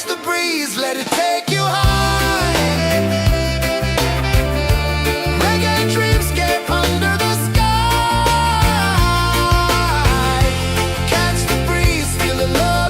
Catch the breeze, let it take you high. Reggae dreamscape under the sky. Catch the breeze, feel a lullaby.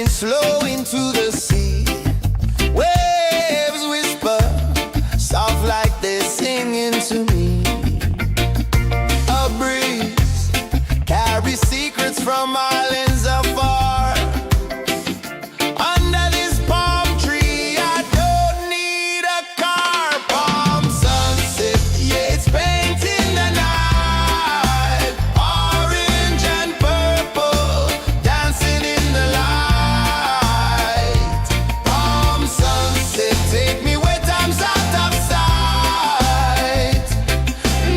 Slow into the sea. Waves whisper, soft like they're singing to me. A breeze carries secrets from islands afar. Under this palm tree, I don't need a car. Palm sunset, yeah, it's painting the night. Orange and purple, dancing in the light. Take me where time's out of sight.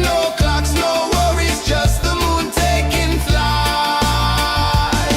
No clocks, no worries, just the moon taking flight.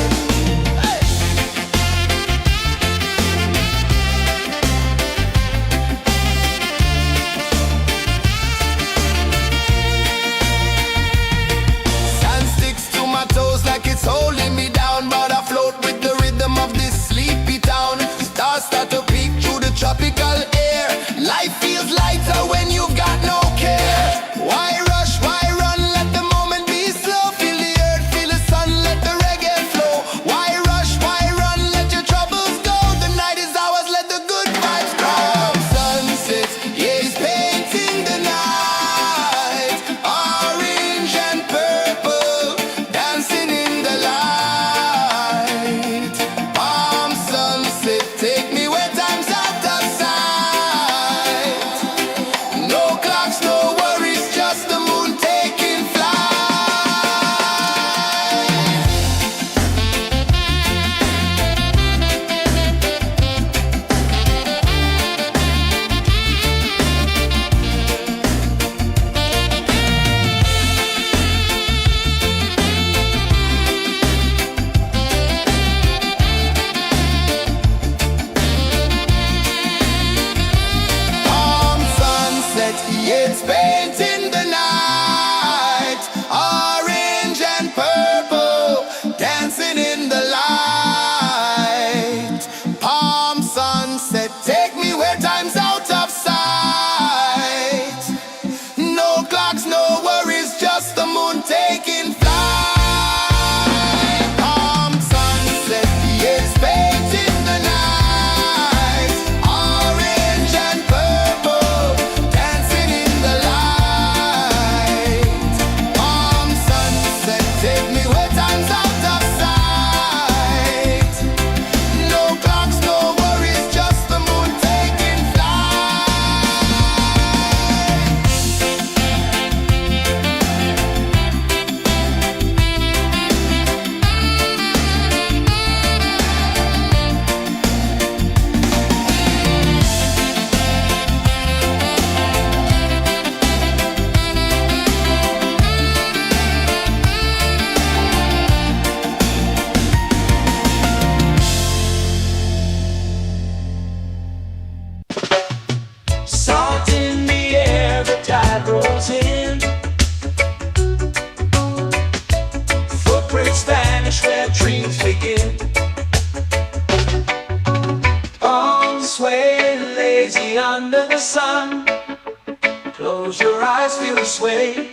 sway.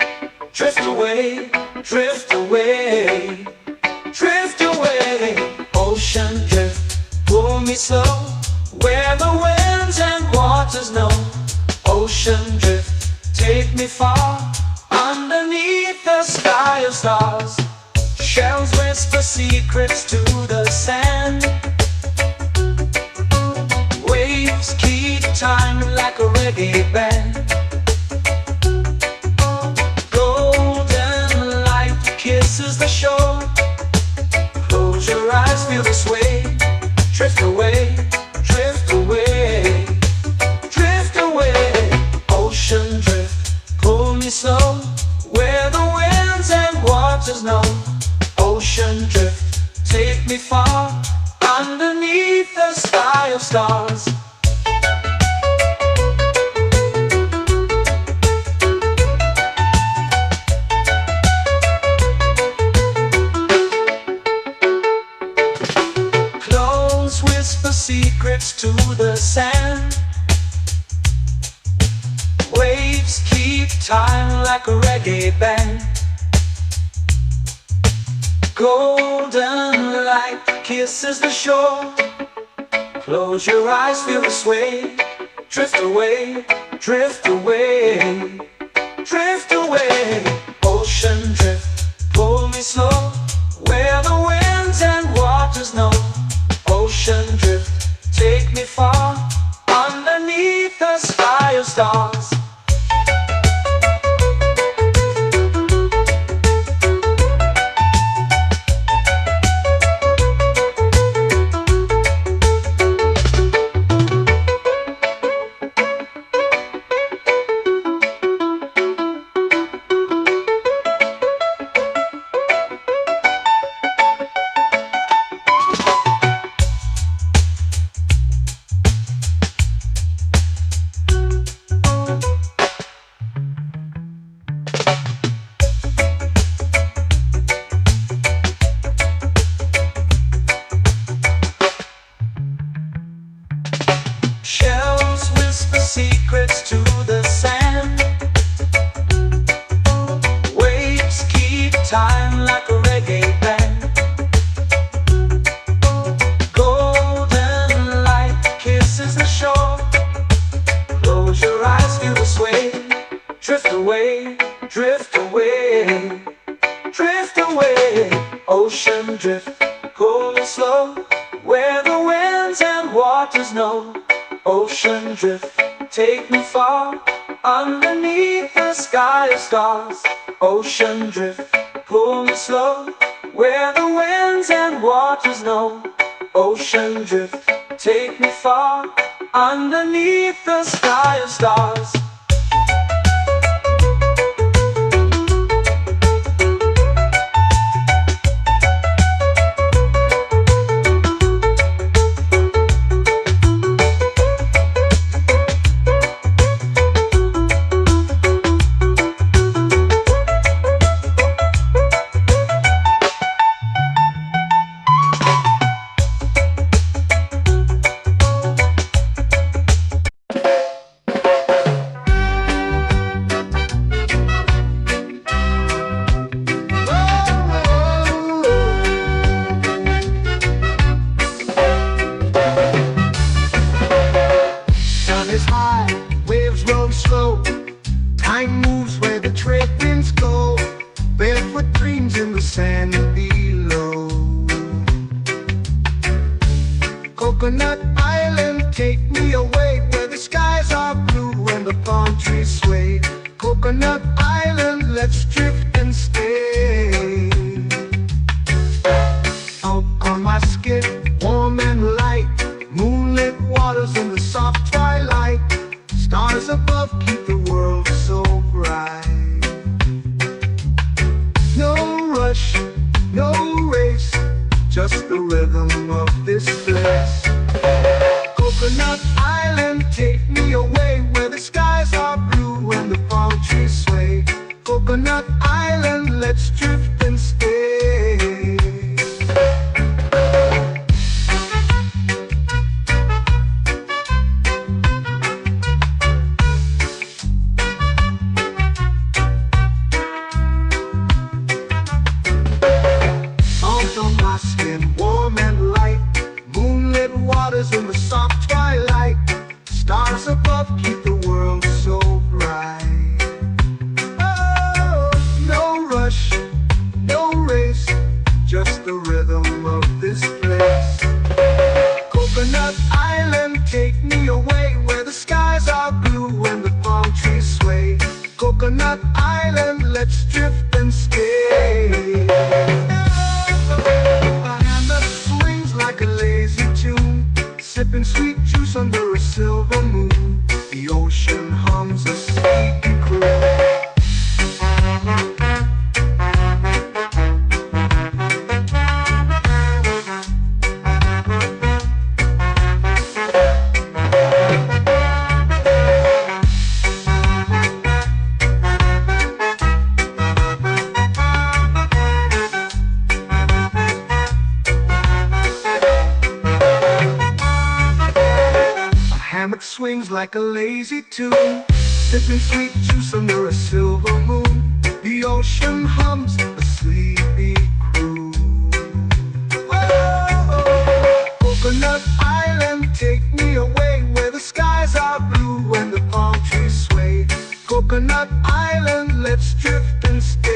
Drift away, drift away, drift away. Ocean drift, pull me slow, where the winds and waters know. Ocean drift, take me far, underneath the sky of stars. Shells whisper secrets to the sand. Waves keep time like a reggae band. Golden light kisses the shore. Close your eyes, feel the sway. Drift away, drift away, drift away. Ocean drift, pull me slow, where the winds and waters know. Ocean drift, take me far, underneath the sky of stars. Close whisper secrets to the sand. Waves keep time like a reggae band. Golden light kisses the shore. Close your eyes, feel the sway. Drift away, drift away, drift away. Ocean drift, pull me slow, where the winds and waters know. Ocean drift, take me far, underneath the sky of stars. Shells whisper secrets to the sand. Waves keep time like a reggae band. Golden light kisses the shore. Close your eyes, feel the sway. Drift away, drift away, drift away. Ocean drift, pull me slow, where the winds and waters know. Ocean drift, take me far, underneath the sky of stars. Ocean drift, pull me slow, where the winds and waters know. Ocean drift, take me far, underneath the sky of stars. Time moves where the trade winds go. Barefoot dreams in the sand below. Coconut Island, take me away, where the skies are blue and the palm trees sway. Coconut Island, let's drift and stay. Out on my skin, warm and light, moonlit waters in the soft twilight. Stars above keep the world so bright. No rush, no race, just the rhythm of this place. Coconut Island, take me away, where the skies are blue and the palm trees sway. Coconut Island, let's drift and stay. island, let's drift and stay. A hand that swings like a lazy tune, sipping sweet juice under a silver moon. The ocean hums a sleepy croon. Hammock swings like a lazy tune, sipping sweet juice under a silver moon. The ocean hums a sleepy croon. Whoa, Coconut Island, take me away where the skies are blue and the palm trees sway. Coconut Island, let's drift and stay.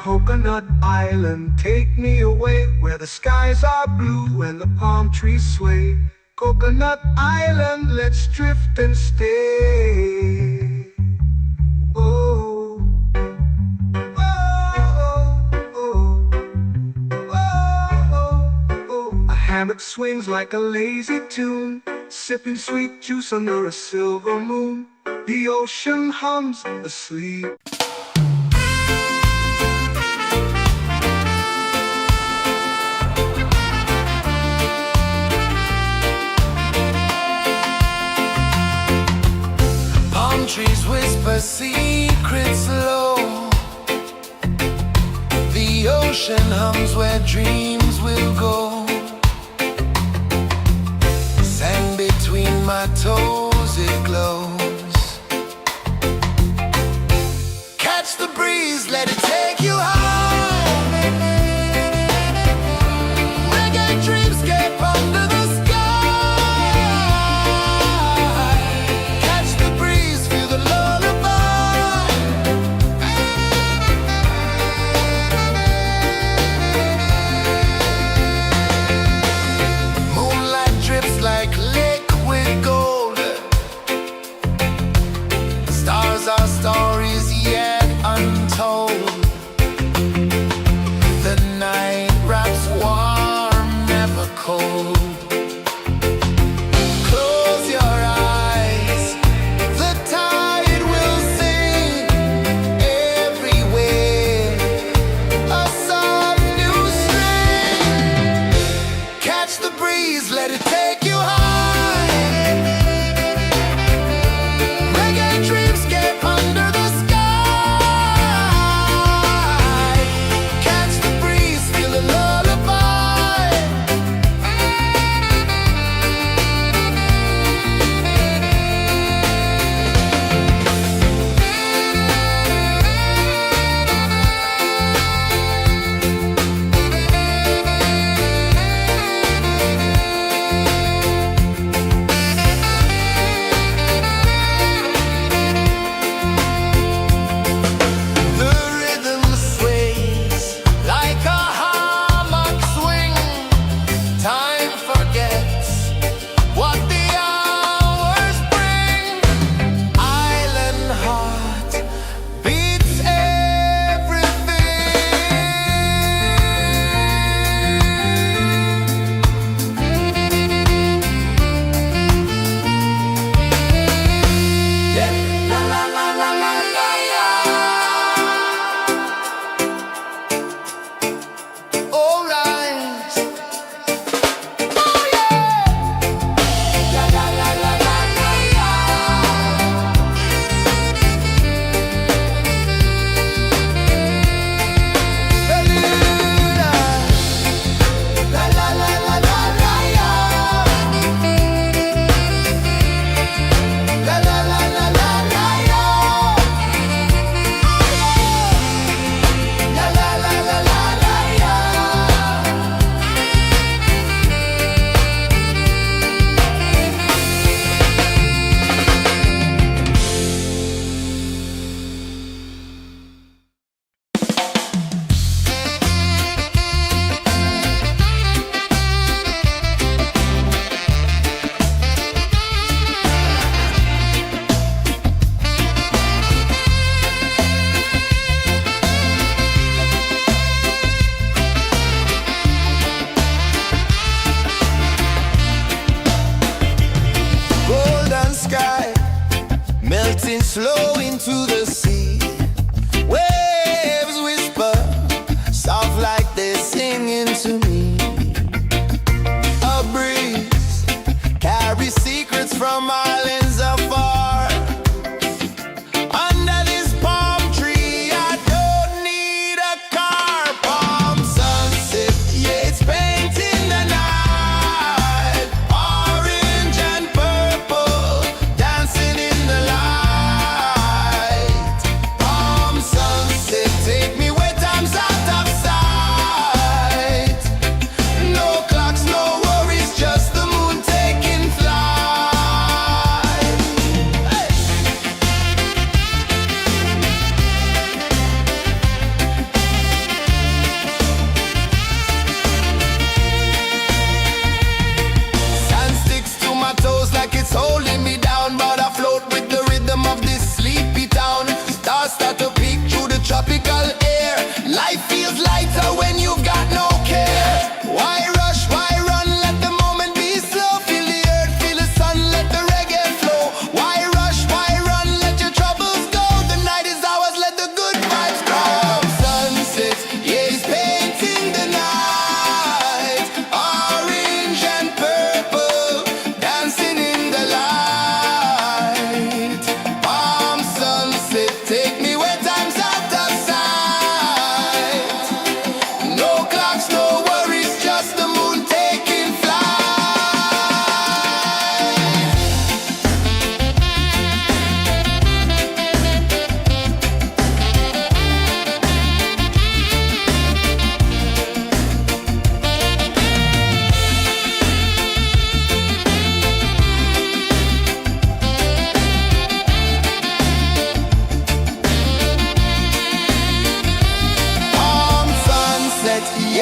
Coconut Island, take me away where the skies are blue and the palm trees sway. Coconut Island, let's drift and stay. Oh, oh, oh, oh, oh. A hammock swings like a lazy tune, sipping sweet juice under a silver moon. The ocean hums asleep. Trees whisper secrets low. The ocean hums where dreams will go. Sand between my toes, it glows. Catch the breeze, let it take you home. Reggae dreamscape under the sky. Catch the breeze, feel the lullaby. Moonlight drips like liquid gold. Stars are stories yet untold.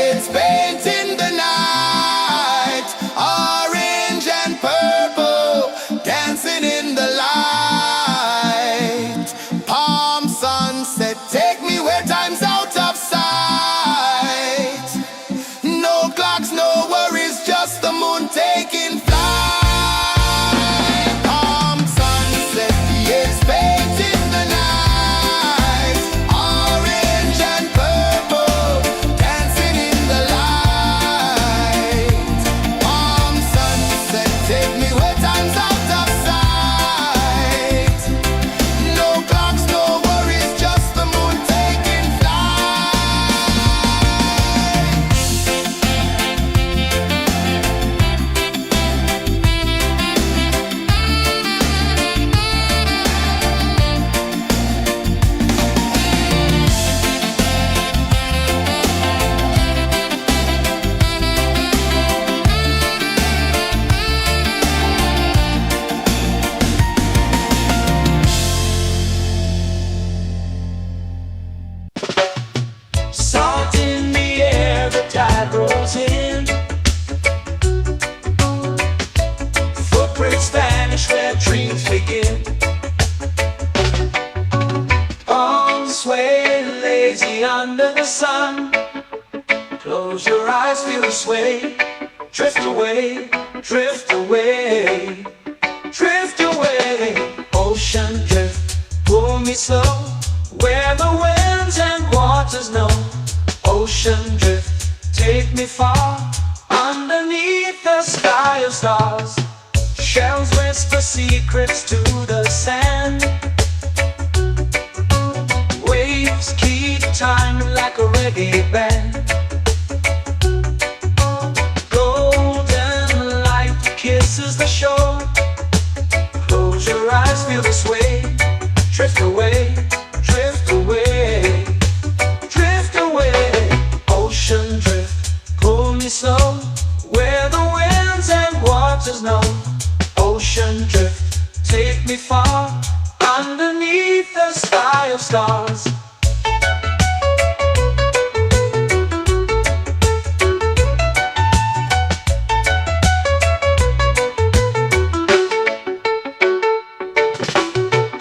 it's painting the night. Orange and purple, dancing in the light. Palm sunset, take me where time's out of sight. No clocks, no worries, just the moon taking flight. Palm sunset, it's painting the night. Orange and purple, dancing in the light. Palm sunset, take me where time's out of sight. No clocks, no worries, just the moon taking flight. Salt in the air, the tide rolls in. Footprints vanish where dreams begin. Arms sway lazy under the sun. Close your eyes, feel the sway. Drift away, drift away, drift away. Ocean drift, pull me slow, where the winds and waters know. Ocean drift, take me far, underneath the sky of stars. Shells whisper secrets to the sand. Waves keep time like a reggae band. Golden light kisses the shore. Close your eyes, feel the sway. Drift away, drift away, drift away. Ocean drift, pull me slow, where the winds and waters know. Ocean drift, take me far, underneath the sky of stars.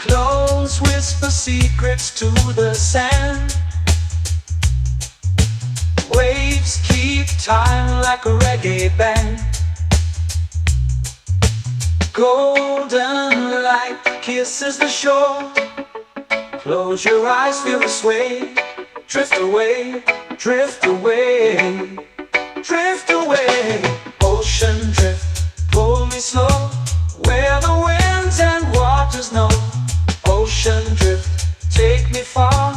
Close whisper secrets to the sand. Waves keep time like a reggae band. Golden light kisses the shore. Close your eyes, feel the sway. Drift away, drift away, drift away. Ocean drift, pull me slow, where the winds and waters know. Ocean drift, take me far,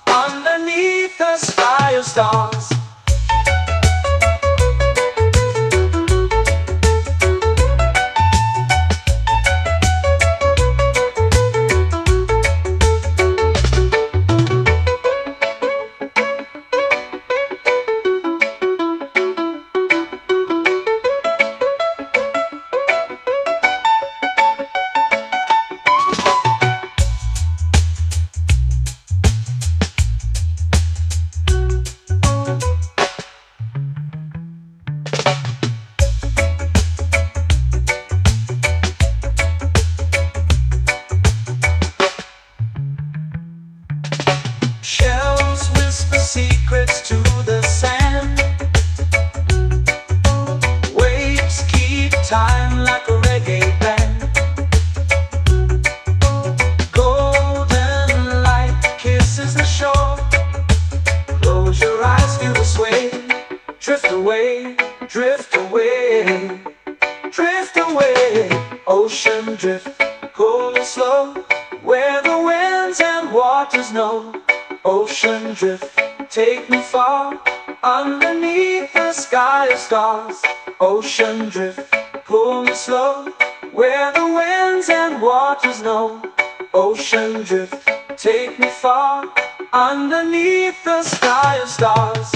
underneath the sky of stars. Shells whisper secrets to the sand. Waves keep time like a reggae band. Golden light kisses the shore. Close your eyes, feel the sway. Drift away, drift away, drift away. Ocean drift, pull me slow, where the winds and waters know. Ocean drift, take me far, underneath the sky of stars. Ocean drift, pull me slow, where the winds and waters know. Ocean drift, take me far, underneath the sky of stars.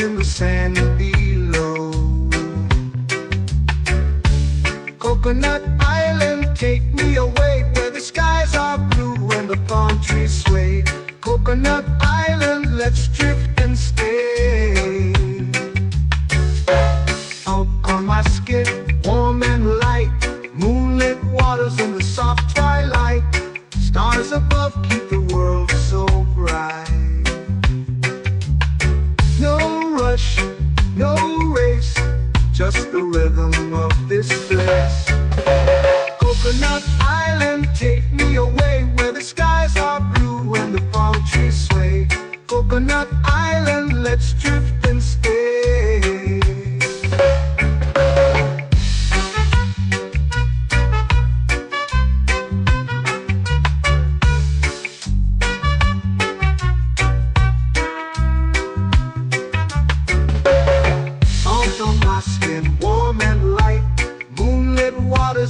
in the sand below. Coconut Island, take me away where the skies are blue and the palm trees sway. Coconut Island, let's drift and stay. Out on my skin, warm and light, moonlit waters in the soft twilight. Stars above keep the world so bright. No rush, no race, just the rhythm of this place. Coconut Island, take me away where the skies are blue and the palm trees sway. Coconut Island, let's drift and stay.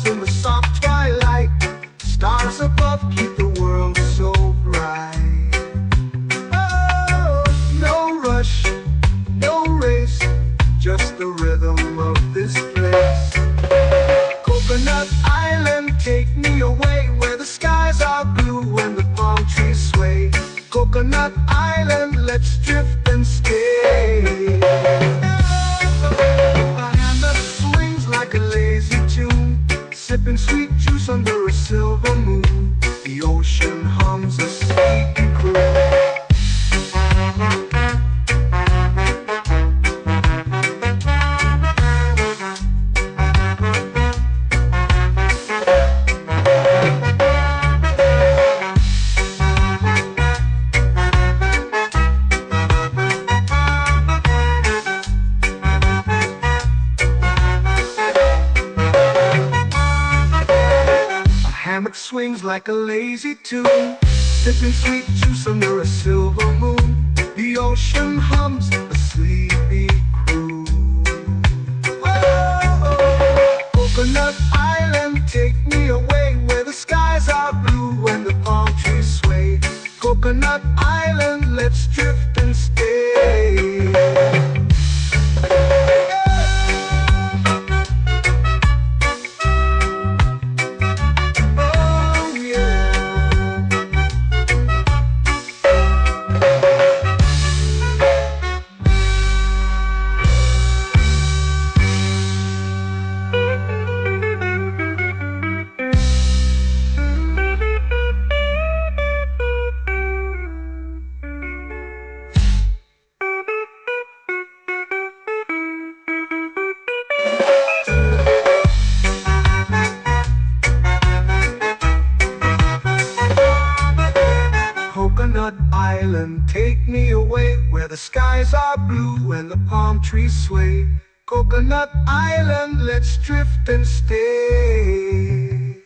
In the soft twilight, stars above keep the world so bright. Oh, no rush, no race, just the rhythm of this place. Coconut Island, take me away where the skies are blue and the palm trees sway. Coconut Island, let's drift and stay. A hand that swings like a lazy tune, sipping sweet juice under a silver moon. The ocean hums a sleepy croon. Hammock swings like a lazy tune, sipping sweet juice under a silver moon. The ocean hums a sleepy croon. Whoa, Coconut Island, take me away where the skies are blue and the palm trees sway. Coconut Island, let's drift and stay. Coconut Island, take me away where the skies are blue and the palm trees sway. Coconut Island, let's drift and stay.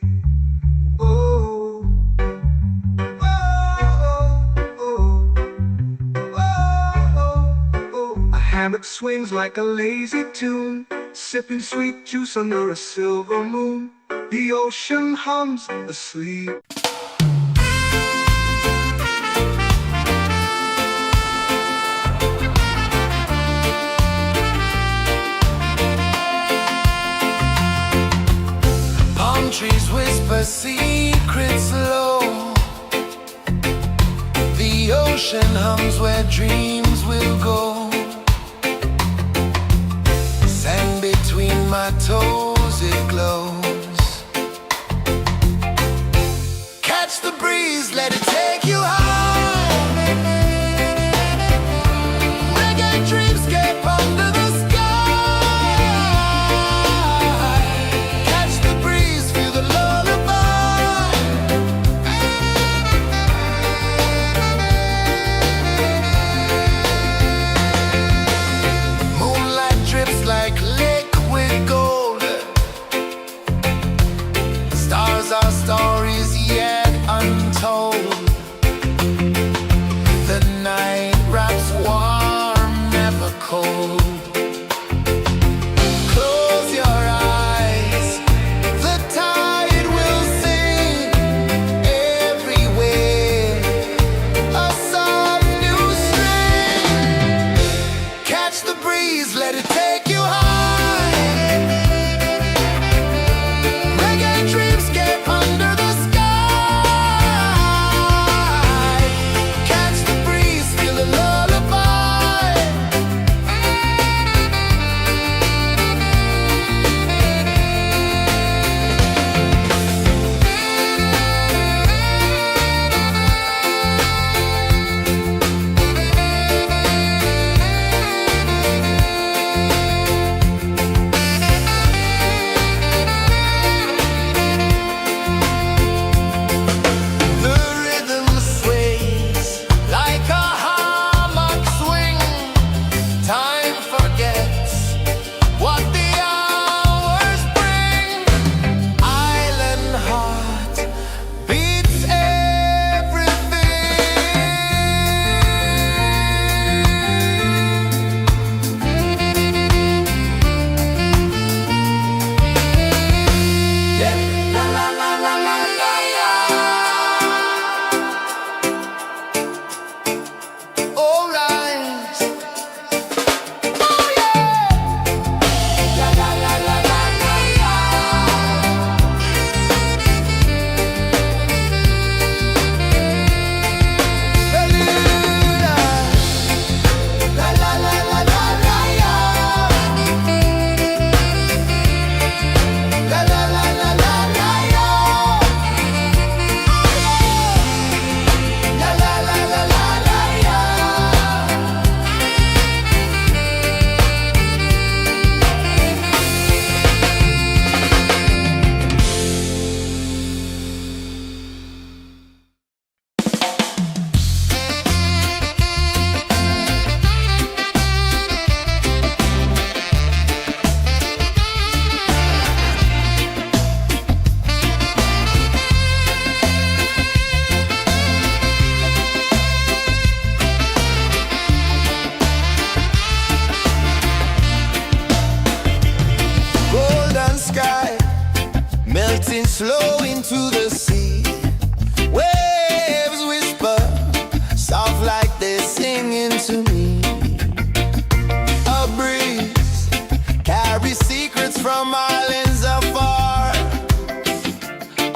Oh, oh, oh, oh, oh. A hammock swings like a lazy tune, sipping sweet juice under a silver moon. The ocean hums asleep. Trees whisper secrets low. The ocean hums where dreams will go. Sand between my toes, it glows. Catch the breeze, let it take you high. Reggae dreamscape under the like liquid gold. flow into the sea. Waves whisper, soft like they're singing to me. A breeze carries secrets from islands afar.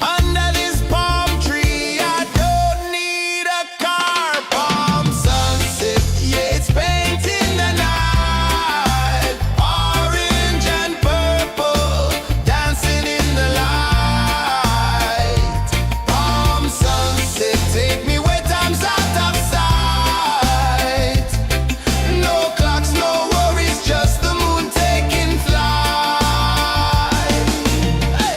Under this palm tree, I don't need a car. Palm sunset, yeah, it's painting the night. Orange and purple, dancing in the light. Palm sunset, take me where time's out of sight. No clocks, no worries, just the moon taking flight. Hey!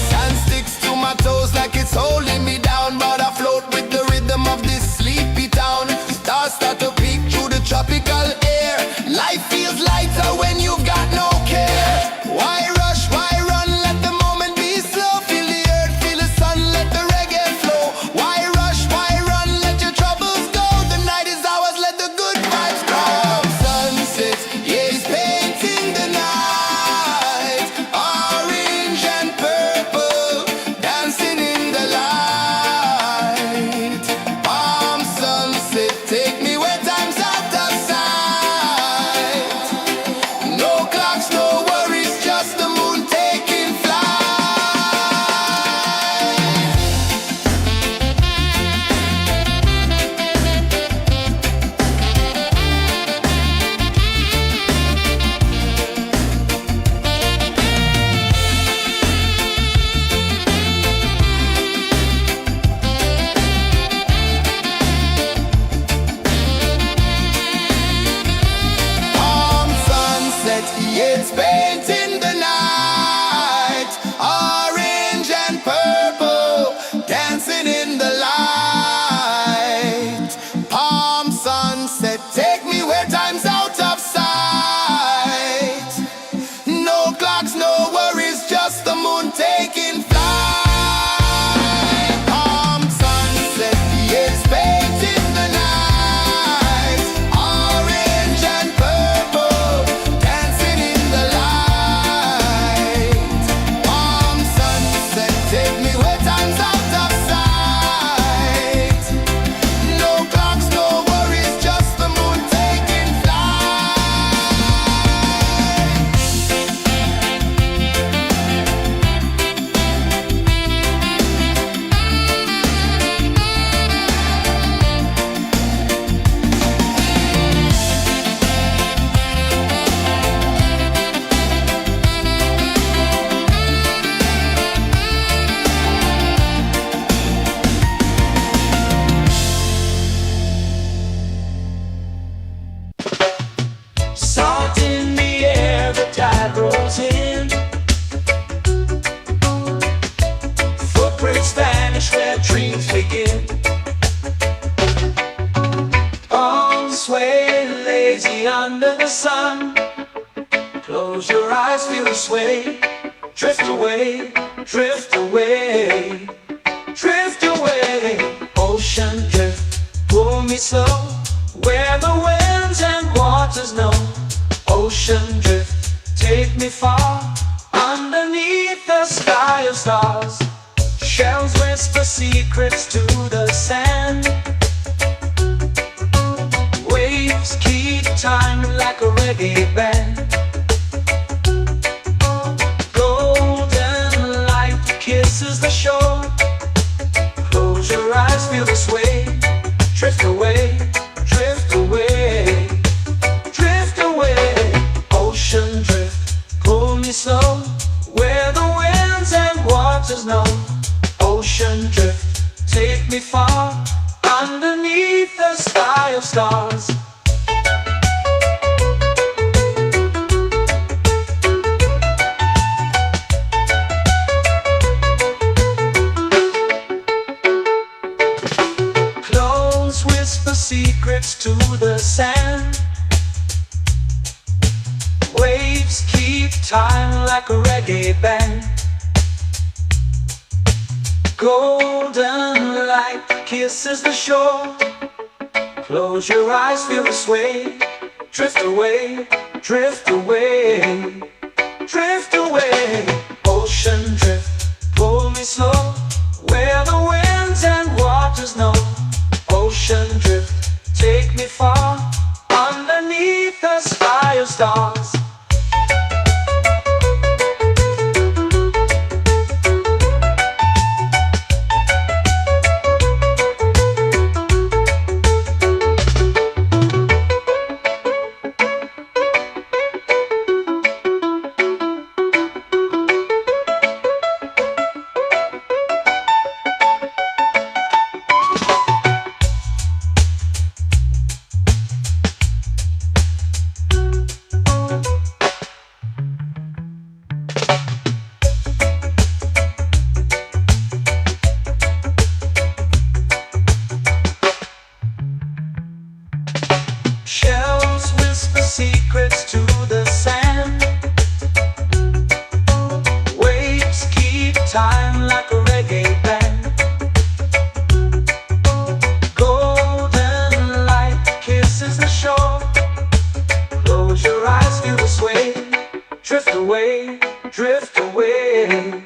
Sand sticks to my toes like it's holding me down, but I float with the rhythm of this sleepy town. Stars start to peek through the tropical air. Life feels lighter when you've got no care. Why rush, why run, let the moment be slow. Feel the earth, feel the sun, let the reggae flow. Why rush, why run, let your troubles go. The night is ours, let the good vibes come. Sunset, yeah, it's painting the night. Orange and purple, dancing in the light. Palm sunset, take me where time's out of sight. No clocks, no worries, just the moon taking flight. Palm sunset, yeah, it's painting the night. Orange and purple, dancing in the light. Palm sunset, take me where time's out of sight. No clocks, no worries, just the moon taking flight. Palm sunset, yeah, it's painting the night. Orange and purple, dancing in the light. Palm sunset, take me where time's out of sight. No clocks, no worries, just the moon taking flight. Salt in the air, the tide rolls in. Footprints vanish where dreams begin. Arms sway lazy under the sun. Close your eyes, feel the sway. Drift away, drift away, drift away. Ocean drift, pull me slow, where the winds and waters know. Ocean drift, take me far, underneath the sky of stars. Shells whisper secrets to the sand. Waves keep time like a reggae band. Golden light kisses the shore. Close your eyes, feel the sway. Drift away, drift away, drift away. Ocean drift, pull me slow, where the winds and waters know. Ocean drift, take me far, underneath the sky of stars. Close whisper secrets to the sand. Waves keep time like a reggae band. Golden light kisses the shore. Close your eyes, feel the sway. Drift away, drift away, drift away. Ocean drift, pull me slow, where the winds and waters know. Ocean drift, take me far, underneath the sky of stars. Shells whisper secrets to the sand. Waves keep time like a reggae band. Golden light kisses the shore. Close your eyes, feel the sway. Drift away, drift away,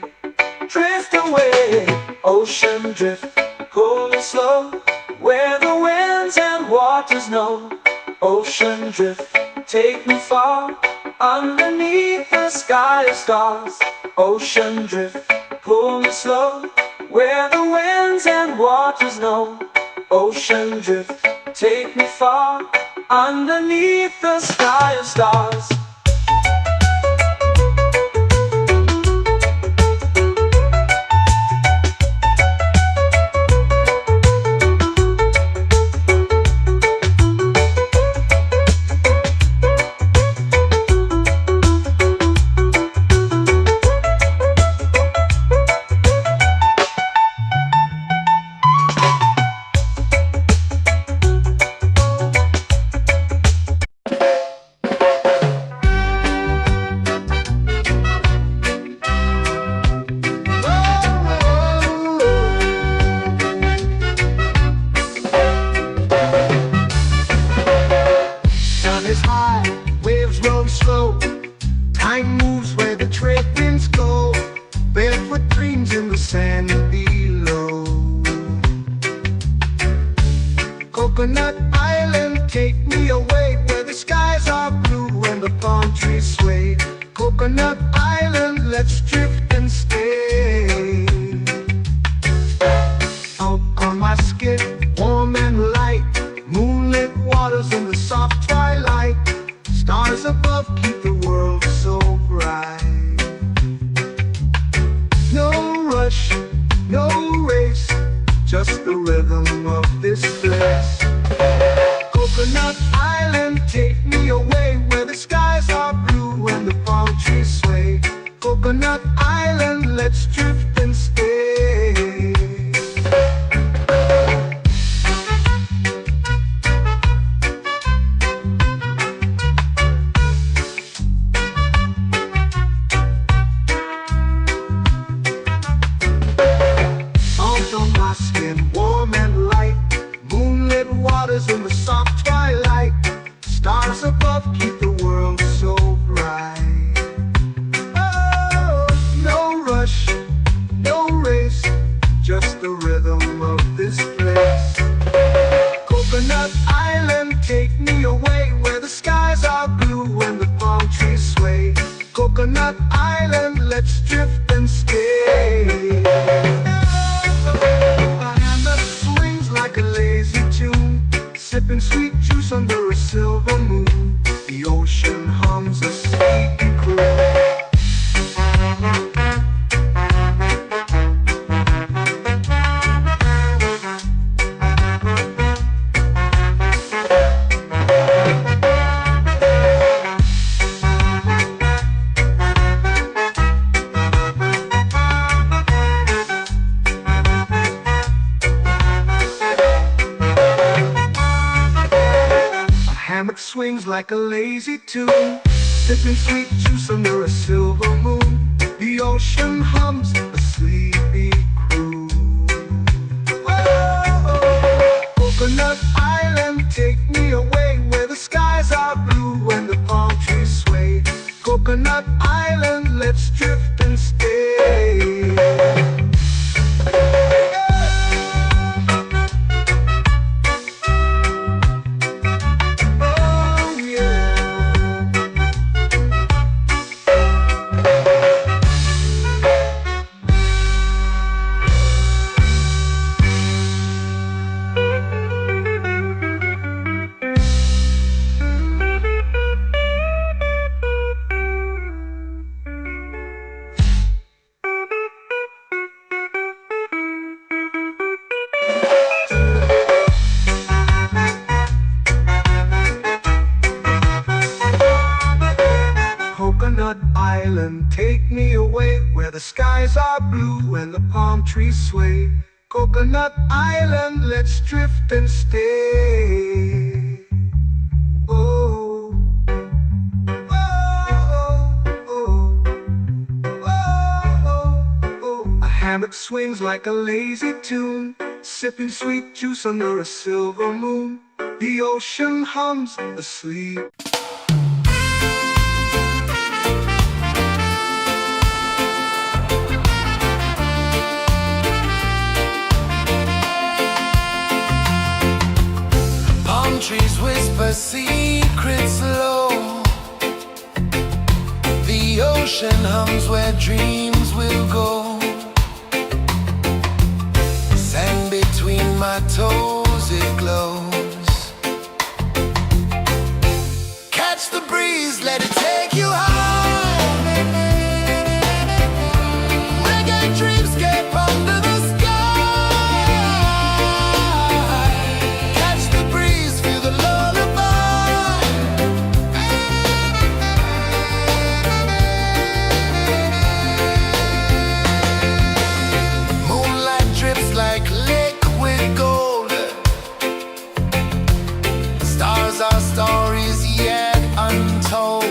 drift away. Ocean drift, pull me slow, where the winds and waters know. Ocean drift, take me far, underneath the sky of stars. Ocean drift, pull me slow, where the winds and waters know. Ocean drift, take me far, underneath the sky of stars. Is high, waves roll slow. Time moves where the trade winds go. Barefoot dreams in the sand below. Coconut Island, take me away, where the skies are blue and the palm trees sway. Coconut Island, let's drift and stay. Out on my skin, warm and light, moonlit waters in the soft twilight. Stars above keep the world so bright. No rush, no race, just the rhythm of this place. Coconut Island, take me away, where the skies are blue and the palm trees sway. Coconut Island, let's drift and stay. Warm and light, moonlit waters in the soft twilight. Stars above keep the world so bright. Oh, no rush, no race, just the rhythm of this place. Coconut Island, take me away, where the skies are blue and the palm trees sway. Coconut Island, let's drift and stay. Like a lazy tune, sipping sweet juice under a silver moon. The ocean hums a sleepy croon. Swings like a lazy tune, sipping sweet juice under a silver moon. The ocean hums a sleepy croon. Coconut Island, take me away where the skies are blue and the palm trees sway. Coconut Island, let's drift and stay. Oh yeah. Coconut Island, take me away where the skies are blue and the palm trees sway. Coconut Island, let's drift and stay. Oh, oh, oh, oh, oh. A hammock swings like a lazy tune, sipping sweet juice under a silver moon. The ocean hums asleep. Palm trees whisper secrets low. The ocean hums where dreams will go. Sand between my toes, it glows. Catch the breeze, let it take you high. Reggae dreamscape under the sky. Catch the breeze, feel the lullaby. Moonlight drips like liquid gold. Stars are stories yet untold.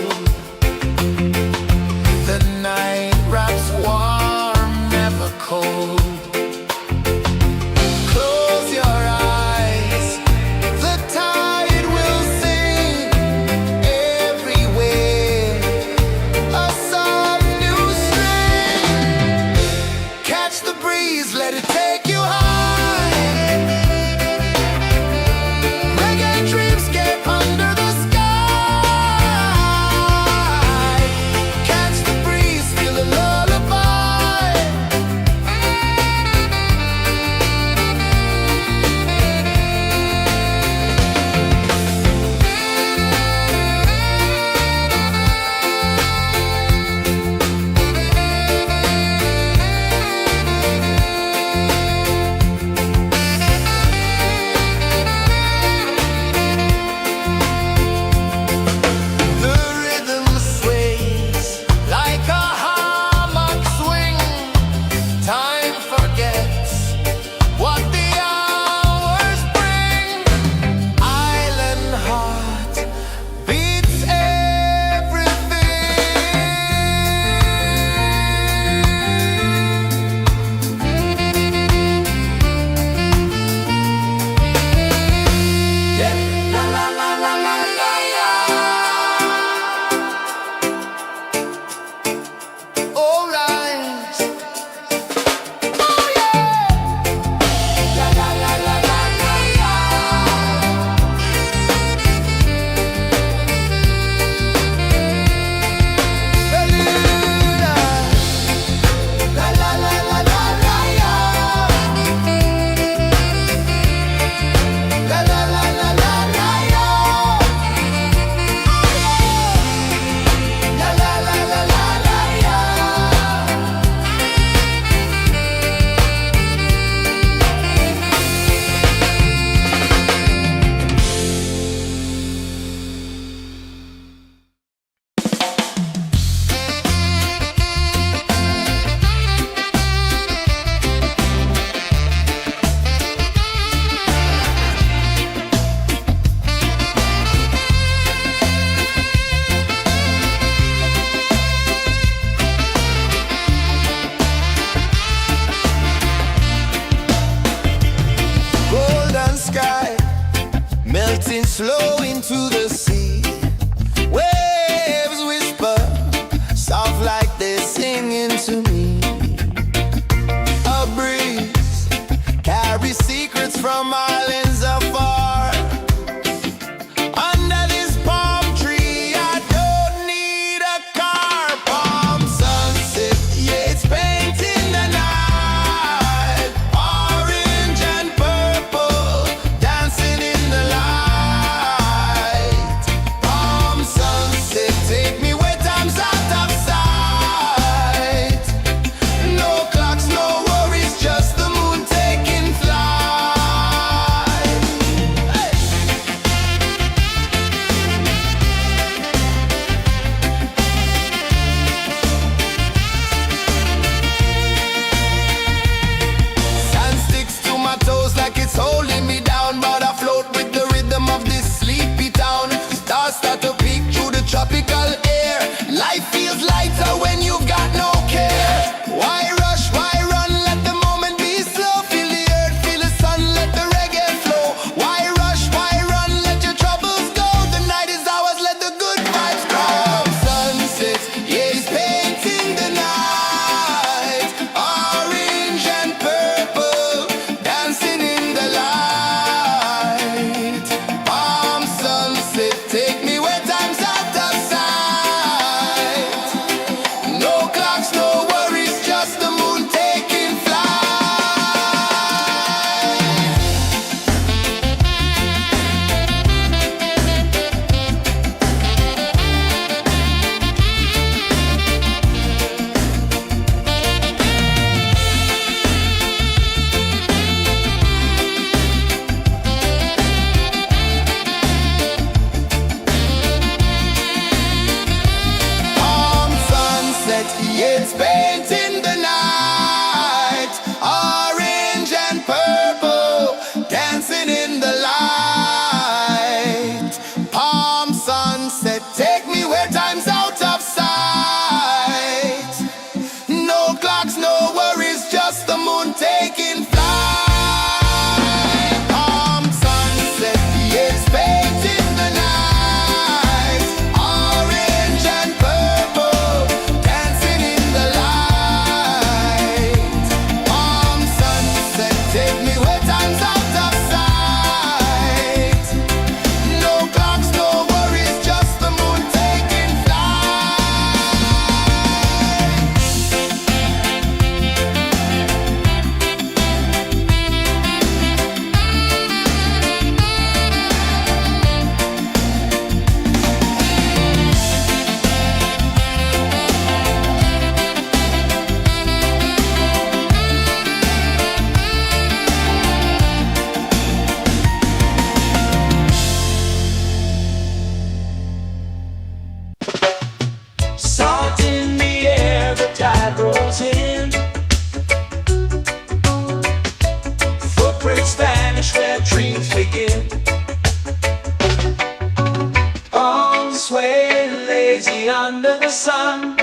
the sun.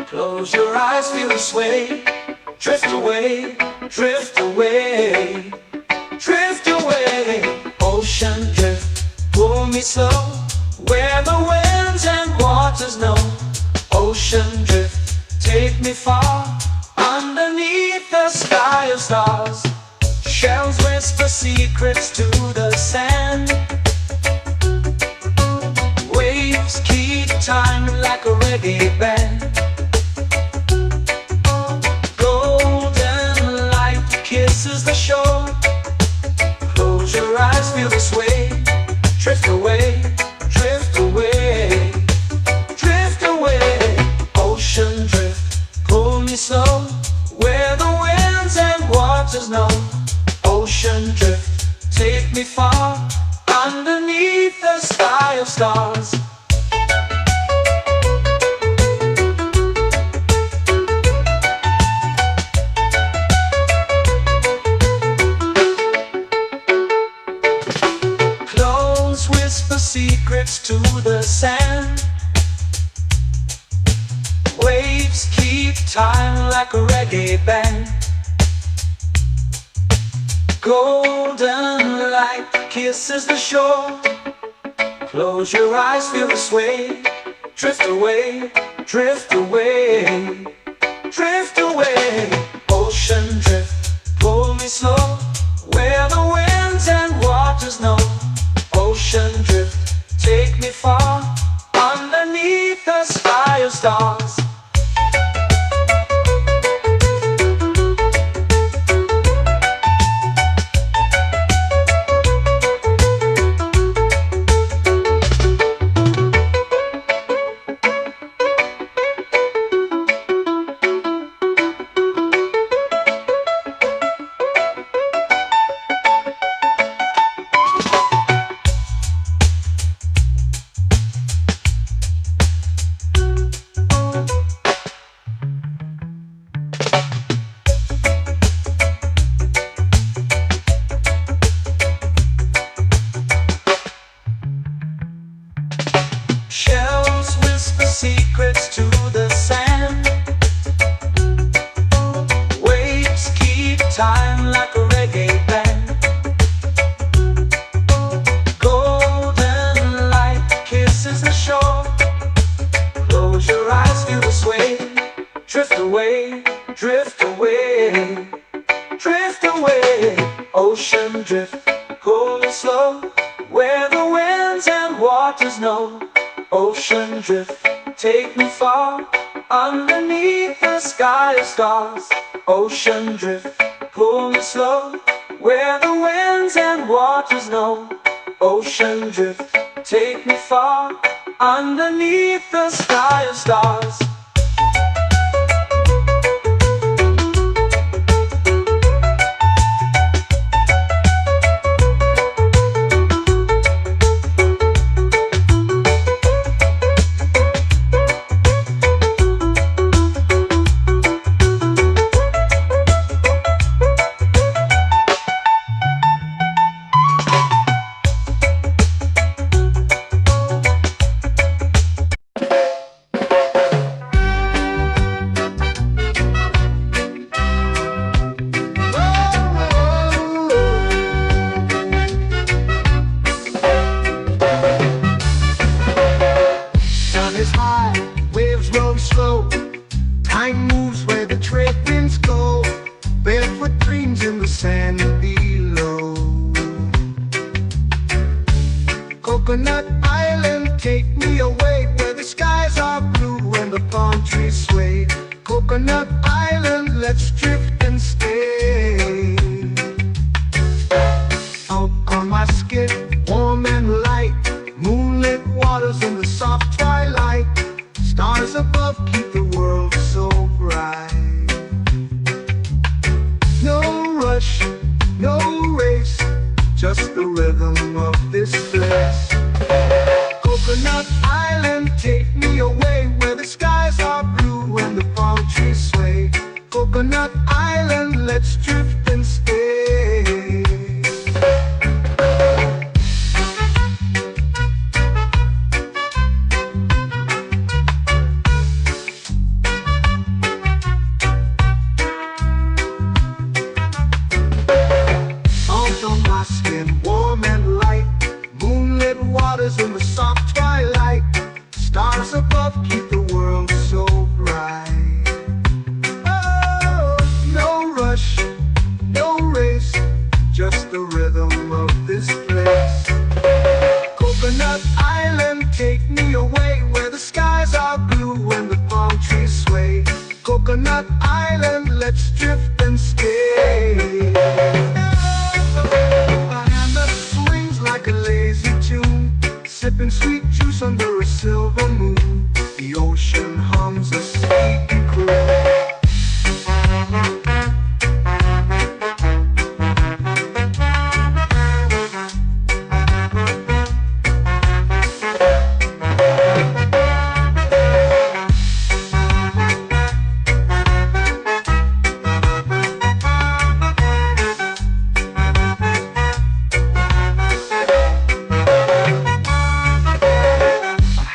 Close your eyes, feel the sway. Drift away, drift away, drift away. Ocean drift, pull me slow, where the winds and waters know. Ocean drift, take me far, underneath the sky of stars. Shells whisper secrets to the sand. Waves keep time like a reggae band. Golden light kisses the shore. Close your eyes, feel the sway. Drift away, drift away, drift away. Ocean drift, pull me slow, where the winds and waters know. Ocean drift, take me far, underneath the sky of stars. Clothes whisper secrets to the sand. Waves keep time like a reggae band. Golden light kisses the shore. Close your eyes, feel the sway. Drift away, drift away, drift away. Ocean drift, pull me slow, where the winds and waters know. Ocean drift, take me far, underneath the sky of stars. Shells whisper secrets to the sand. Waves keep time like a reggae band. Golden light kisses the shore. Close your eyes, feel the sway. Drift away, drift away, drift away. Ocean drift, pull me slow, where the winds and waters know. Ocean drift, take me far, underneath the sky of stars. Ocean drift, pull me slow, where the winds and waters know. Ocean drift, take me far, underneath the sky of stars. Is high, waves roll slow. Time moves where the trade winds go. Barefoot dreams in the sand below. Coconut Island, take me away, where the skies are blue and the palm trees sway. Coconut Island, let's drift and stay. Out on my skin, warm and light, moonlit waters in the soft twilight. Stars above keep the world so bright. No rush, no race, just the rhythm of this place. Coconut Island, take me away, where the skies are blue and the palm trees sway. Coconut Island, let's drift and stay. let's drift and stay. A hand that swings like a lazy tune, sipping sweet juice under a silver moon. The ocean hums a sleepy croon.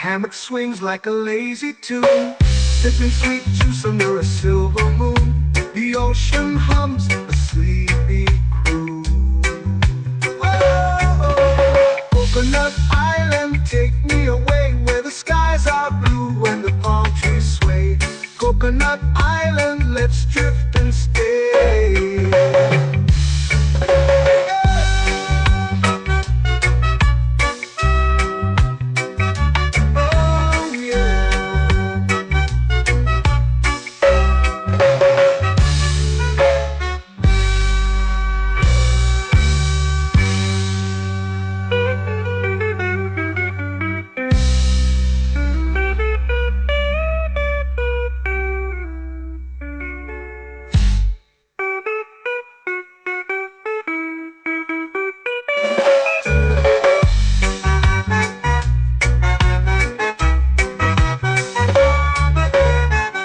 Hammock swings like a lazy tune, sipping sweet juice under a silver moon. The ocean hums a sleepy croon. Whoa, Coconut Island, take me away where the skies are blue and the palm trees sway. Coconut Island, let's drift and stay.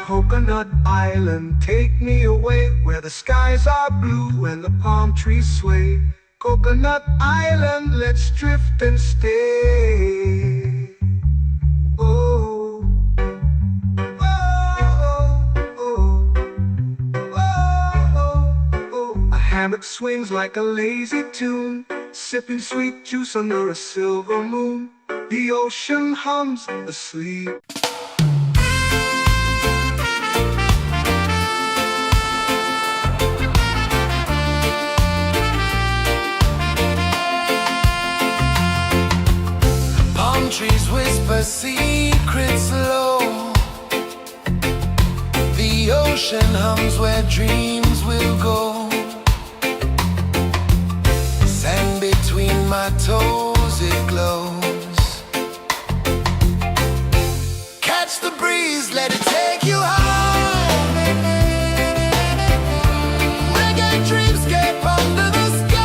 Coconut Island, take me away where the skies are blue and the palm trees sway. Coconut Island, let's drift and stay. Oh, oh, oh, oh, oh. A hammock swings like a lazy tune, sipping sweet juice under a silver moon. The ocean hums asleep. Trees whisper secrets low. The ocean hums where dreams will go. Sand between my toes, it glows. Catch the breeze, let it take you high. Reggae dreamscape under the sky.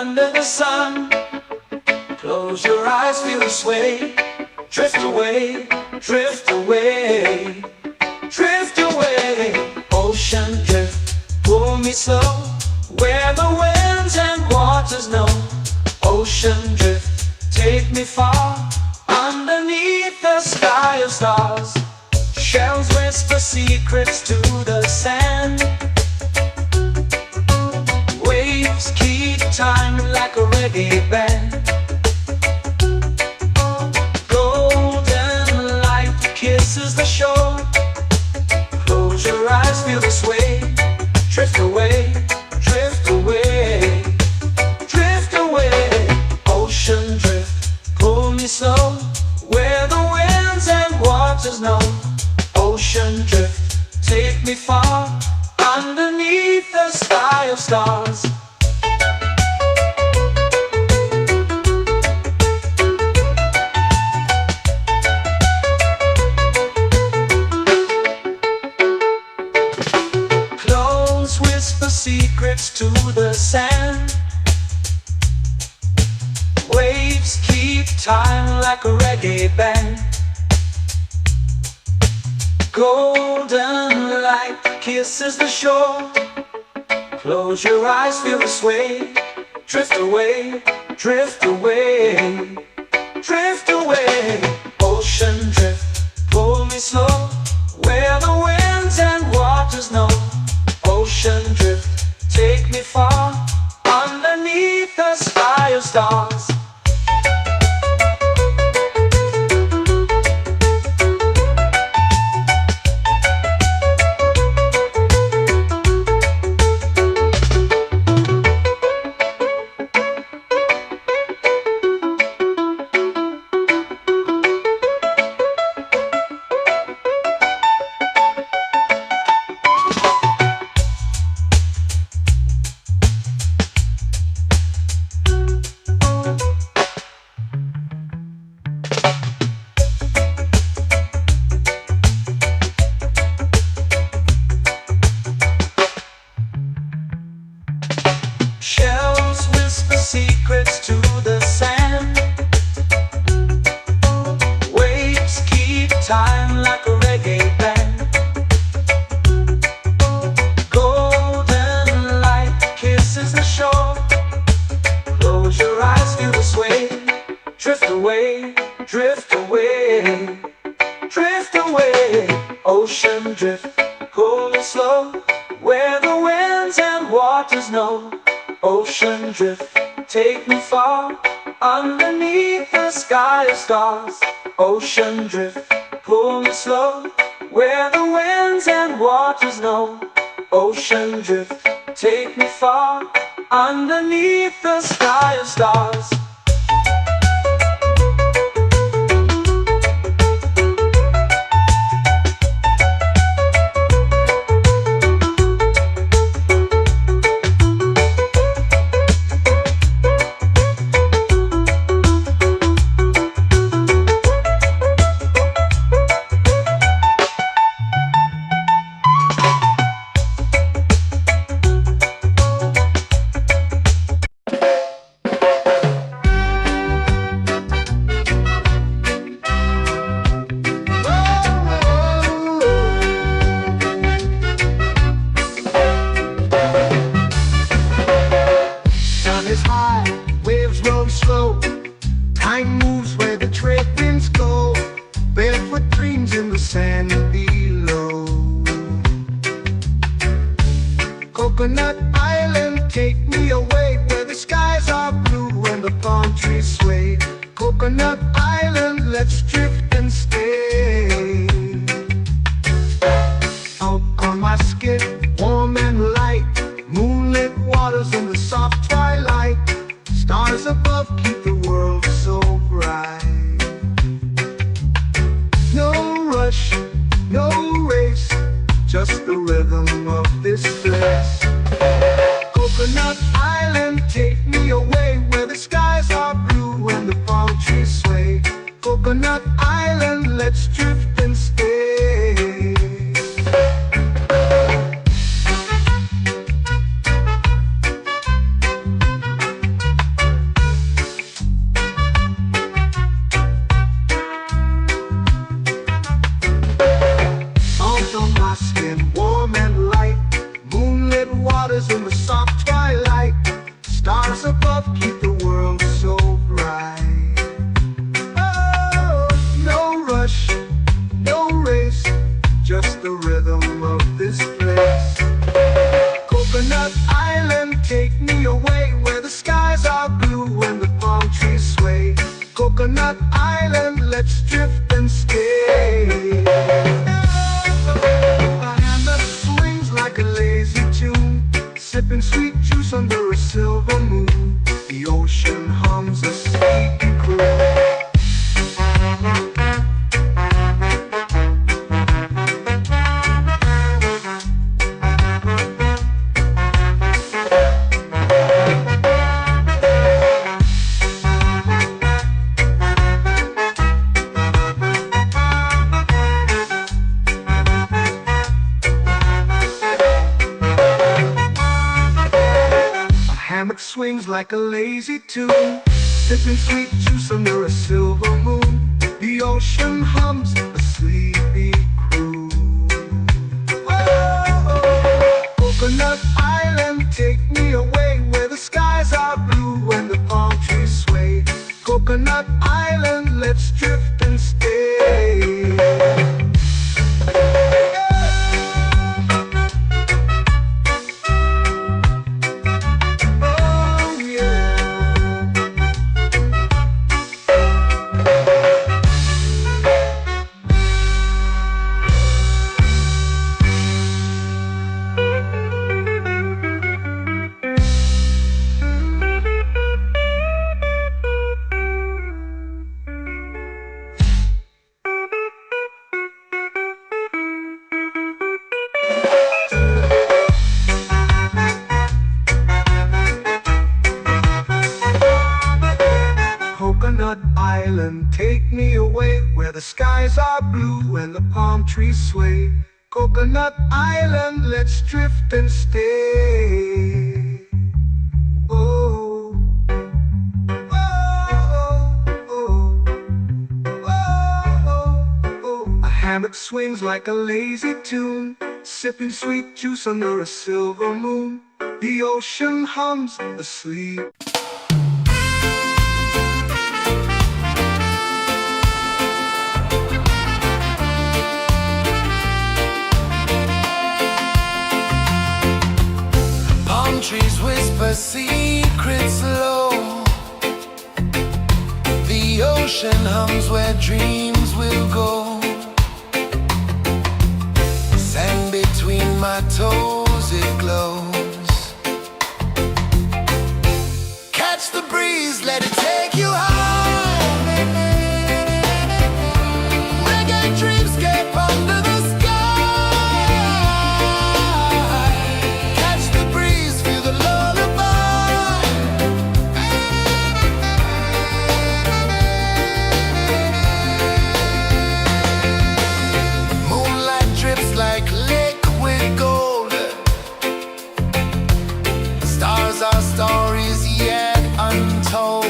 under the sun. Close your eyes, feel the sway. Drift away, drift away, drift away. Ocean drift, pull me slow, where the winds and waters know. Ocean drift, take me far, underneath the sky of stars. Shells whisper secrets to the sand. Waves keep time like a reggae band. Golden light kisses the shore. Close your eyes, feel the sway. Drift away, drift away, drift away. Ocean drift, pull me slow, where the winds and waters know. Ocean drift, take me far, underneath the sky of stars. Close whisper secrets to the sand. Waves keep time like a reggae band. Golden light kisses the shore. Close your eyes, feel the sway. Drift away, drift away, drift away. Ocean drift, pull me slow, where the winds and waters know. Ocean drift, take me far, underneath the sky of stars. Shells whisper secrets to the sand. Waves keep time like a reggae band. Golden light kisses the shore. Close your eyes, feel the sway. Drift away, drift away, drift away. Ocean drift, pull me slow, where the winds and waters know. Ocean drift, take me far, underneath the sky of stars. Ocean drift, pull me slow, where the winds and waters know. Ocean drift, take me far, underneath the sky of stars. Time moves where the trade winds go. Barefoot dreams in the sand below. Coconut Island, take me away, where the skies are blue and the palm trees sway. Coconut Island, let's drift and stay. Out on my skin, warm and light, moonlit waters in the soft twilight. Stars above keep the world so bright. No rush, no race, just the rhythm of this place. Coconut Island, take me away, where the skies are blue and the palm trees sway. Coconut Island, let's drift and stay. like a lazy tune, sipping sweet juice under a silver moon. The ocean hums a sleepy crew. Oh, Coconut Island, take me away where the skies are blue and the palm trees sway. Coconut Island, let's drift and stay. Oh yeah. Coconut Island, take me away where the skies are blue and the palm trees sway. Coconut Island, let's drift and stay. Oh, oh, oh, oh, oh. A hammock swings like a lazy tune, sipping sweet juice under a silver moon. The ocean hums asleep. Trees whisper secrets low. The ocean hums where dreams will go. Sand between my toes, it glows. Catch the breeze, let it take you high. Reggae dreamscape under the sky. Our stories yet untold.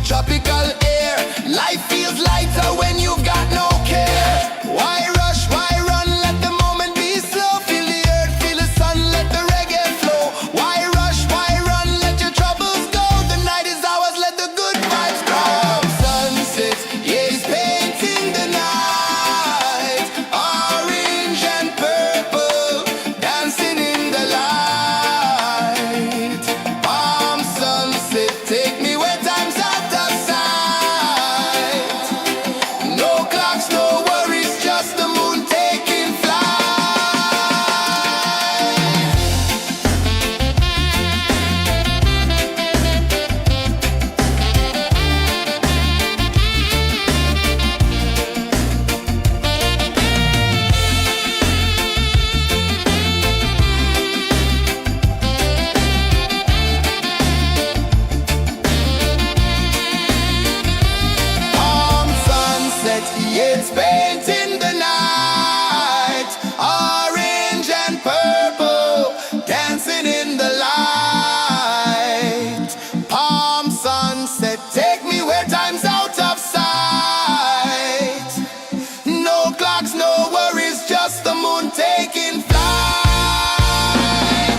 tropical air. Life feels lighter when you've got no care. Why rush, why run, let the moment be slow. Feel the earth, feel the sun, let the reggae flow. Why rush, why run, let your troubles go. The night is ours, let the good vibes grow. Sunset, yeah, it's painting the night. Orange and purple, dancing in the light. Palm sunset, take me where time's out of sight. No clocks, no worries, just the moon taking flight. Palm sunset, yeah, it's painting the night. Orange and purple, dancing in the light. Palm sunset, take me where time's out of sight. No clocks, no worries, just the moon taking flight.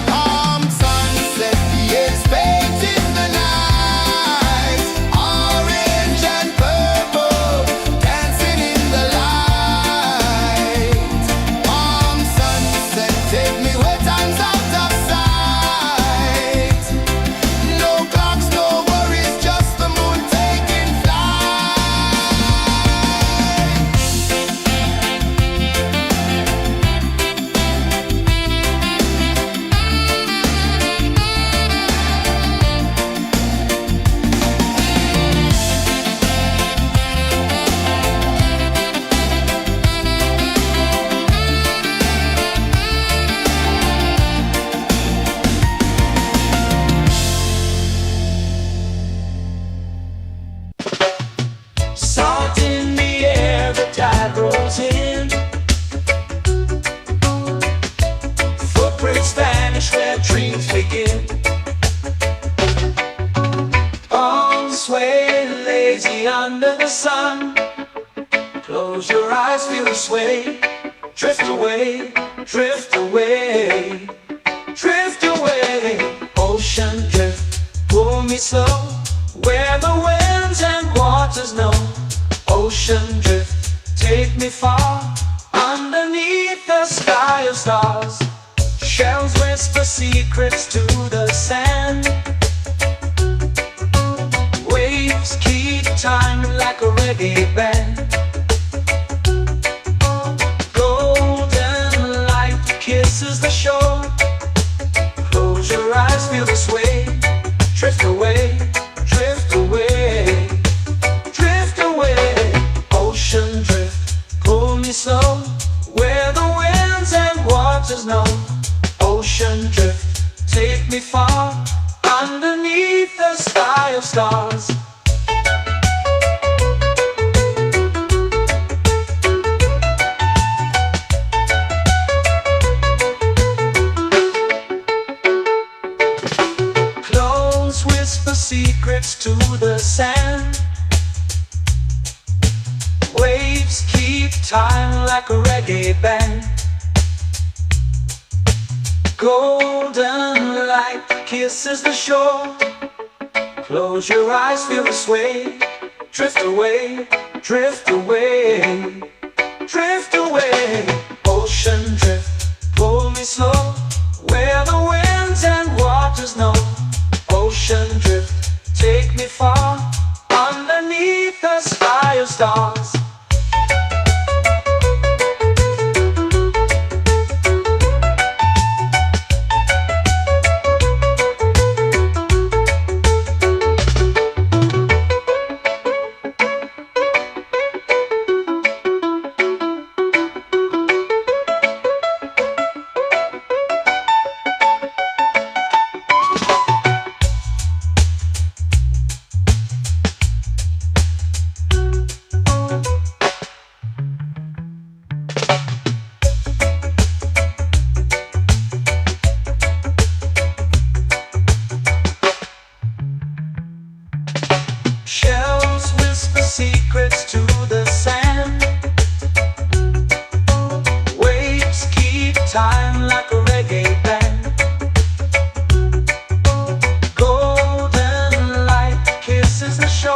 Palm sunset, yeah, it's painting the night. Orange and purple, dancing in the light. Palm sunset, take me where time's out of sight. No clocks, no worries, just the moon taking flight. Salt in the air, the tide rolls in. Footprints vanish where dreams begin. Arms sway lazy under the sun. Close your eyes, feel the sway. Drift away, drift away, drift away. Ocean drift, pull me slow. Where the winds and waters know. Ocean drift, take me far. Underneath the sky of stars. Shells whisper secrets to the sand. Waves keep time like a reggae band. Golden light kisses the shore. Close your eyes, feel the sway. Drift away, drift away, drift away. Ocean drift, pull me slow. Where the winds and waters know. Ocean drift, take me far. Underneath the sky of stars. Clones whisper secrets to the sand. Waves keep time like a reggae band. Golden light kisses the shore. Close your eyes, feel the sway. Drift away, drift away, drift away. Ocean drift, pull me slow. Where the winds and waters know. Ocean drift, take me far. Underneath the sky of stars.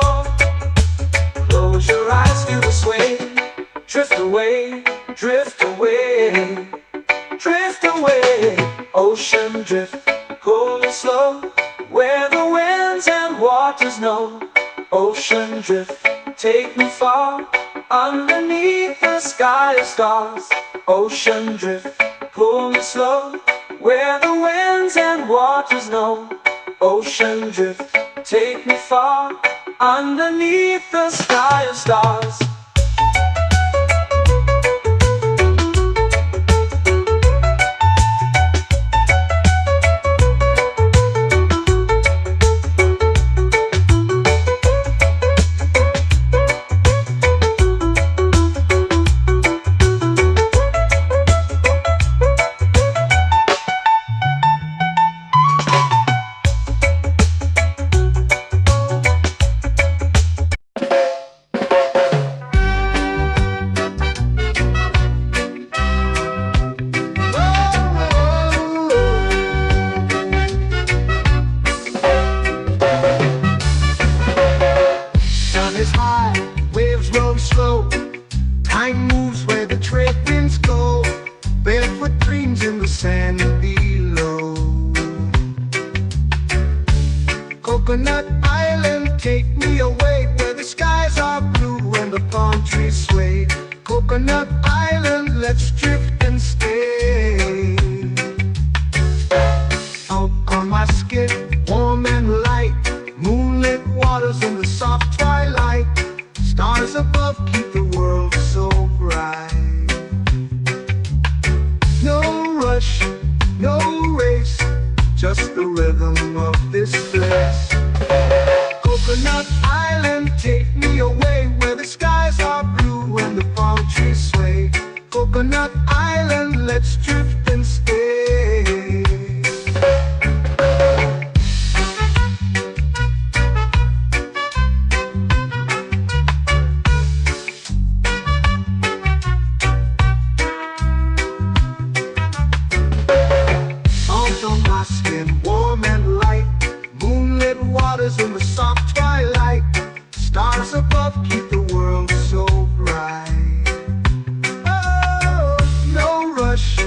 shore. Close your eyes, feel the sway. Drift away, drift away, drift away. Ocean drift, pull me slow, where the winds and waters know. Ocean drift, take me far, underneath the sky of stars. Ocean drift, pull me slow, where the winds and waters know. Ocean drift, take me far, underneath the sky of stars. Sun is high, waves roll slow. Time moves where the trade winds go. Barefoot dreams in the sand below. Coconut Island, take me away, where the skies are blue and the palm trees sway. Coconut Island, let's drift and stay. Out on my skin, warm and light, moonlit waters in the soft twilight. Stars above keep the world so bright. No rush, no race, just the rhythm of this place. Coconut Island, take me away, where the skies are blue and the palm trees sway. Coconut Island, let's drift and stay. Salt on my skin, warm and light, moonlit waters in the soft twilight. Stars above keep the world so bright. Oh, no rush,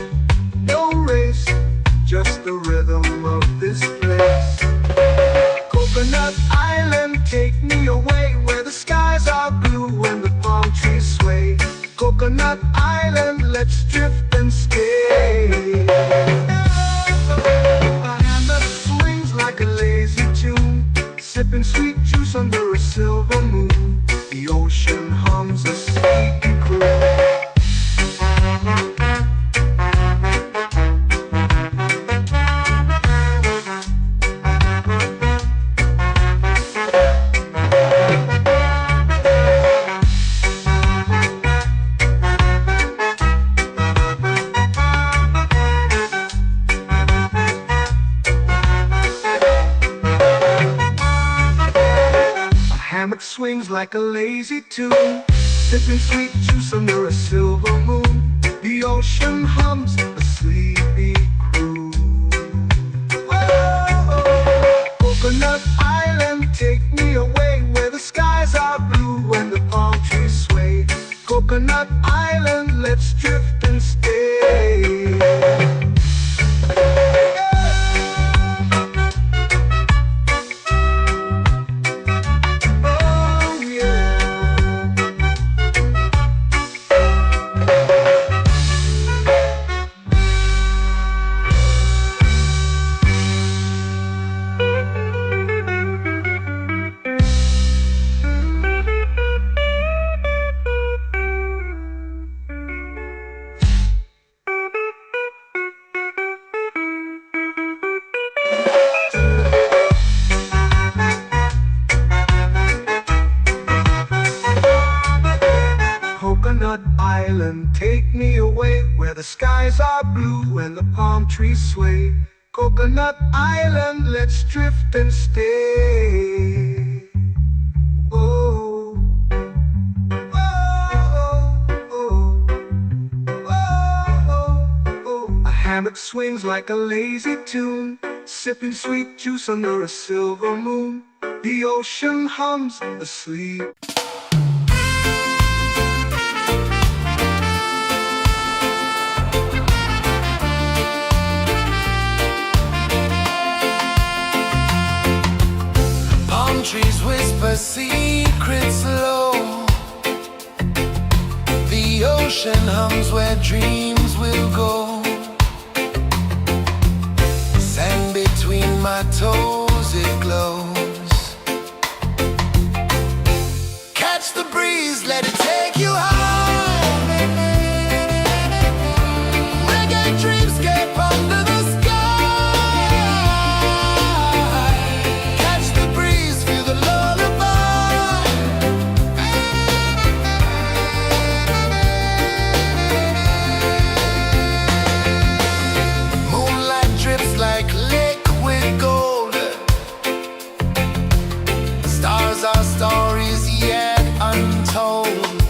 no race, just the rhythm of this place. Coconut Island, take me away, where the skies are blue and the palm trees sway. Coconut Island, let's drift and stay. A hand that swings like a lazy tune, sipping sweet juice under a silver moon. The ocean hums a sleepy croon. Hammock swings like a lazy tune, sipping sweet juice under a silver moon. The ocean hums a sleepy croon. Oh, Coconut Island, take me away, where the skies are blue and the palm trees sway. Coconut Island, let's drift and stay. Coconut Island, take me away, where the skies are blue and the palm trees sway. Coconut Island, let's drift and stay. Oh, oh, oh, oh, oh. A hammock swings like a lazy tune, sipping sweet juice under a silver moon. The ocean hums asleep. Palm trees whisper secrets low. The ocean hums where dreams will go. Sand between my toes, it glows. Catch the breeze, let it take you high. Reggae dreamscape under the sky. Catch the breeze, feel the lullaby. Moonlight drips like liquid gold. Stars are stories yet untold.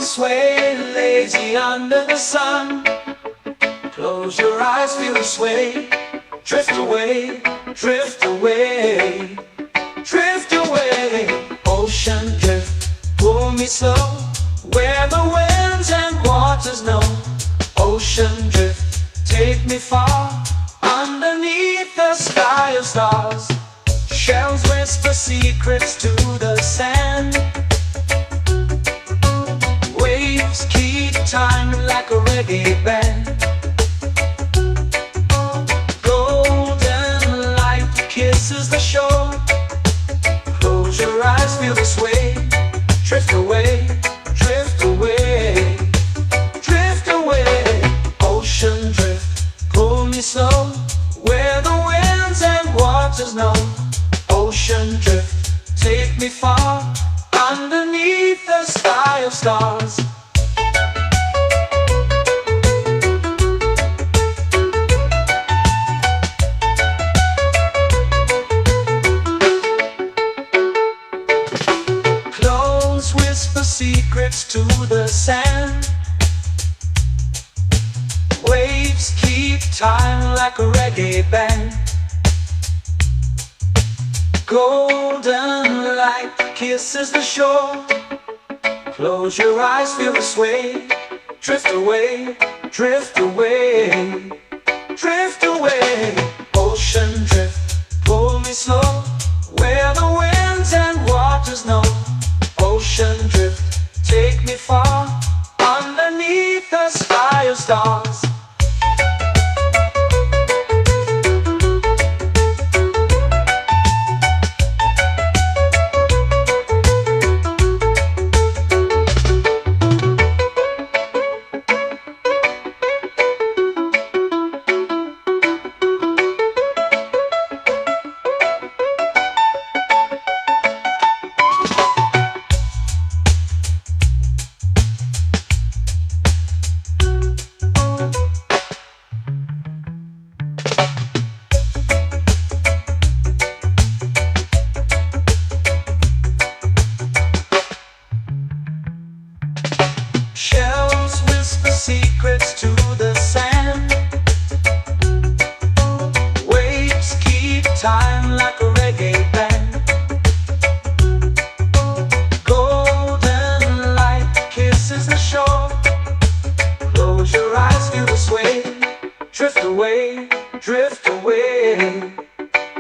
sway lazy under the sun. Close your eyes, feel the sway. Drift away, drift away, drift away. Ocean drift, pull me slow, where the winds and waters know. Ocean drift, take me far, underneath the sky of stars. Shells whisper secrets to the sand. Waves keep time like a reggae band. Golden light kisses the shore. Close your eyes, feel the sway. Drift away, drift away, drift away. Ocean drift, pull me slow, where the winds and waters know. Ocean drift, take me far, underneath the sky of stars. Close whisper secrets to the sand. Waves keep time like a reggae band. Golden light kisses the shore. Close your eyes, feel the sway. Drift away, drift away, drift away. Ocean drift, pull me slow, where the winds and waters know. Ocean drift, take me far, underneath the sky of stars. Shells whisper secrets to the sand. Waves keep time like a reggae band. Golden light kisses the shore. Close your eyes, feel the sway. Drift away, drift away,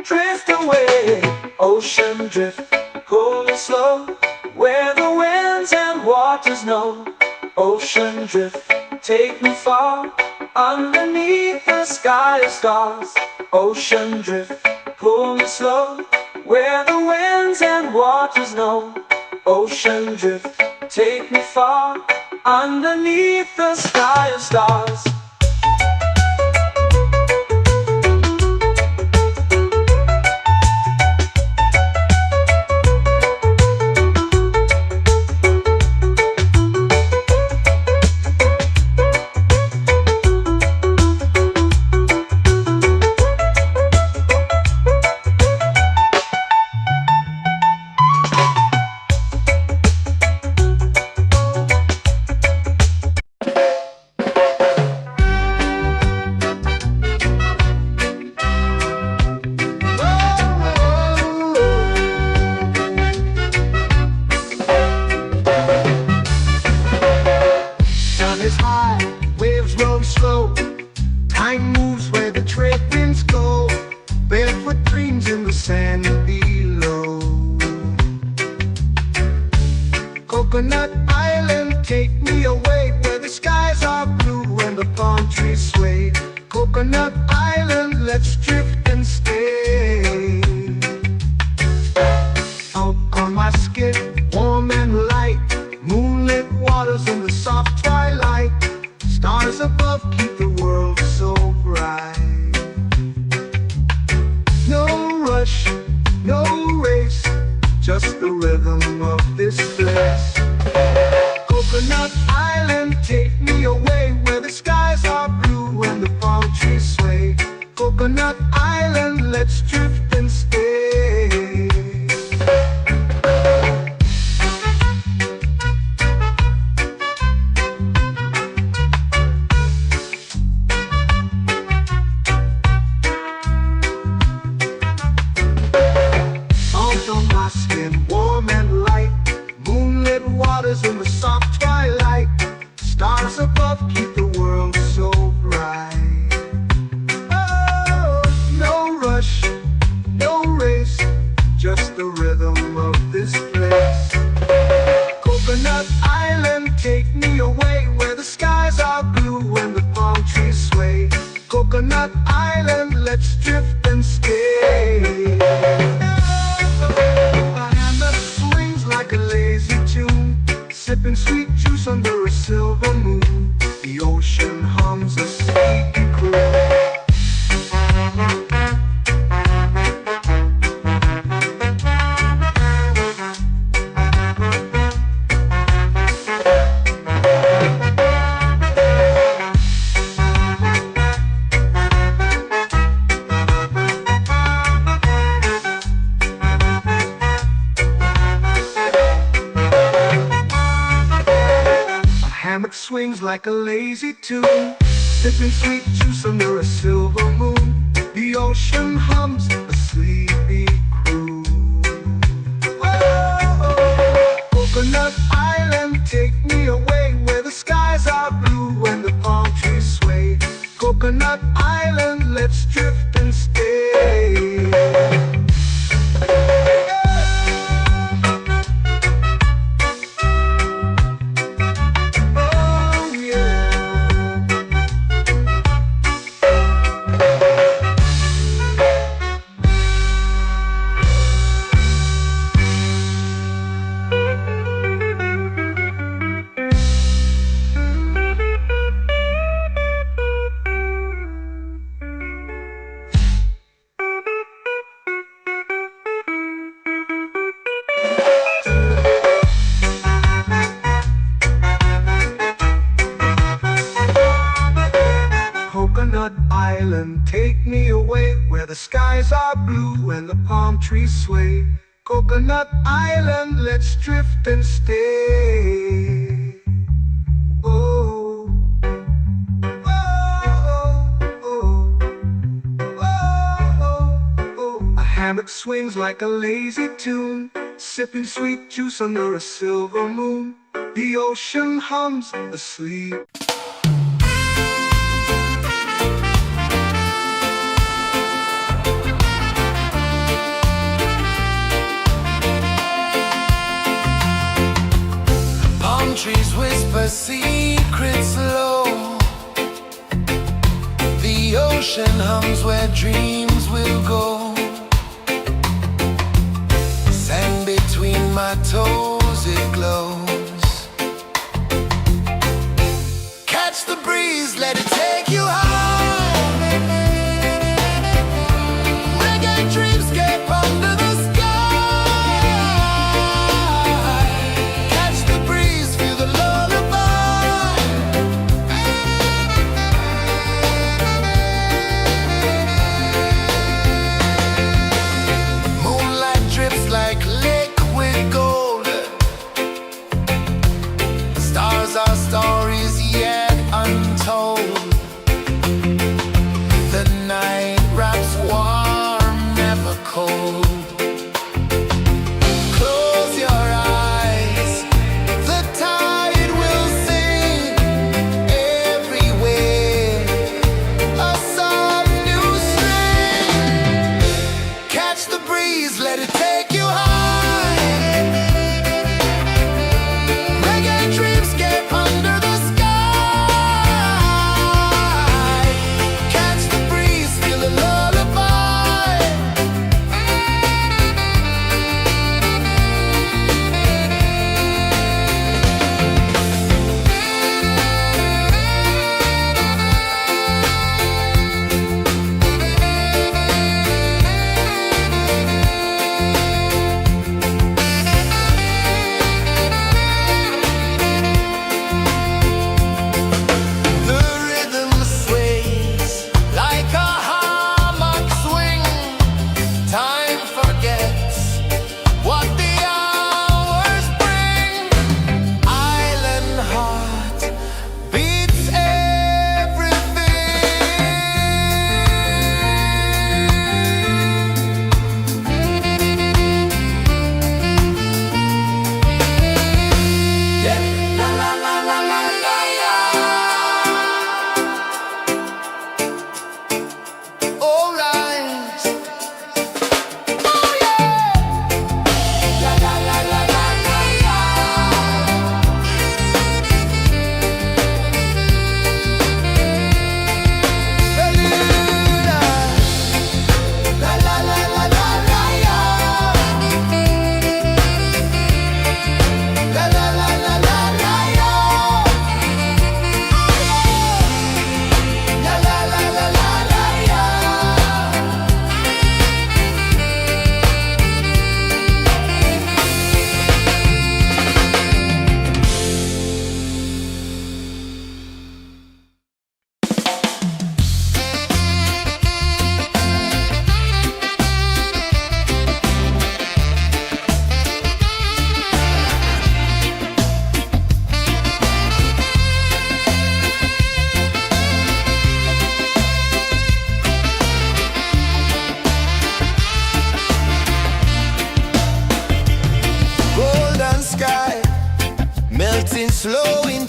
drift away. Ocean drift, pull me slow, where the winds and waters know. Ocean drift, take me far, underneath the sky of stars. Ocean drift, pull me slow, where the winds and waters know. Ocean drift, take me far, underneath the sky of stars. Sun is high, waves roll slow. Time moves where the trade winds go. Barefoot dreams in the sand below. Coconut Island, take me away, where the skies are blue and the palm trees sway. Coconut Island, let's drift and stay. Out on my skin, warm and light, moonlit waters in the soft twilight. Stars above keep the world so bright. No rush, no race, just the rhythm of this place. Coconut Island, take me away, where the skies are blue and the palm trees sway. Coconut Island, let's drift and stay. above keep the world so bright. Oh, no rush, no race, just the rhythm of this place. Coconut Island, take me away where the skies are blue and the palm trees sway. Coconut Island, let's drift and stay. A hand that swings like a lazy tune, sipping sweet juice under a silver moon. The ocean hums a sleepy croon. Hammock swings like a lazy tune, sipping sweet juice under a silver moon. The ocean hums a sleepy croon. Whoa, Coconut Island, take me away where the skies are blue and the palm trees sway. Coconut Island, let's drift and stay. Coconut Island, take me away where the skies are blue and the palm trees sway. Coconut Island, let's drift and stay. Oh, oh, oh, oh, oh. A hammock swings like a lazy tune, sipping sweet juice under a silver moon. The ocean hums asleep. Trees whisper secrets low. The ocean hums where dreams will go. Sand between my toes, it glows. Catch the breeze, let it take you high. Reggae dreamscape under the sky. Our stories yet untold.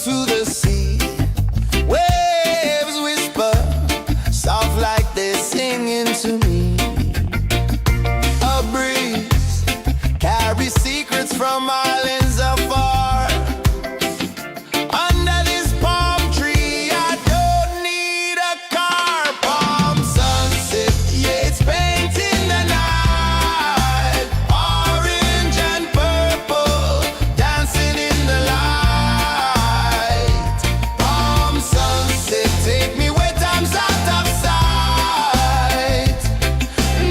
to the sea. Waves whisper, soft like they're singing to me. A breeze carries secrets from islands afar. Under this palm tree, I don't need a car. Palm sunset, yeah, it's painting the night. Orange and purple, dancing in the light. Palm sunset, take me where time's out of sight.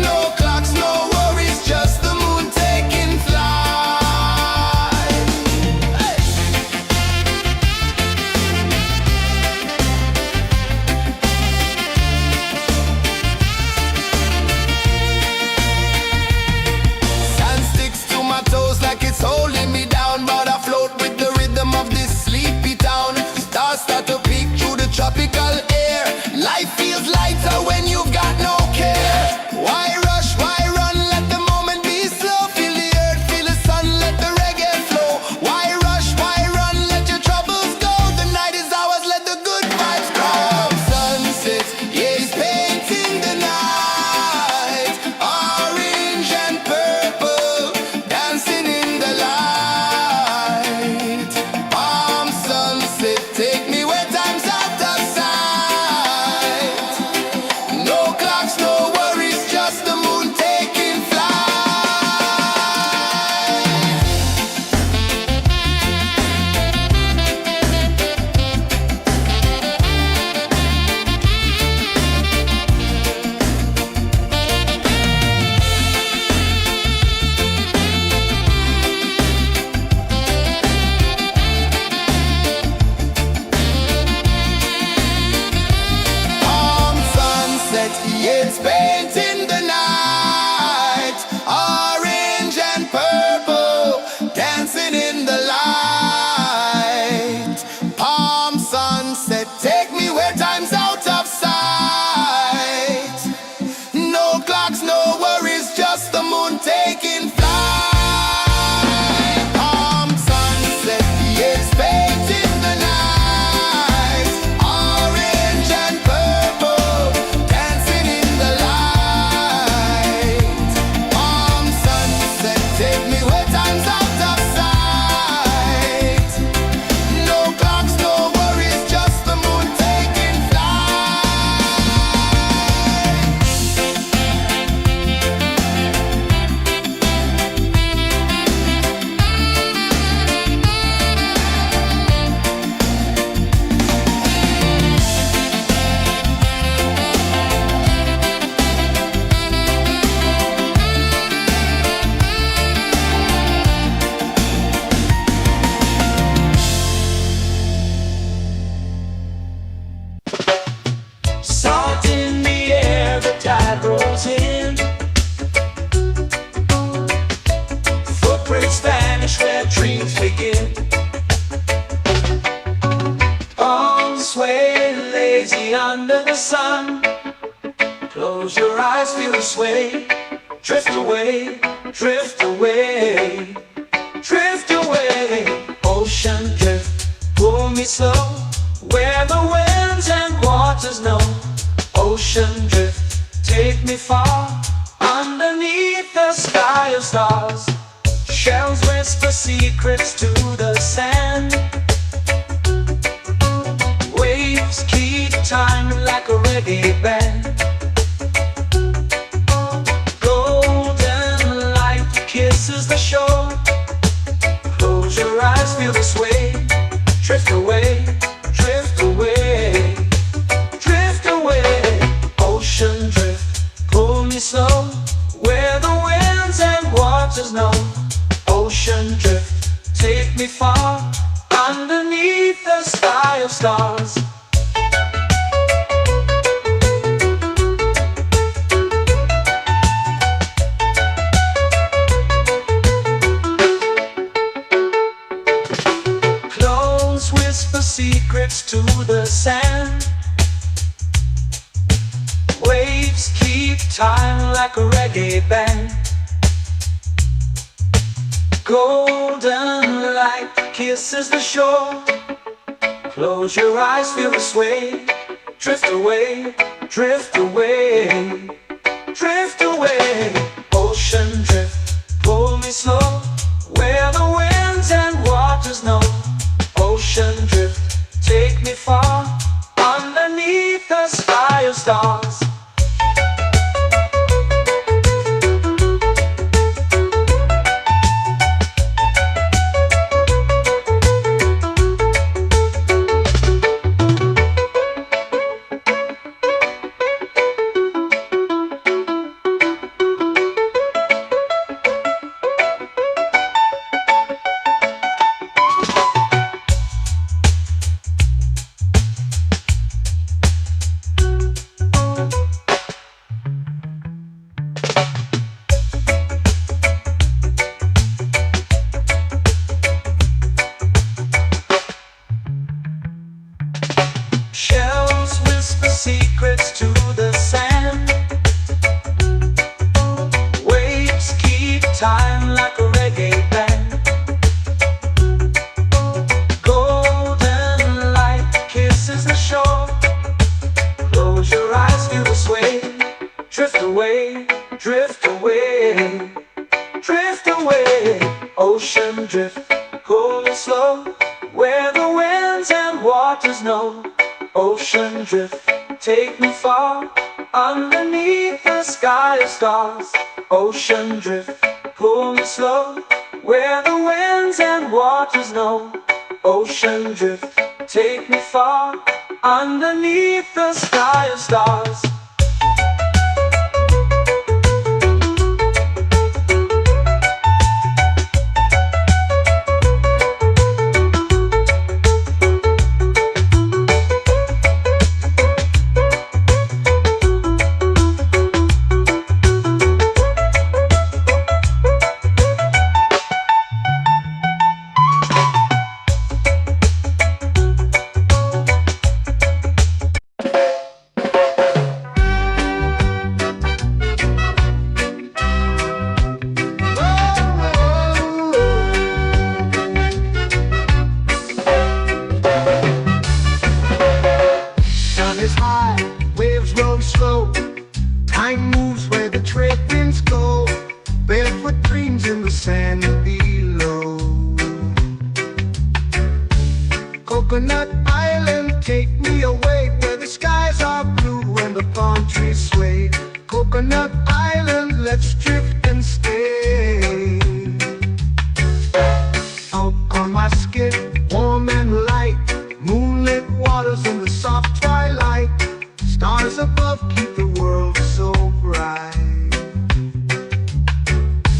No clocks, no worries, just the moon taking flight. Hey! Sand sticks to my toes like it's holding me down, but I float with the rhythm of this sleepy town. Stars start to peek through the tropical air. Life feels lighter when you've got no care. Why rush, why run, let the moment be slow. Feel the earth, feel the sun, let the reggae flow. Why rush, why run, let your troubles go. The night is ours, let the good vibes grow. Sunset, yeah, it's painting the night. Orange and purple, dancing in the light. Palm sunset, take me where time's out of sight. No clocks, no worries, just the moon taking flight. Palm sunset, yeah, it's painting the night. Orange and purple, dancing in the light. Palm sunset, take me where time's out of sight. No clocks, no worries, just the moon taking flight. Palm sunset, yeah, it's painting the night. Orange and purple, dancing in the light. Palm sunset, take me where time's out of sight. No clocks, no worries, just the moon taking flight. Salt in the air, the tide rolls in. Footprints vanish where dreams begin. Arms sway lazy under the sun. Close your eyes, feel the sway. Drift away, drift away, drift away. Ocean drift, pull me slow. Where the winds and waters know. Ocean drift, take me far. Underneath the sky of stars. Shells whisper secrets to the sand. Waves keep time like a reggae band. Golden light kisses the shore. Close your eyes, feel the sway. Drift away, drift away, drift away. Ocean drift, pull me slow. Where the winds and waters know. Ocean drift, take me far. Underneath the sky of stars. Close whisper secrets to the sand. Waves keep time like a reggae band. Golden light kisses the shore. Close your eyes, feel the sway. Drift away, drift away, drift away. Ocean drift, pull me slow, where the winds and waters know. Ocean drift, take me far, underneath the sky of stars. Shells whisper secrets to the sand. Waves keep time like a reggae band. Golden light kisses the shore. Close your eyes, feel the sway. Drift away, drift away, drift away. Ocean drift, pull me slow, where the winds and waters know. Ocean drift, take me far, underneath the sky of stars. Ocean drift, pull me slow, where the winds and waters know. Ocean drift, take me far, underneath the sky of stars. Is high, waves roll slow. Time moves where the trade winds go. Barefoot dreams in the sand below. Coconut Island, take me away, where the skies are blue and the palm trees sway. Coconut Island, let's drift and stay. Out on my skin, warm and light, moonlit waters in the soft twilight. Stars above keep the world so bright.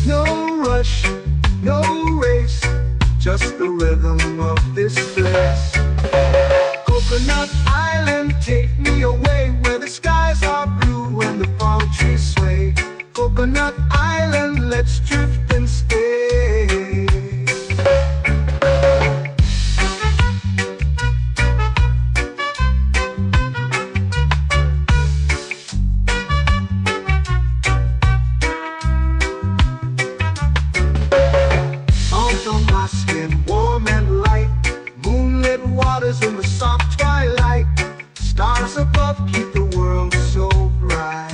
No rush, no race, just the rhythm of this place. Coconut Island, take me away, where the skies are blue and the palm trees sway. Coconut Island, let's drift and stay. Warm and light, moonlit waters in the soft twilight. Stars above keep the world so bright.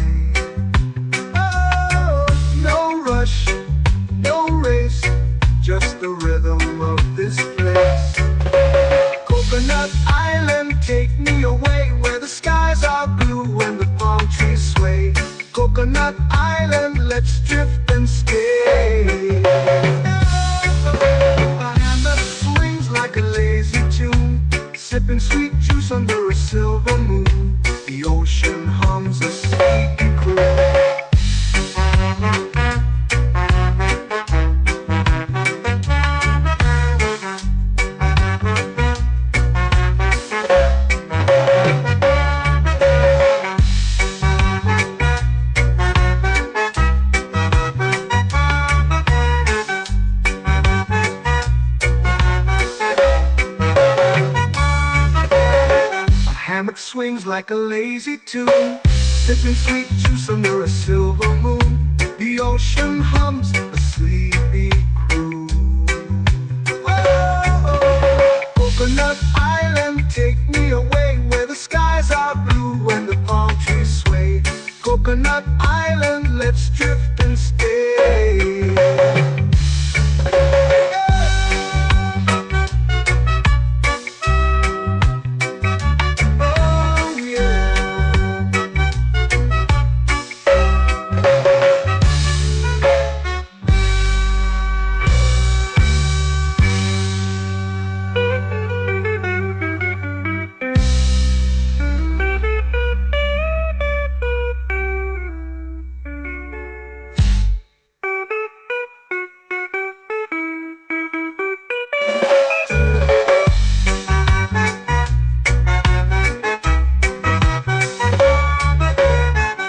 Oh, no rush, no race, just the rhythm of this place. Coconut Island, take me away, where the skies are blue and the palm trees sway. Coconut Island, let's drift and stay. Like a lazy tune, sipping sweet juice under a silver moon. The ocean hums a sleepy croon. Hammock swings like a lazy tune, sipping sweet juice under a silver moon. The ocean hums a sleepy croon. Whoa, coconut Coconut Island, take me away where the skies are blue and the palm trees sway. Coconut Island, let's drift and stay. Oh yeah.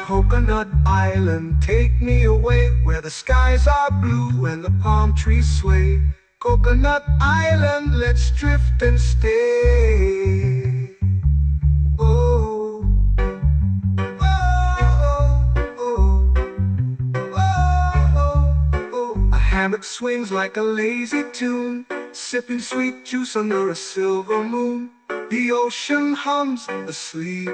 Coconut Island, take me away where the skies are blue and the palm trees sway. Coconut Island, let's drift and stay. Oh, oh, oh, oh, oh. A hammock swings like a lazy tune, sipping sweet juice under a silver moon. The ocean hums asleep.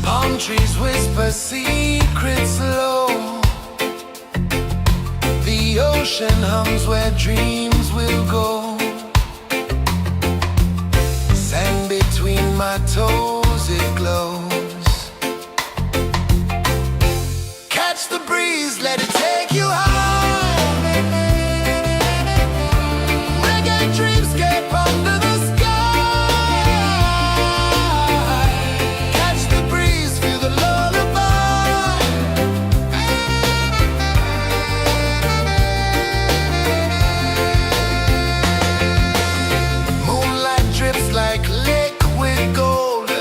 Palm trees whisper secrets low. The ocean hums where dreams will go. Sand between my toes, it glows. Catch the breeze, let it take you high. Reggae dreamscape under the sky. Catch the breeze, feel the lullaby. Moonlight drips like liquid gold.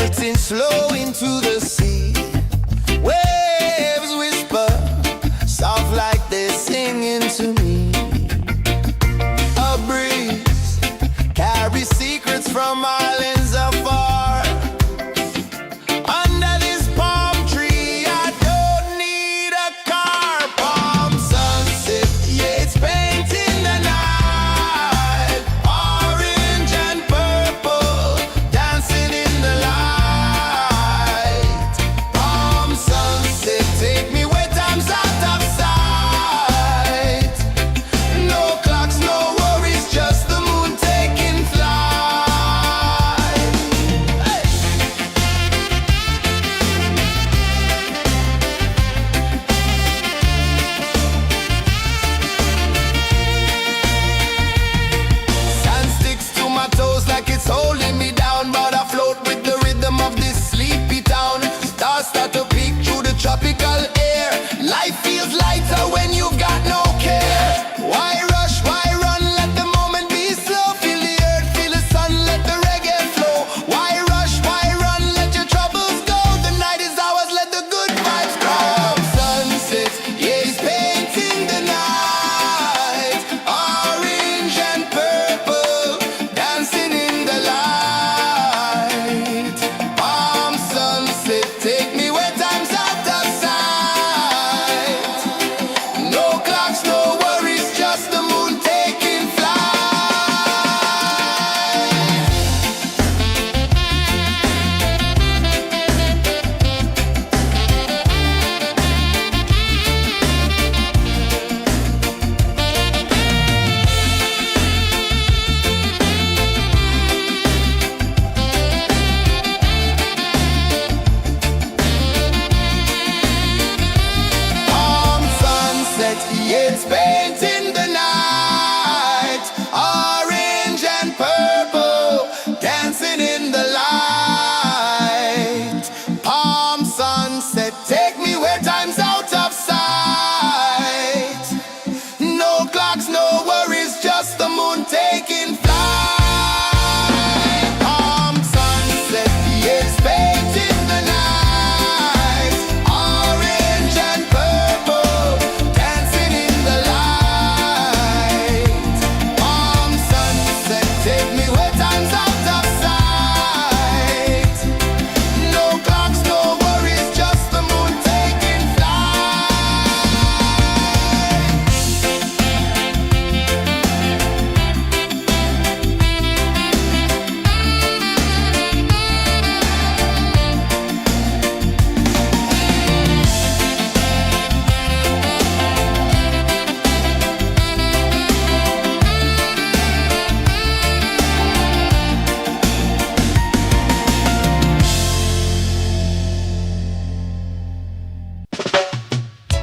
melting slow into the sea. Waves whisper, soft like they're singing to me. A breeze carries secrets from islands afar. Under this palm tree, I don't need a car. Palm sunset, yeah, it's painting the night. Orange and purple, dancing in the light. Palm sunset, take me where time's out of sight. No clocks, no worries, just the moon taking flight. Hey! Sand sticks to my toes like it's holding me down, but I float with the rhythm of this sleepy town. Stars start to peek through the tropical air. Life feels lighter when you've got no care. Why rush, why run, let the moment be slow. Feel the earth, feel the sun, let the reggae flow. Why rush, why run, let your troubles go. The night is ours, let the good vibes grow. Sunset, yeah, it's painting the night. Orange and purple, dancing in the light. Palm sunset, take me where time's out of sight. No clocks, no worries, just the moon taking flight. Palm sunset, yeah, it's painting the night. Orange and purple, dancing in the light. Palm sunset, take me where time's out of sight. No clocks, no worries, just the moon taking flight. Palm sunset, yeah, it's painting the night. Orange and purple, dancing in the light. Palm sunset, take me where time's out of sight. No clocks, no worries, just the moon taking flight.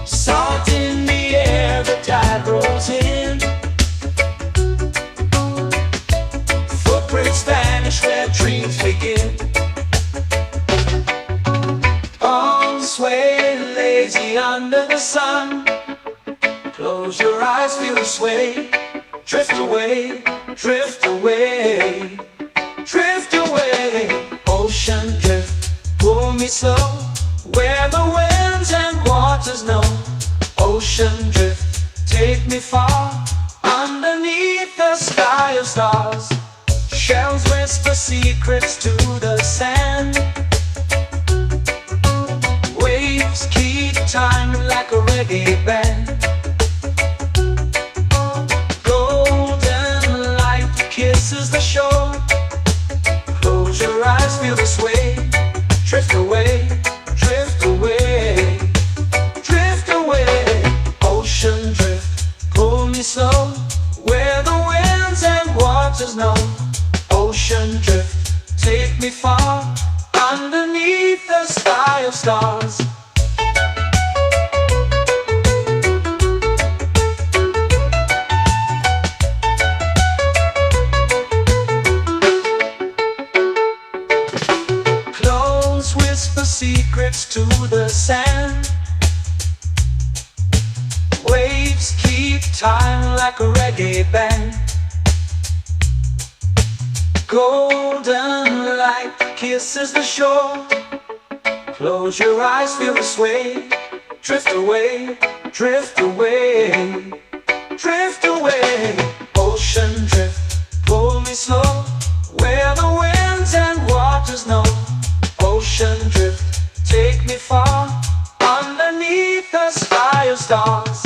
Salt in the air, the tide rolls in. Footprints vanish where dreams begin. Arms sway lazy under the sun. Close your eyes, feel the sway. Drift away, drift away, drift away. Ocean drift, pull me slow, where the winds and waters know. Ocean drift, take me far, underneath the sky of stars. Shells whisper secrets to the sand. Waves keep time like a reggae band. Golden light kisses the shore. Close your eyes, feel the sway. Drift away, drift away, drift away. Ocean drift, pull me slow, where the winds and waters know. Ocean drift, take me far, underneath the sky of stars. Close whisper secrets to the sand. Waves keep time like a reggae band. Golden light kisses the shore. Close your eyes, feel the sway. Drift away, drift away, drift away. Ocean drift, pull me slow, where the winds and waters know. Ocean drift, take me far, underneath the sky of stars.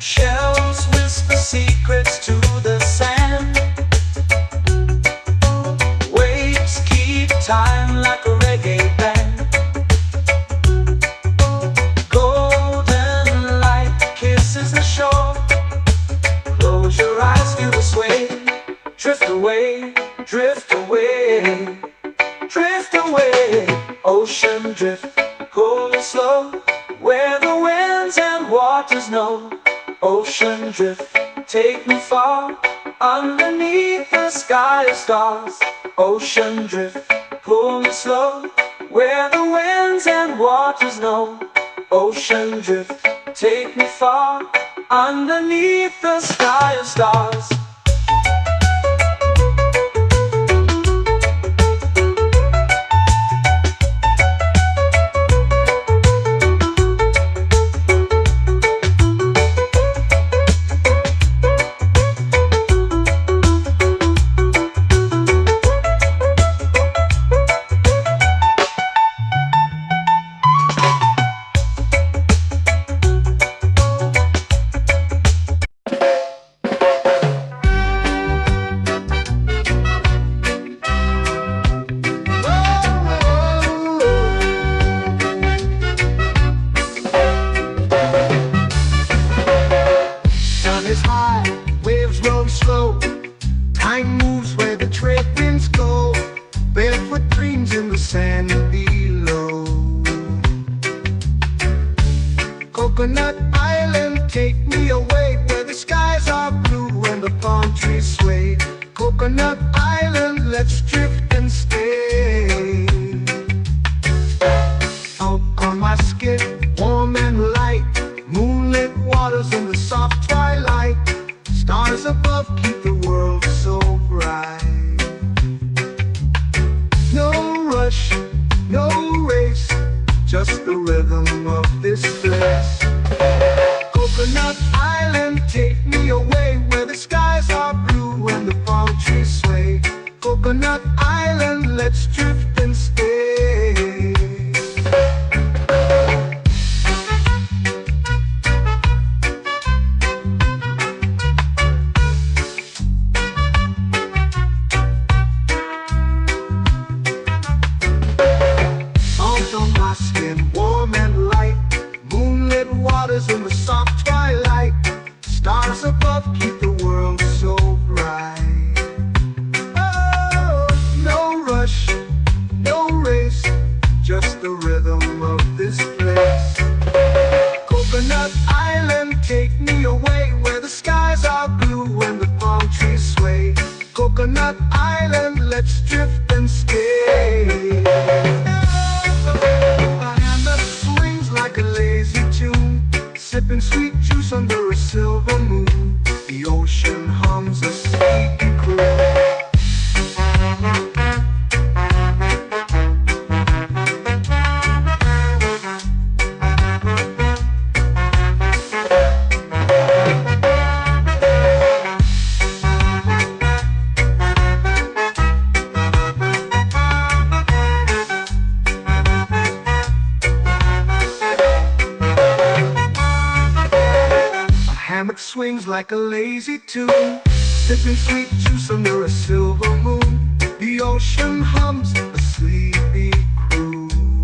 Shells whisper secrets to the sand. Waves keep time like a reggae band. Golden light kisses the shore. Close your eyes, feel the sway. Drift away, drift away, drift away. Ocean drift, cool and slow, where the winds and waters know. Ocean drift, take me far, underneath the sky of stars. Ocean drift, pull me slow, where the winds and waters know. Ocean drift, take me far, underneath the sky of stars. Is high, waves roll slow. Time moves where the trade winds go. Barefoot dreams in the sand below. Coconut Island, take me away, where the skies are blue and the palm trees sway. Coconut Island, let's drift and stay. Out on my skin, warm and light, moonlit waters in the soft twilight. Stars above keep the world so bright. No rush, no race, just the rhythm of this place. Coconut Island, take me away, where the skies are blue and the palm trees sway. Coconut Island, let's drift and stay. Warm and light, moonlit waters in the soft twilight. Stars above keep the world so bright. Oh, no rush, no race, just the rhythm of this place. Coconut Island, take me away, where the skies are blue and the palm trees sway. Coconut Island, let's drift and stay. Like a lazy tune, sipping sweet juice under a silver moon. The ocean hums a sleepy croon. Swings like a lazy tune, sipping sweet juice under a silver moon. The ocean hums a sleepy croon.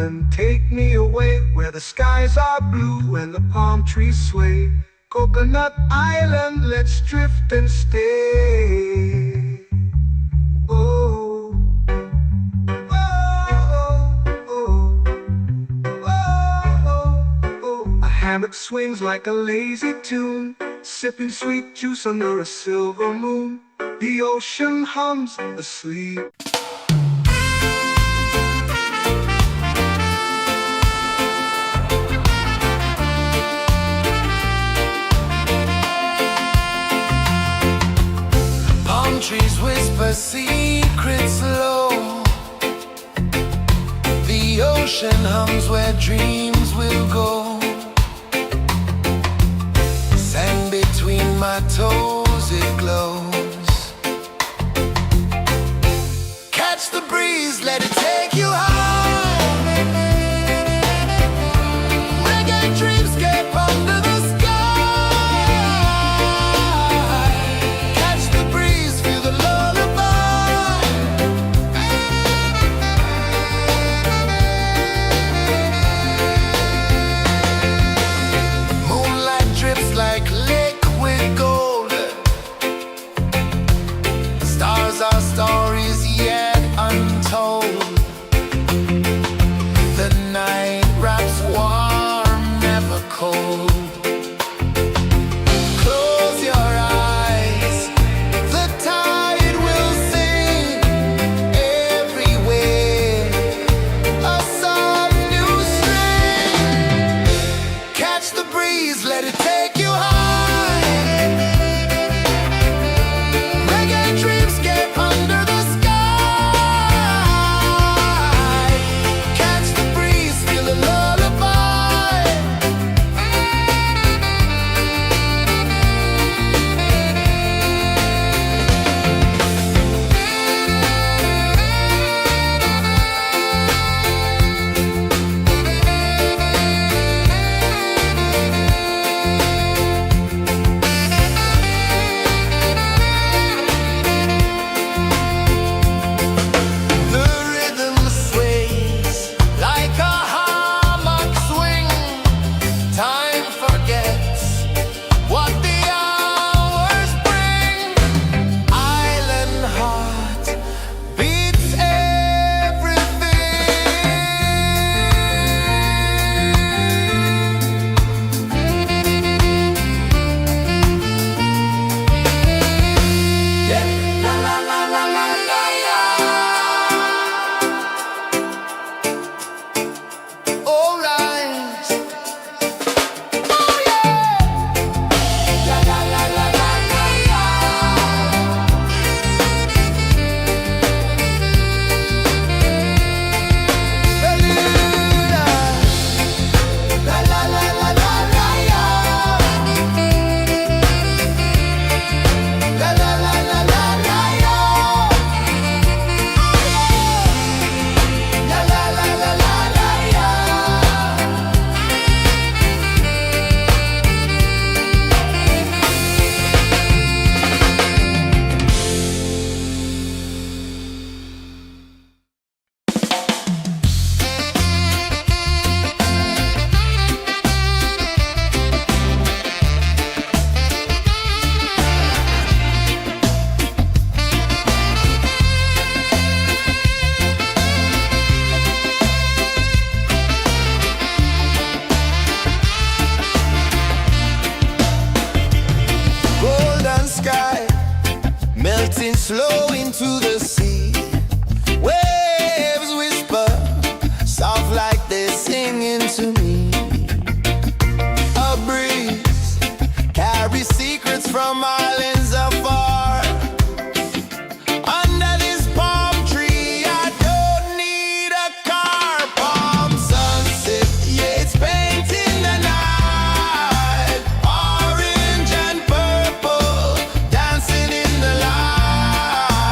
island, take me away where the skies are blue and the palm trees sway. Coconut Island, let's drift and stay. Oh, oh, oh, oh, oh. A hammock swings like a lazy tune, sipping sweet juice under a silver moon. The ocean hums asleep. Palm trees whisper secrets low. The ocean hums where dreams will go. Sand between my toes, it glows. Catch the breeze, let it take you high. Reggae dreamscape under the sky. Catch the breeze, feel the lullaby. Moonlight drips like liquid gold. Stars are stories yet untold. The night wraps warm, never cold. Close your eyes, the tide will sing everywhere. A soft new string. Catch the breeze, let it take you high. Reggae dreamscape under the sky. Catch the breeze, feel a lullaby. The rhythm sways like a hammock swing. Time forgets what the hours bring. Island heart beats everything. Yeah. La la la la la la la. All rise. Oh yeah. La la la la la la la. Beluga. La la la la la la la. La la la la la la la. La la la la la la la. Golden sky melting slow into the sea. Waves whisper soft like they're singing to me. A breeze carries secrets from islands afar. Under this palm tree, I don't need a car. Palm sunset, yeah, it's painting the night. Orange and purple dancing in the light.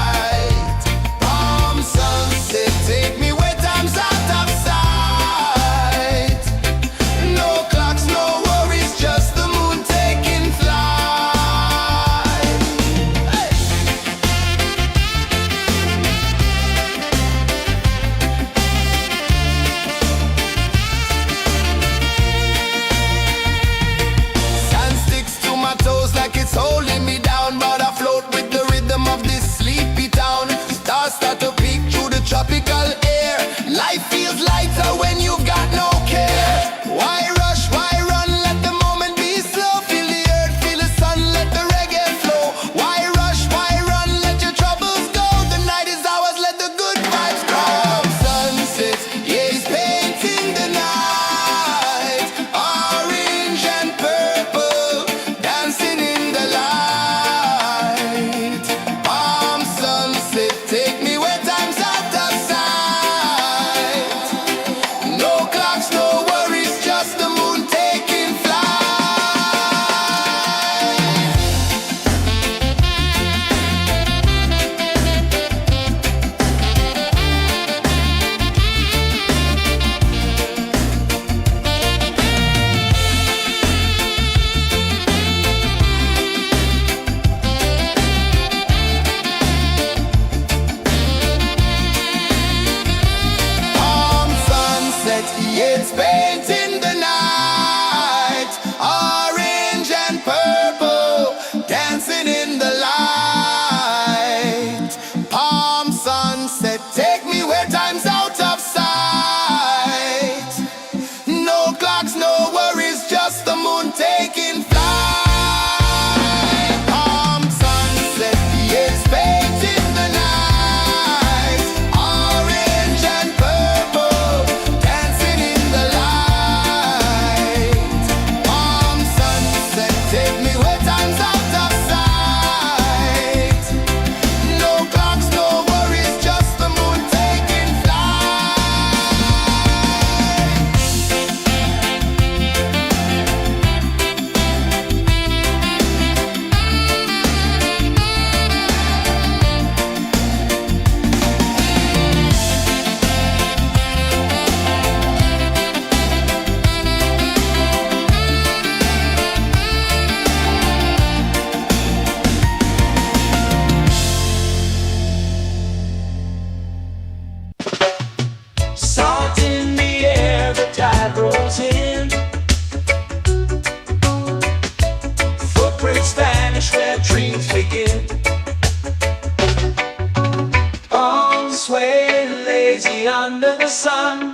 sway, lazy under the sun.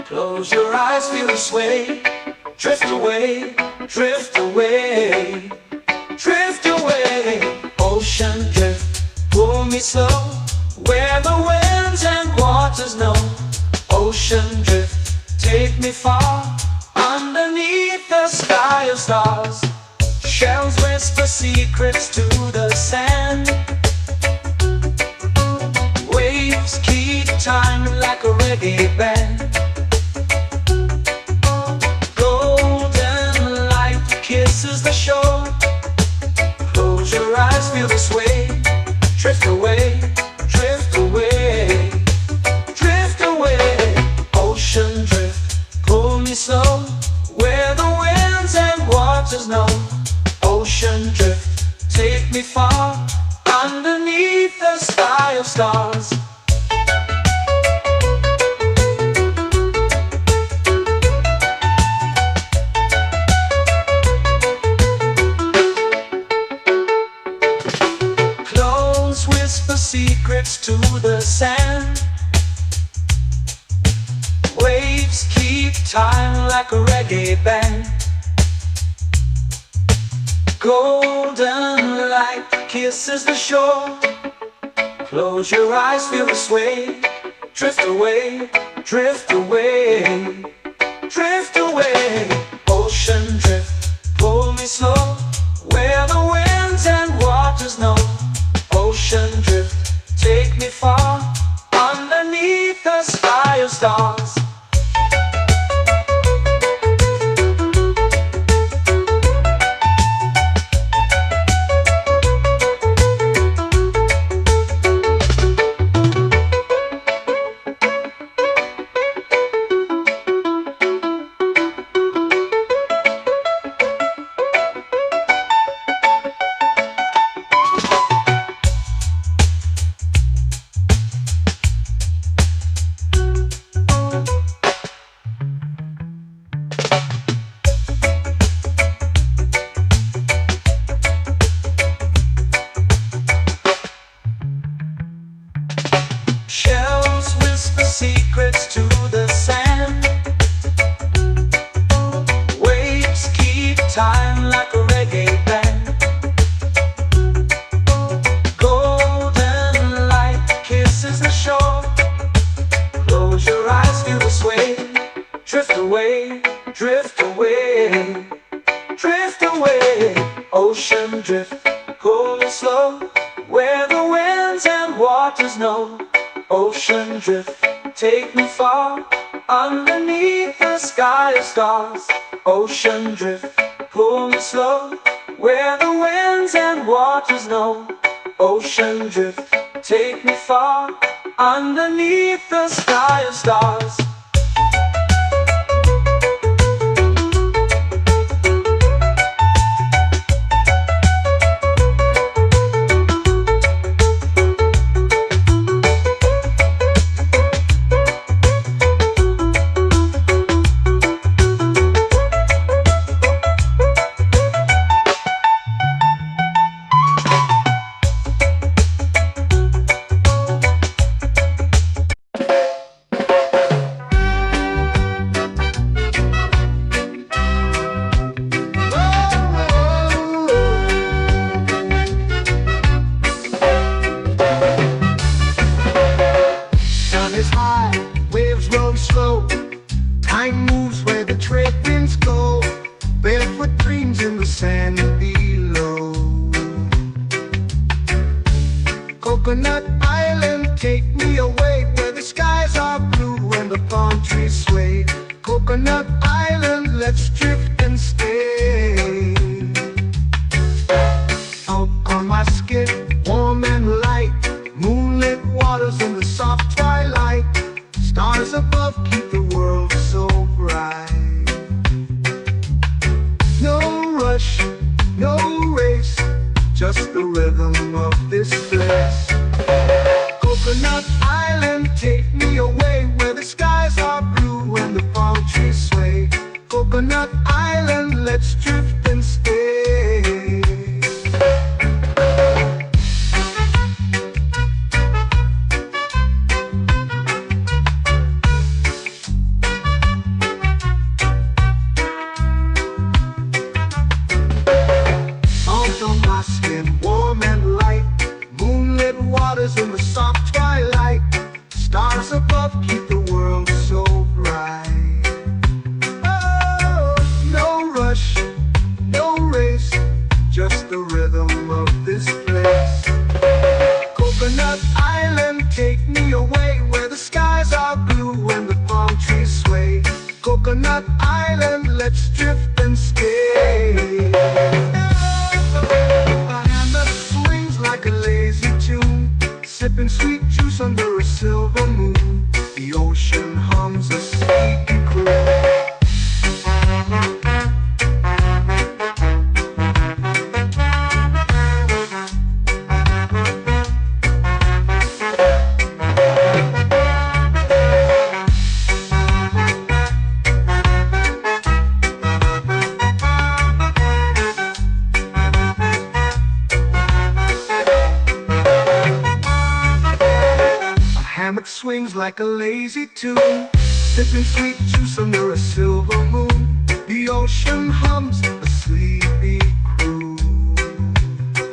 Close your eyes, feel the sway. Drift away, drift away, drift away. Ocean drift, pull me slow, where the winds and waters know. Ocean drift, take me far, underneath the sky of stars. Shells whisper secrets to the sand. Waves keep time like a reggae band. Golden light kisses the shore. Close your eyes, feel the sway. Drift away, drift away, drift away. Ocean drift, pull me slow, where the winds and waters know. Ocean drift, take me far, underneath the sky of stars. Clones whisper secrets to the sand. Waves keep time like a reggae band. Golden light kisses the shore. Close your eyes, feel the sway. Drift away, drift away, drift away. Ocean drift, pull me slow, where the winds and waters know. Ocean drift, take me far, underneath the sky of stars. Shells whisper secrets to the sand. Waves keep time like a reggae band. Golden light kisses the shore. Close your eyes, feel the sway. Drift away, drift away, drift away. Ocean drift, pull me slow, where the winds and waters know. Ocean drift, take me far, underneath the sky of stars. Ocean drift, pull me slow, where the winds and waters know. Ocean drift, take me far, underneath the sky of stars. Time moves where the trade winds go. Barefoot dreams in the sand below. Coconut Island, take me away, where the skies are blue and the palm trees sway. Coconut Island, let's drift and stay. Out on my skin, warm and light, moonlit waters in the soft twilight. Stars above keep the world so bright. No rush, no race, just the rhythm of this place. Coconut Island, take me away, where the skies are blue and the palm trees sway. Coconut Island, let's drift and stay. Sipping sweet juice under a silver moon. The ocean hums a sleepy croon. Hammock swings like a lazy tune, sipping sweet juice under a silver moon. The ocean hums a sleepy croon.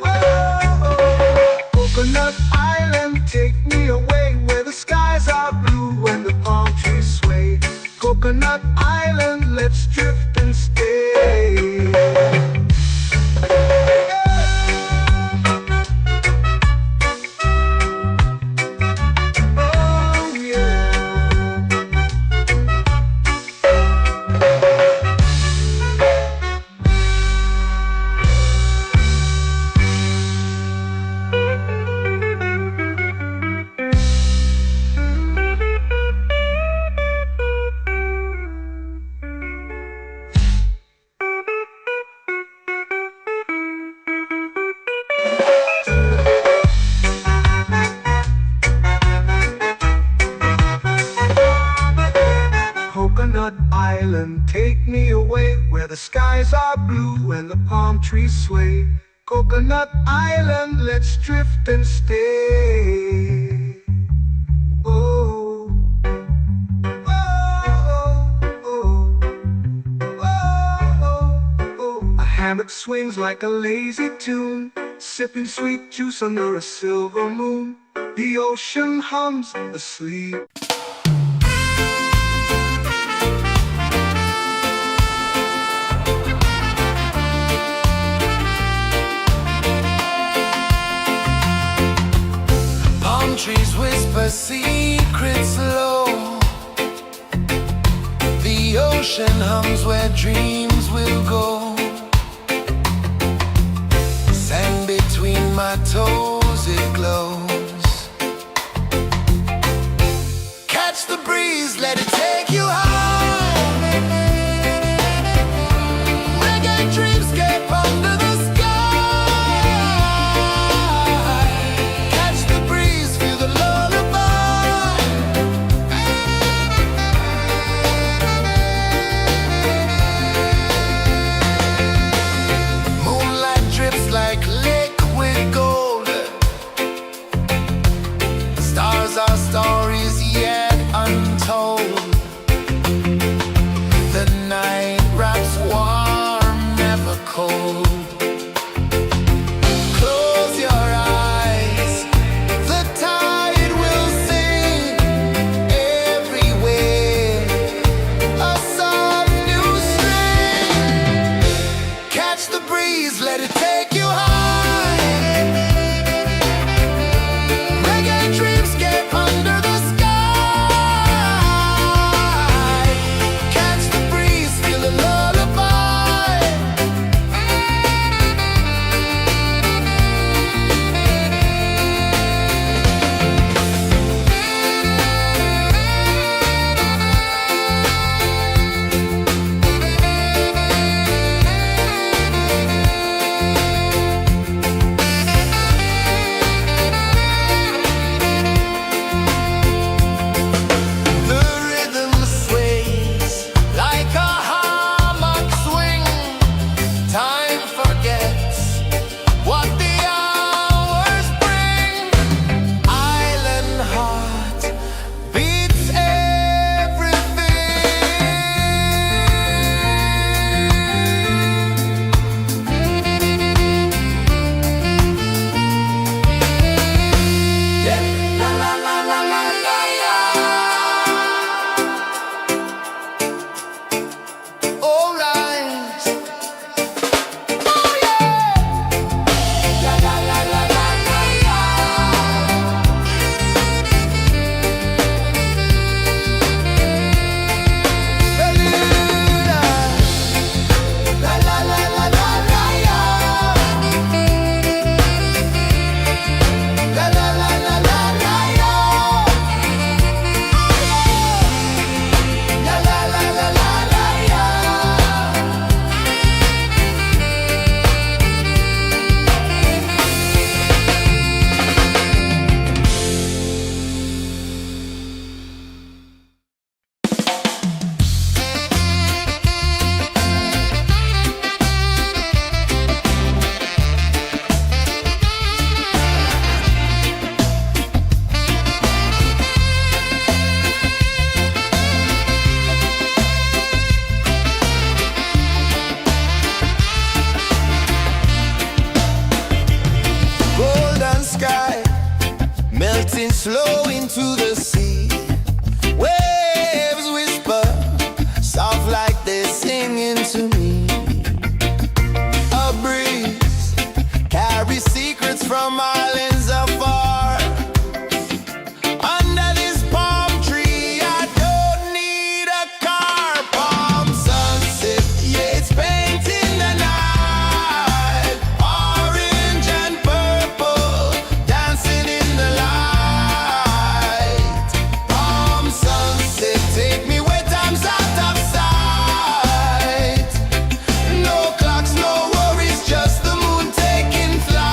Oh, Coconut Island, take me away where the skies are blue and the palm trees sway. Coconut Island, let's drift and stay. Coconut Island, take me away where the skies are blue and the palm trees sway. Coconut Island, let's drift and stay. Oh, oh, oh, oh, oh. A hammock swings like a lazy tune, sipping sweet juice under a silver moon. The ocean hums asleep. Trees whisper secrets low. The ocean hums where dreams will go. Sand between my toes, it glows. Catch the breeze, let it take you high. Reggae dreamscape under the our stories yet untold. flow into the sea. Waves whisper, soft like they're singing to me. A breeze carries secrets from islands afar. Under this palm tree, I don't need a car. Palm sunset, yeah, it's painting the night. Orange and purple, dancing in the light. Palm sunset, take me where time's out of sight. No clocks, no worries, just the moon taking flight.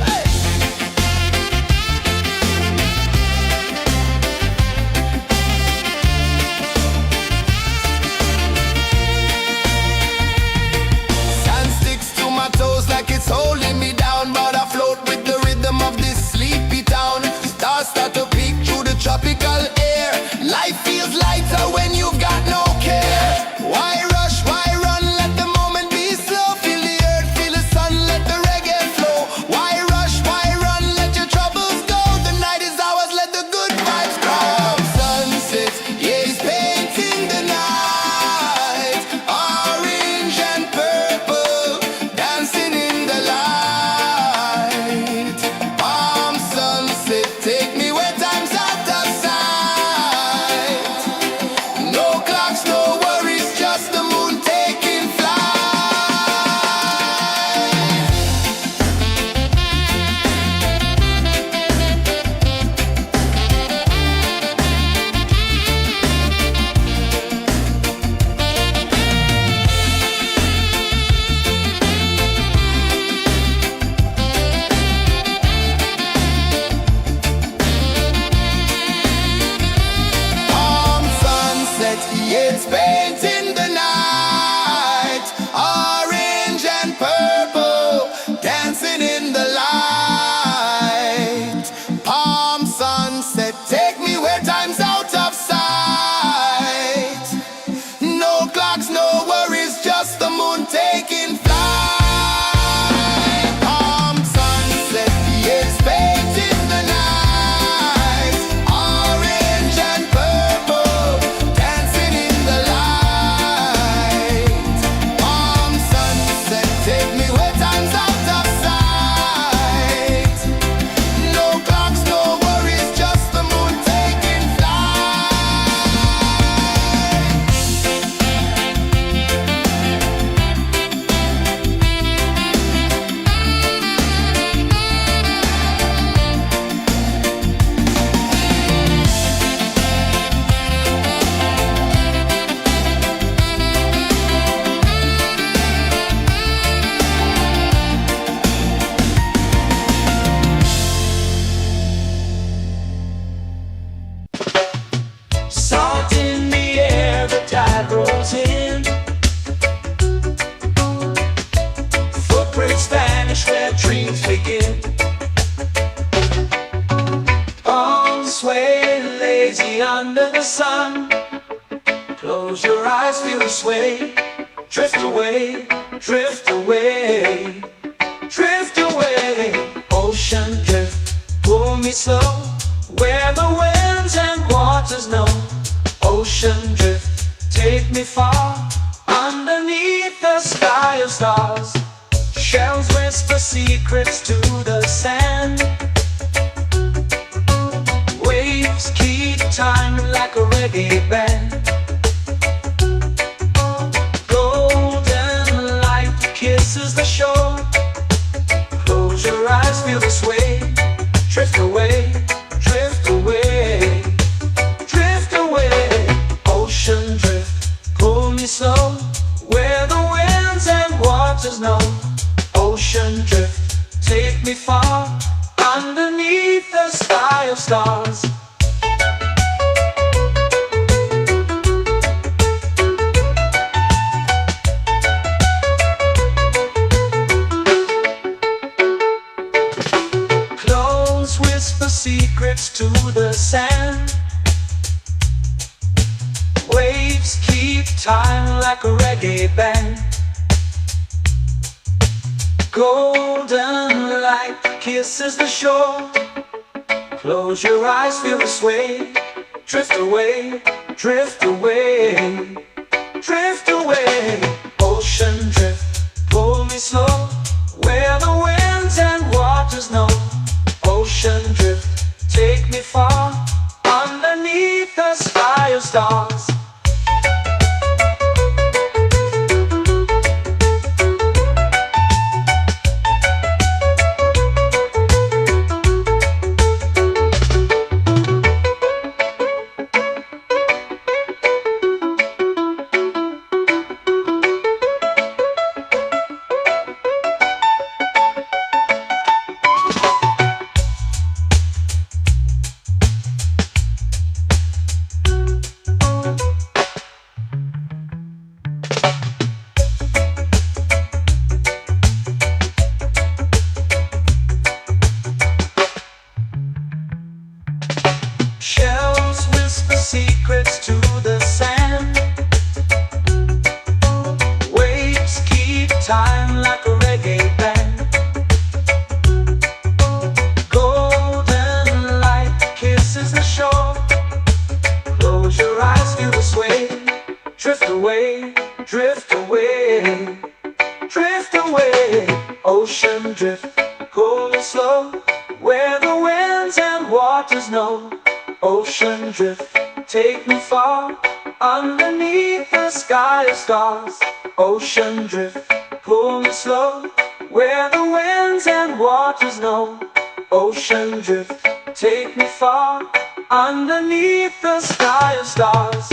Hey! Sand sticks to my toes like it's holding me down, but I float with the rhythm of this sleepy town. Stars start to peek through the tropical air. Life feels lighter when you've got no care. Why rush, why run, let the moment be slow. Feel the earth, feel the sun, let the reggae flow. Why rush, why run, let your troubles go. The night is ours, let the good vibes grow. Sunset, yeah, it's painting the night. Orange and purple, dancing in the light. Palm sunset, take me where time's out of sight. No clocks, no worries, just the moon taking flight. Palm sunset, yeah, it's painting the night. Orange and purple, dancing in the light. Palm sunset, take me where time's out of sight. No clocks, no worries, just the moon taking flight. Palm sunset, yeah, it's painting the night. Orange and purple, dancing in the light. Palm sunset, take me where time's out of sight. No clocks, no worries, just the moon taking flight. Salt in the air, the tide rolls in. Footprints vanish where dreams begin. Palms sway lazy under the sun. Close your eyes, feel the sway. Drift away, drift away, drift away. Ocean drift, pull me slow, where the winds and waters know. Ocean drift, take me far, underneath the sky of stars. Shells whisper secrets to the sand. Waves keep time like a reggae band. Golden light kisses the shore. Close your eyes, feel the sway. Drift away, drift away, drift away. Ocean drift, pull me slow, where the winds and waters know. Ocean drift, take me far, underneath the sky of stars. Close whisper secrets to the sand. Waves keep time like a reggae band. Golden light kisses the shore. Close your eyes, feel the sway. Drift away, drift away, drift away. Ocean drift, pull me slow, where the winds and waters know. Ocean drift, take me far, underneath the sky of stars. Shells whisper secrets to the sand. Waves keep time like a reggae band. Golden light kisses the shore. Close your eyes, feel the sway. Drift away, drift away, drift away. Ocean drift, cool and slow, where the winds and waters know. Ocean drift, take me far, underneath the sky of stars. Ocean drift, pull me slow, where the winds and waters know. Ocean drift, take me far, underneath the sky of stars.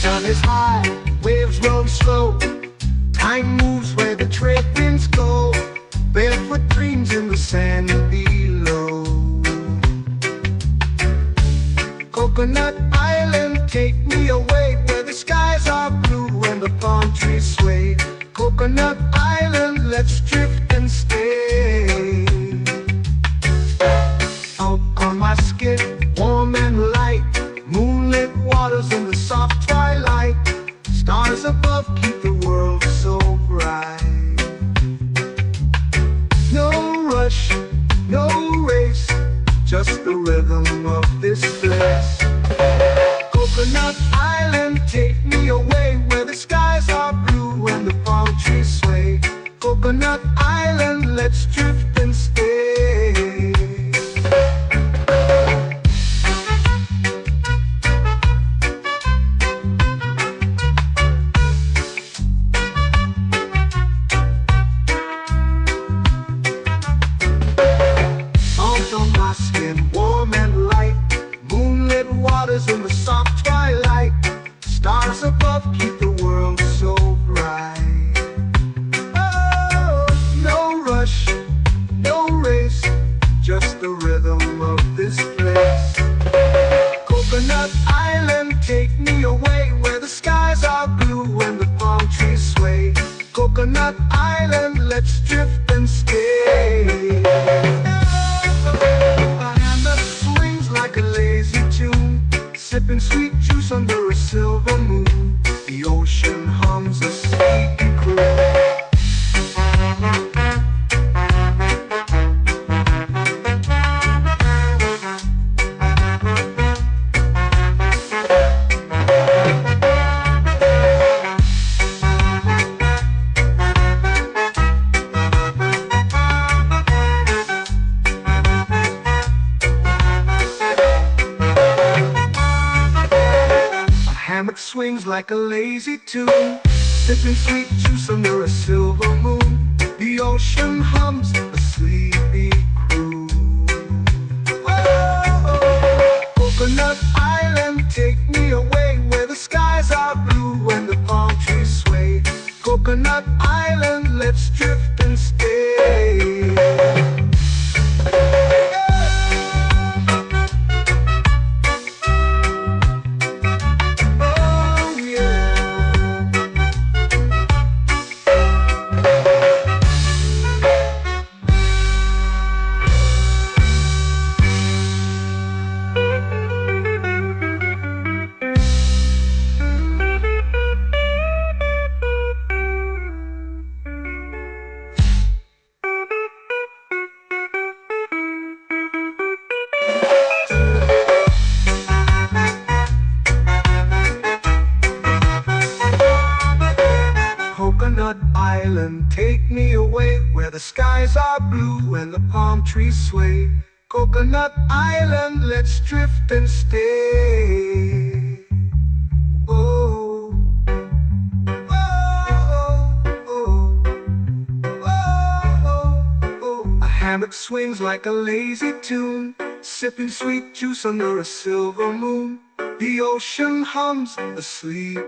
Sun is high, waves roll slow. Time moves where the trade winds go. Barefoot dreams in the sand below. Coconut Island, take me away, where the skies are blue and the palm trees sway. Coconut Island, let's drift and stay. Out on my skin, warm and light, moonlit waters in the soft twilight. Stars above keep the world so bright. No rush, no race, just the rhythm of this place. Coconut Island, take me away, where the skies are blue and the palm trees sway. Coconut Island, let's drift and stay. Salt on my skin, warm and light, moonlit waters in the soft twilight. Stars above keep the world so bright. Oh, no rush, no race, just the rhythm of this place. Coconut Island, take me away, where the skies are blue and the palm trees sway. Coconut Island, let's drift and stay. A hand that swings like a lazy tune, sipping sweet juice under a silver moon. The ocean hums a sleepy croon. Hammock swings like a lazy tune, sipping sweet juice under a silver moon. The ocean hums a sleepy croon. Whoa, take me away where the skies are blue and the palm trees sway. Coconut Island, let's drift and stay. Oh, oh, oh, oh, oh. A hammock swings like a lazy tune, sipping sweet juice under a silver moon. The ocean hums asleep.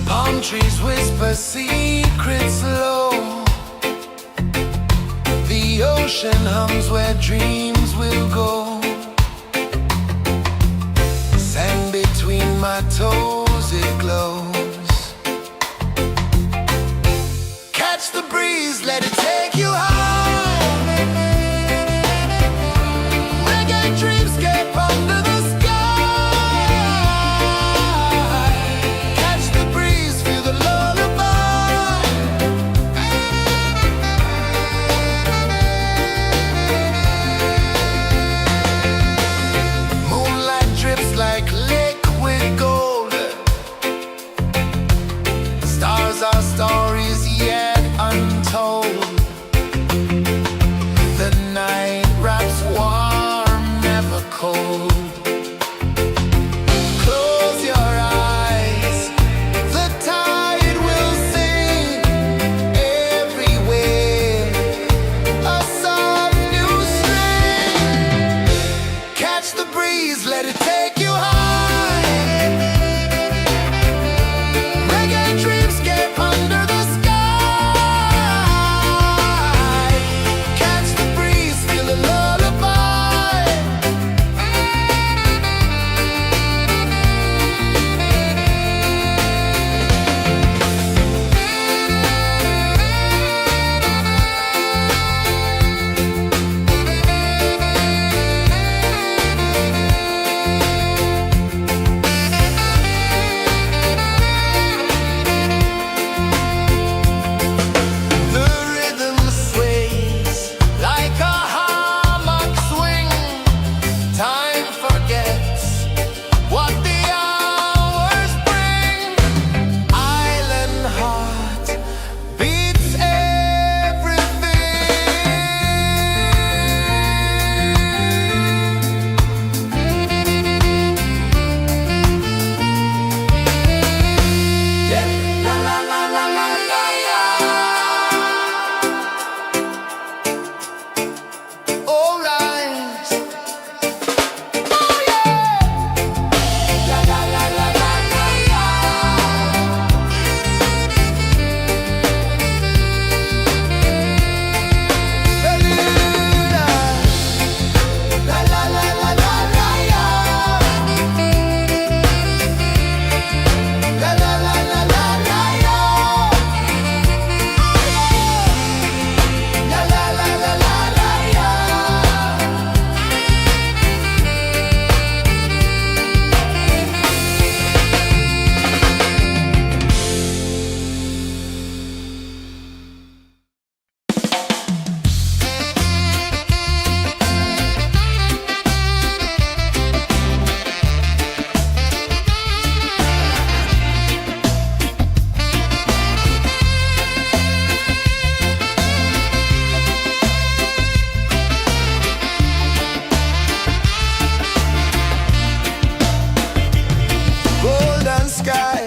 Palm trees whisper secrets low. The ocean hums where dreams will go. Sand between my toes, it glows. Catch the breeze, let it take you high. Reggae dreamscape under the sky. Catch the breeze, feel the lullaby. Moonlight drips like liquid gold. Stars are stories yet untold. The night wraps warm, never cold. Close your eyes, the tide will sing everywhere. A soft new string. Catch the breeze, let it take you high. Reggae dreamscape under the sky. Catch the breeze, feel the lullaby. The rhythm sways like a hammock swing. Time forgets what the hours bring. Island heart beats everything. Yeah. La la la la la la la. All right. Oh yeah. La la la la la la la. La la la la la la la. La la la la la la la. La la la la la la la. Golden sky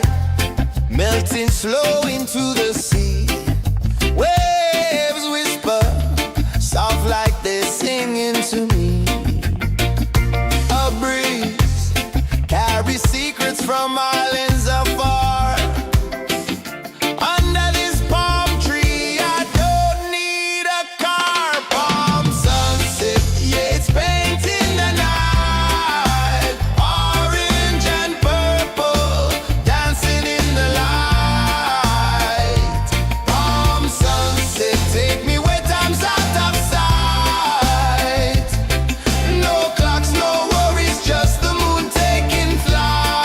melting slow into the sea. Waves whisper soft like they're singing to me. A breeze carries secrets from islands afar. Under this palm tree, I don't need a car. Palm sunset, yeah, it's painting the night. Orange and purple, dancing in the light. Palm sunset, take me where time's out of sight. No clocks, no worries, just the moon taking flight.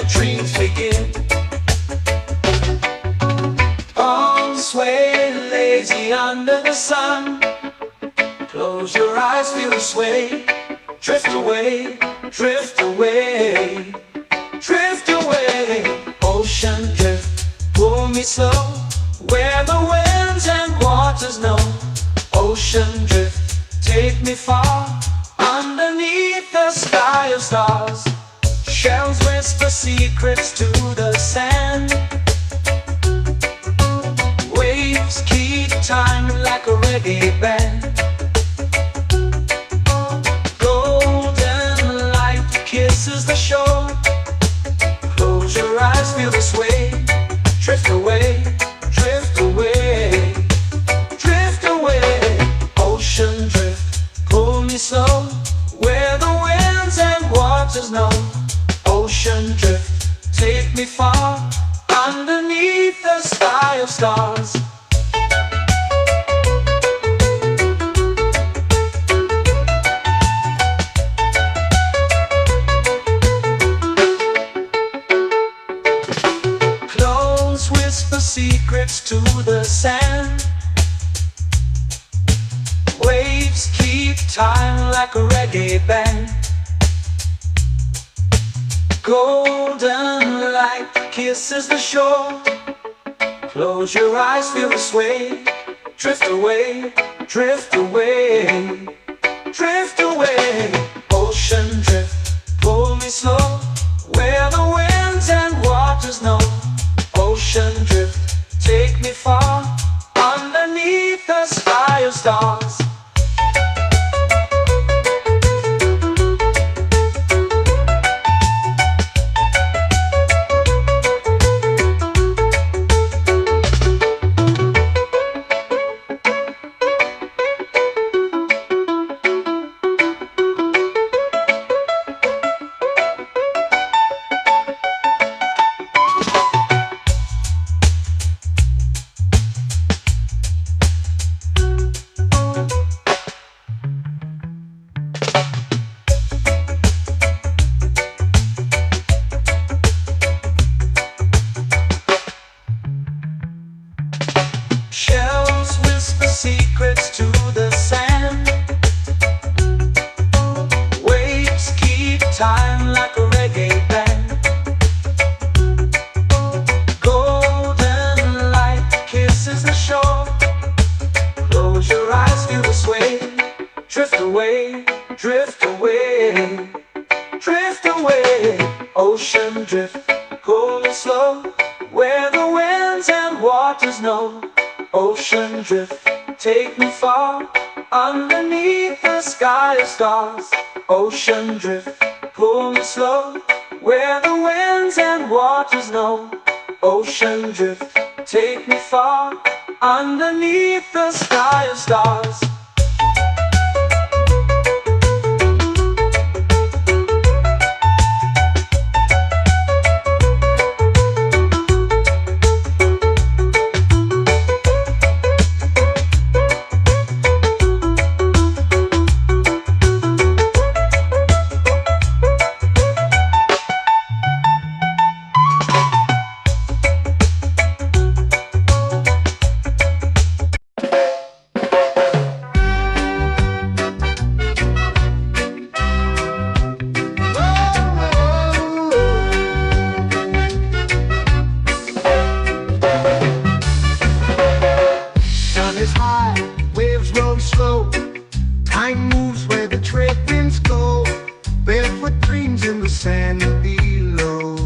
dreams begin. Arms sway lazy under the sun. Close your eyes, feel the sway. Drift away, drift away, drift away. Ocean drift, pull me slow, where the winds and waters know. Ocean drift, take me far, underneath the sky of stars. Shells whisper secrets to the sand. Waves keep time like a reggae band. Golden light kisses the shore. Close your eyes, feel the sway. Drift away, drift away, drift away. Ocean drift, pull me slow, where the winds and waters know. Ocean drift, take me far, underneath the sky of stars. Close whisper secrets to the sand. Waves keep time like a reggae band. Golden light kisses the shore. Close your eyes, feel the sway. Drift away, drift away, drift away. Ocean drift, pull me slow, where the winds and waters know. Ocean drift, take me far, underneath the sky of stars. Shells whisper secrets to the sand. Waves keep time like a reggae band. Golden light kisses the shore. Close your eyes, feel the sway. Drift away, drift away, drift away. Ocean drift, pull me slow, where the winds and waters know. Ocean drift, take me far, underneath the sky of stars. Ocean drift, pull me slow, where the winds and waters know. Ocean drift, take me far, underneath the sky of stars. Sun is high, waves roll slow. Time moves where the trade winds go. Barefoot dreams in the sand below.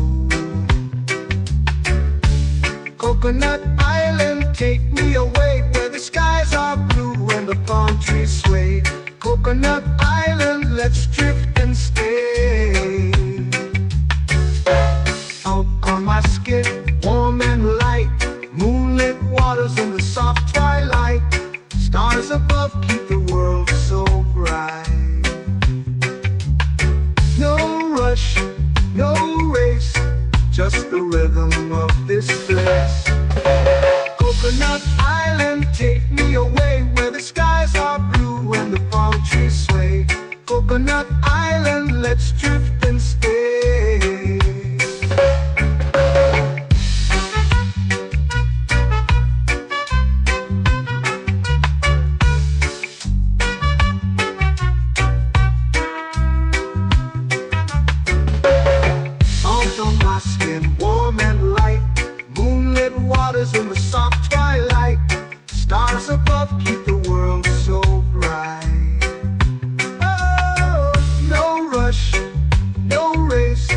Coconut Island, take me away, where the skies are blue and the palm trees sway. Coconut Island, let's drift and stay. Out on my skin, warm and light, moonlit waters in the soft twilight. Stars above keep the world so bright. No rush, no race, just the rhythm of this place. Coconut Island, take me away, where the skies are blue and the palm trees sway. Coconut Island, let's drift and stay. skin warm and light. Moonlit waters in the soft twilight. Stars above keep the world so bright. Oh, no rush, no race,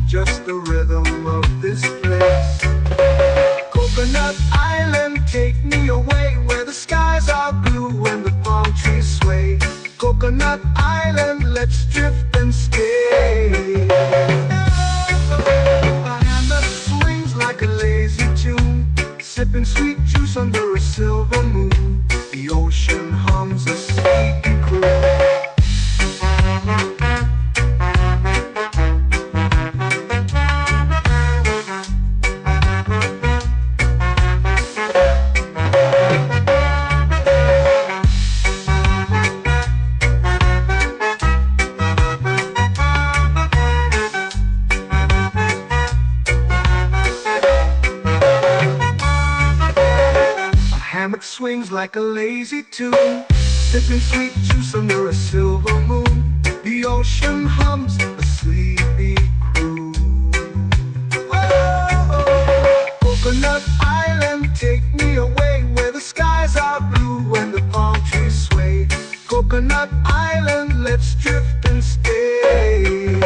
just the rhythm of this place. Coconut Island, take me away where the skies are blue and the palm trees sway. Coconut Island, let's drift and stay. A hand that swings like a lazy tune, sipping sweet juice under a silver moon. The ocean hums a sleepy croon. Hammock swings like a lazy tune, sipping sweet juice under a silver moon. The ocean hums a sleepy croon. Oh, Coconut Island, take me away where the skies are blue and the palm trees sway. Coconut Island, let's drift and stay.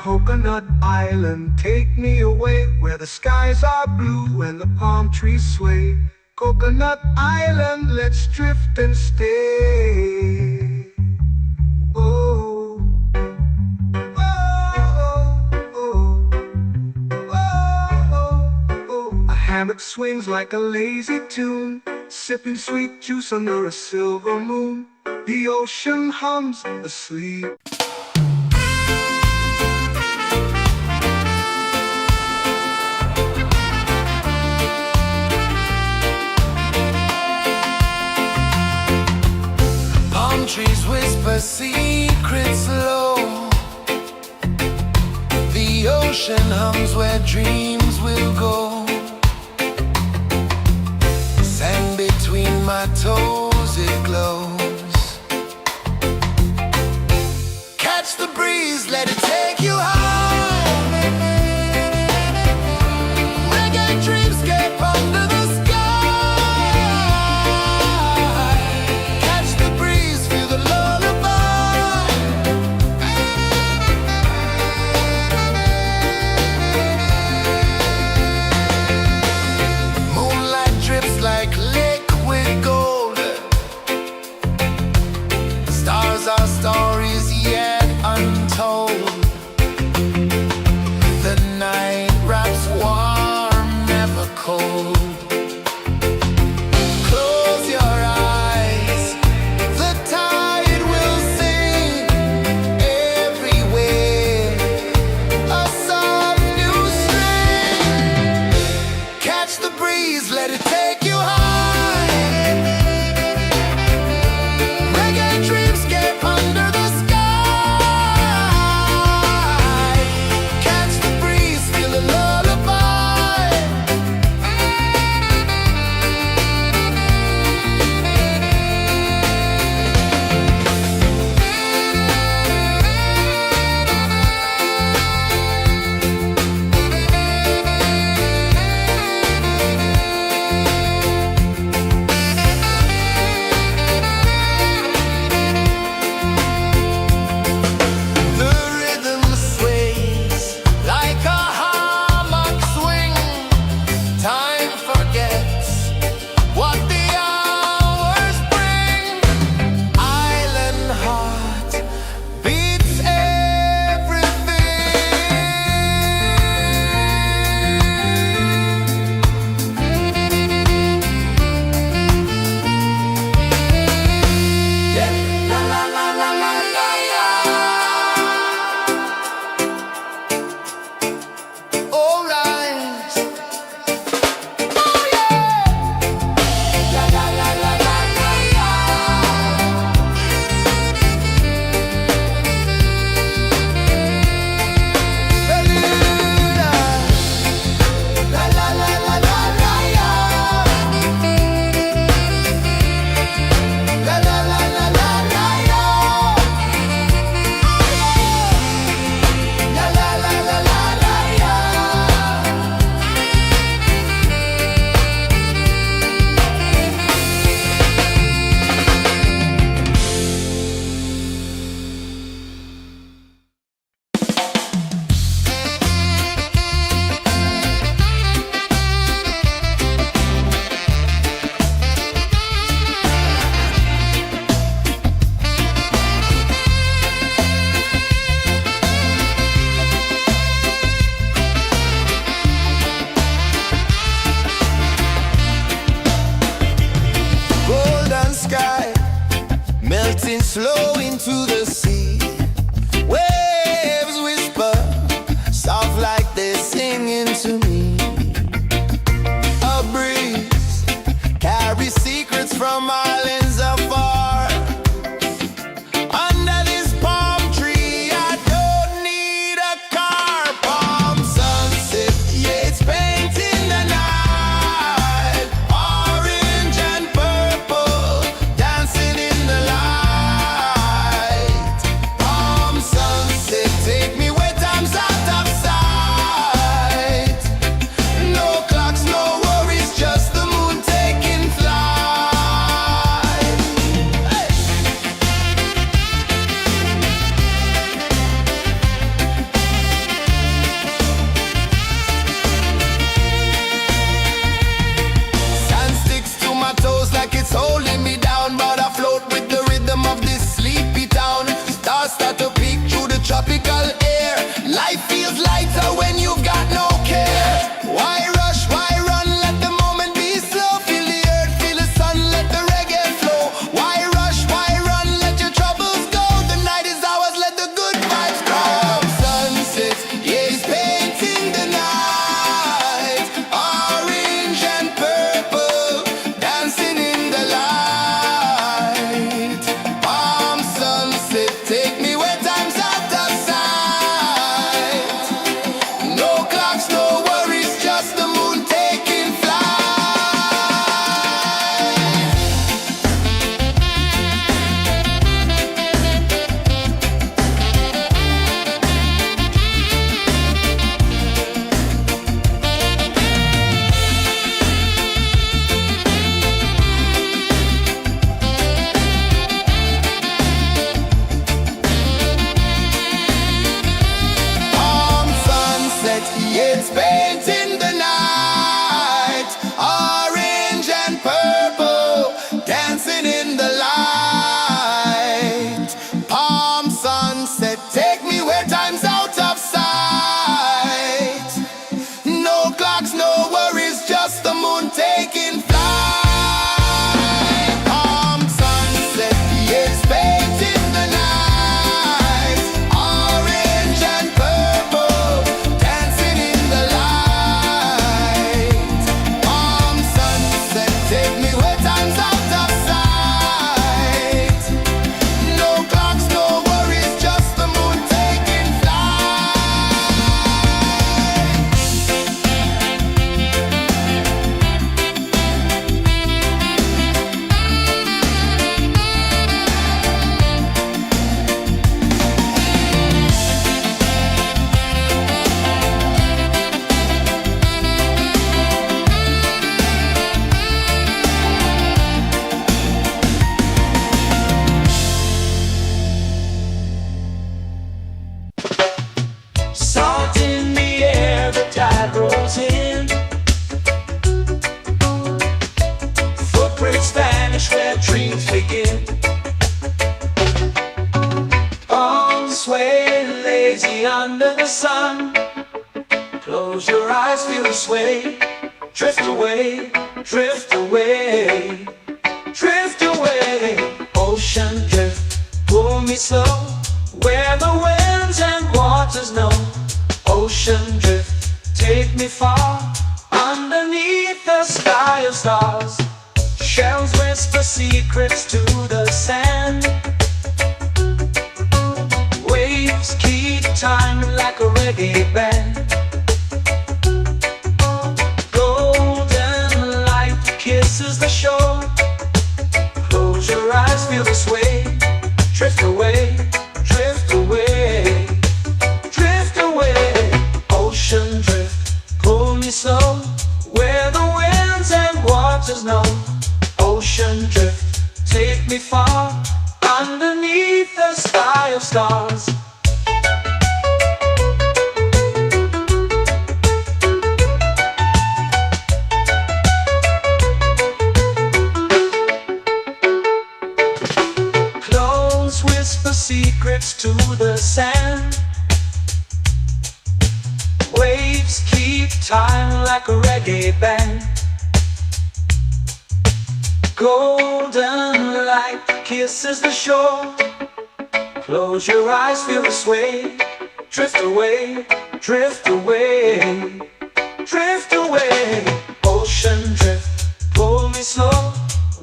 Coconut Island, take me away where the skies are blue and the palm trees sway. Coconut Island, let's drift and stay. Oh, oh, oh, oh, oh. A hammock swings like a lazy tune, sipping sweet juice under a silver moon. The ocean hums asleep. Trees whisper secrets low. The ocean hums where dreams will go. Sand between my toes, it glows. Catch the breeze, let it take you high. Reggae dreamscape under the sky. flow into the sea. Waves whisper, soft like they're singing to me. A breeze carries secrets from islands afar. Under this palm tree, I don't need a car. Palm sunset, yeah, it's painting the night. Orange and purple, dancing in the light. Palm sunset, take me where time's out of sight. No clocks, no worries, just the moon taking flight. Hey! Sand sticks to my toes like it's holding me down, but I float with the rhythm of this sleepy town. Stars start to peek through the tropical air. Life feels lighter when you've got no care. Why rush, why run, let the moment be slow. Feel the earth, feel the sun, let the reggae flow. Why rush, why run, let your troubles go. The night is ours, let the good vibes come. Sunset, yeah, it's painting the night. Orange and purple, dancing in the light. Palm sunset, take me where time's out of sight. No clocks, no worries, just the moon taking flight. Palm sunset, yeah, it's painting the night. Orange and purple, dancing in the light. Palm sunset, take me where time's out of sight. No clocks, no worries, just the moon taking flight. Palm sunset, yeah, it's painting the night. Orange and purple, dancing in the light. Palm sunset, take me where time's out of sight. No clocks, no worries, just the moon taking flight. Salt in the air, the tide rolls in. Footprints vanish where dreams begin. Arms sway lazy under the sun. Close your eyes, feel the sway. Drift away, drift away, drift away. Ocean drift, pull me slow, where the winds and waters know. Ocean drift, take me far, underneath the sky of stars. Shells whisper secrets to the sand. Waves keep time like a reggae band. Golden light kisses the shore. Close your eyes, feel the sway. Drift away, drift away, drift away. Ocean drift, pull me slow, where the winds and waters know. Ocean drift, take me far, underneath the sky of stars. Close whisper secrets to the sand. Waves keep time like a reggae band. Golden light kisses the shore. Close your eyes, feel the sway. Drift away, drift away, drift away. Ocean drift, pull me slow,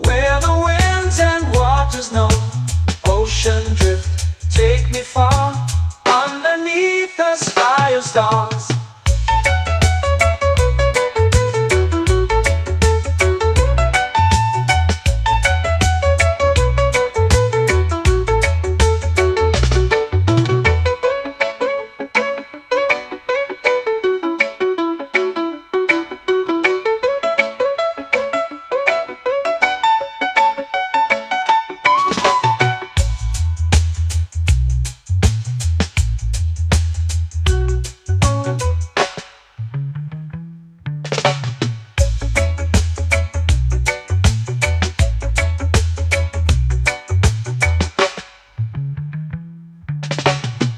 where the winds and waters know. Ocean drift, take me far, underneath the sky of stars.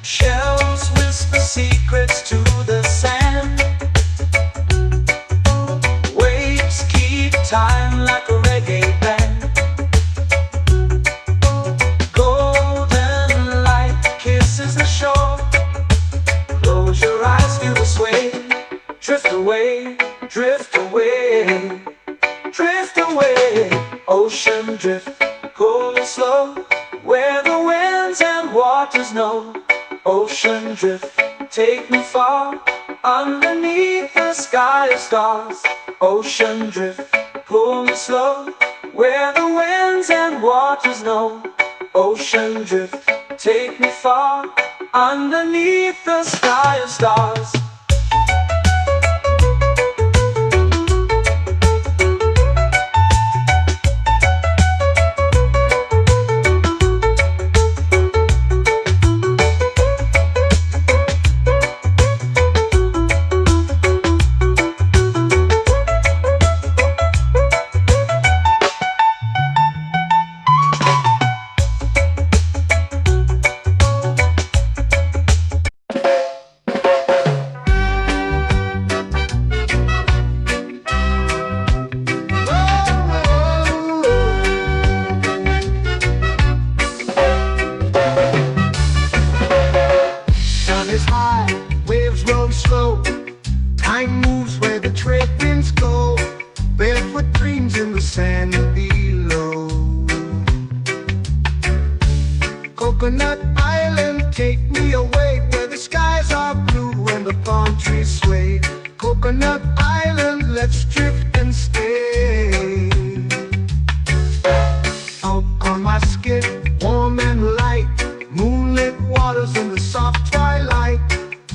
Shells whisper secrets to the sand. Waves keep time like a reggae band. Golden light kisses the shore. Close your eyes, feel the sway. Drift away, drift away, drift away. Ocean drift, cool and slow, where the winds and waters know. Ocean drift, take me far, underneath the sky of stars. Ocean drift, pull me slow, where the winds and waters know. Ocean drift, take me far, underneath the sky of stars. Is high, waves roll slow. Time moves where the trade winds go. Barefoot dreams in the sand below. Coconut Island, take me away, where the skies are blue and the palm trees sway. Coconut Island, let's drift and stay. Out on my skin, warm and light, moonlit waters in the soft twilight.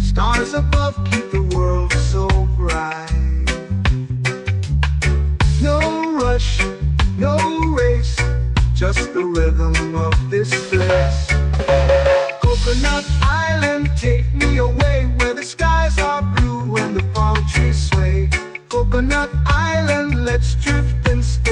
Stars above keep the world so bright. No rush, no race, just the rhythm of this place. Coconut Island, take me away, where the skies are blue and the palm trees sway. Coconut Island, let's drift and stay.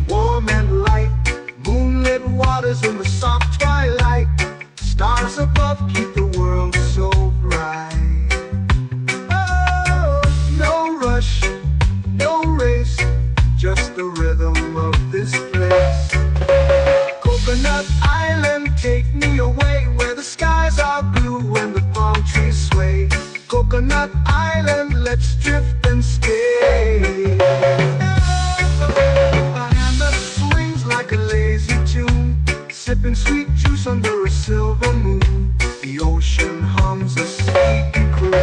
Warm and light, moonlit waters in the soft twilight. Stars above keep the world so bright. Oh, no rush, no race, just the rhythm of this place. Coconut Island, take me away, where the skies are blue and the palm trees sway. Coconut Island, let's drift and stay. Like a lazy tune, sipping sweet juice under a silver moon. The ocean hums a sleepy croon.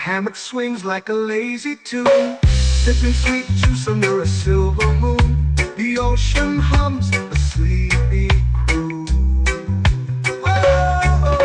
Hammock swings like a lazy tune, sipping sweet juice under a silver moon. The ocean hums a sleepy croon. Whoa.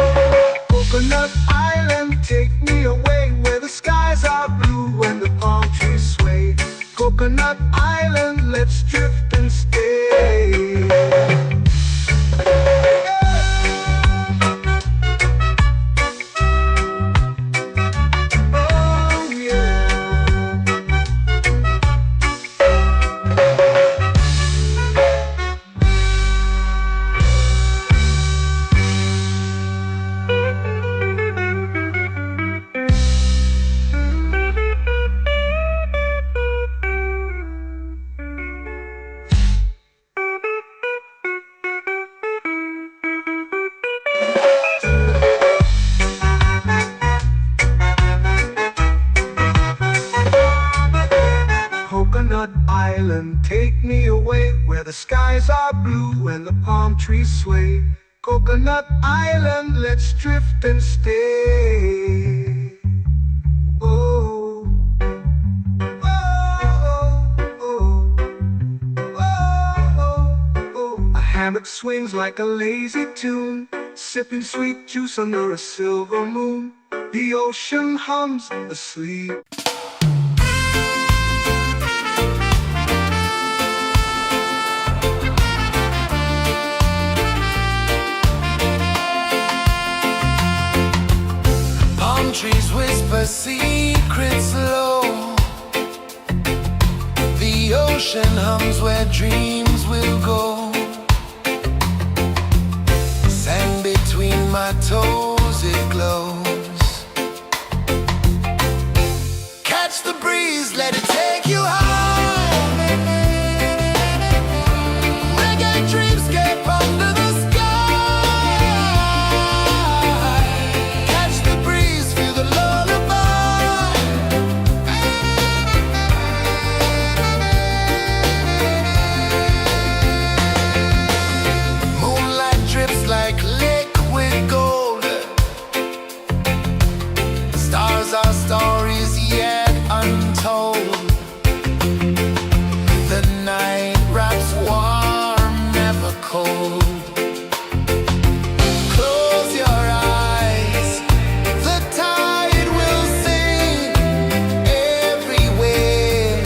skies are blue and the palm trees sway. Coconut Island, let's drift and stay. Oh, oh, oh, oh, oh. A hammock swings like a lazy tune, sipping sweet juice under a silver moon. The ocean hums asleep. Palm trees whisper secrets low. The ocean hums where dreams will go. Sand between my toes, it glows. Catch the breeze, let it take you high. Reggae dreamscape under the sky. Catch the breeze, feel the lullaby. Moonlight drips like liquid gold. Stars are stories yet untold. The night wraps warm, never cold. Close your eyes, the tide will sing everywhere.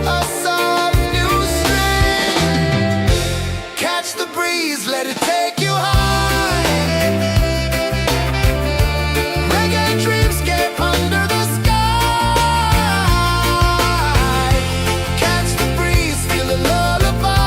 A soft new string. Catch the breeze, let it take you high. Reggae dreamscape under the sky. Catch the breeze, feel a lullaby.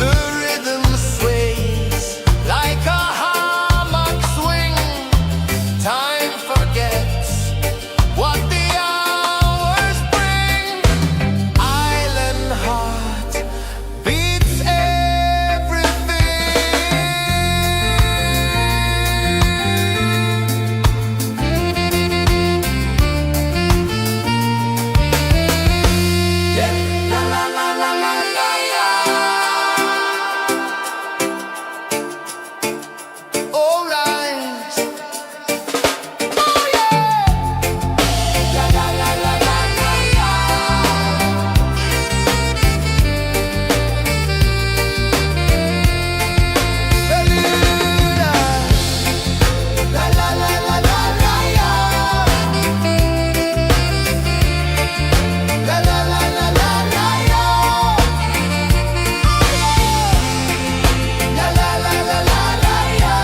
The rhythm sways like a hammock swing. Time forgets what the hours bring. Island heart beats everything. Yeah. La la la la la la la. All rise. Oh yeah. La la la la la la la. Bermuda. La la la la la la la. La la la la la la la. La la la la la la la.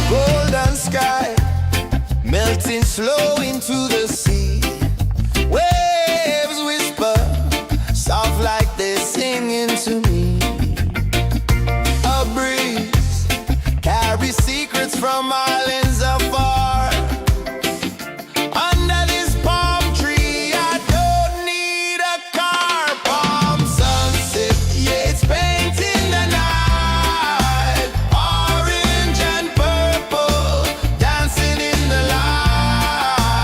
Golden sky melting slow into the sea. Waves whisper soft like they're singing to me. A breeze carries secrets from islands afar. Under this palm tree, I don't need a car. Palm sunset, yeah, it's painting the night. Orange and purple, dancing in the light.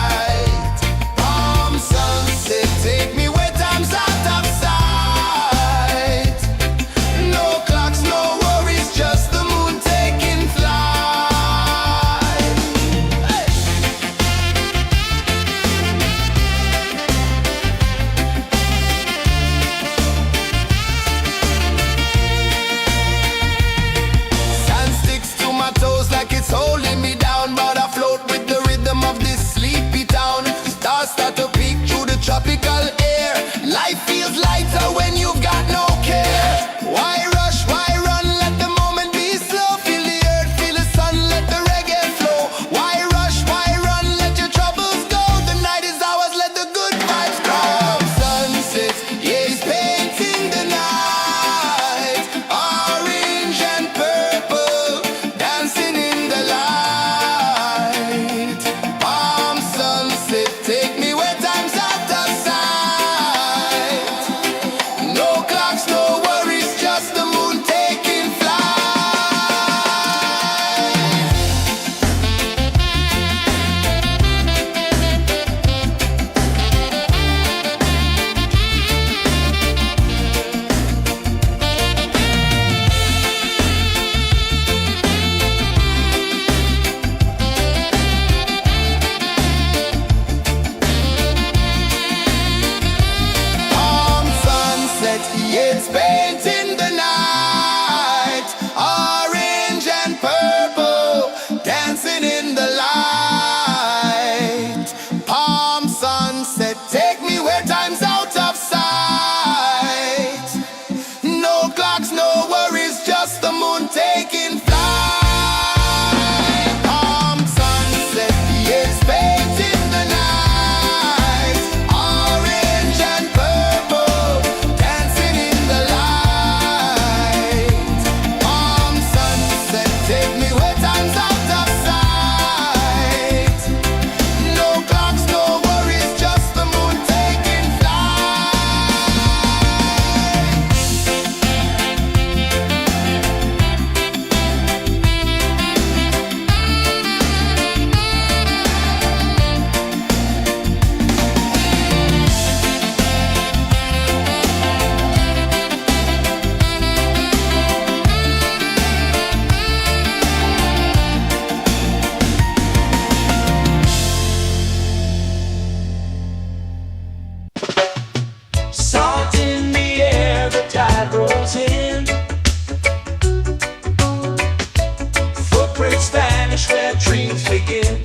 vanish where dreams begin.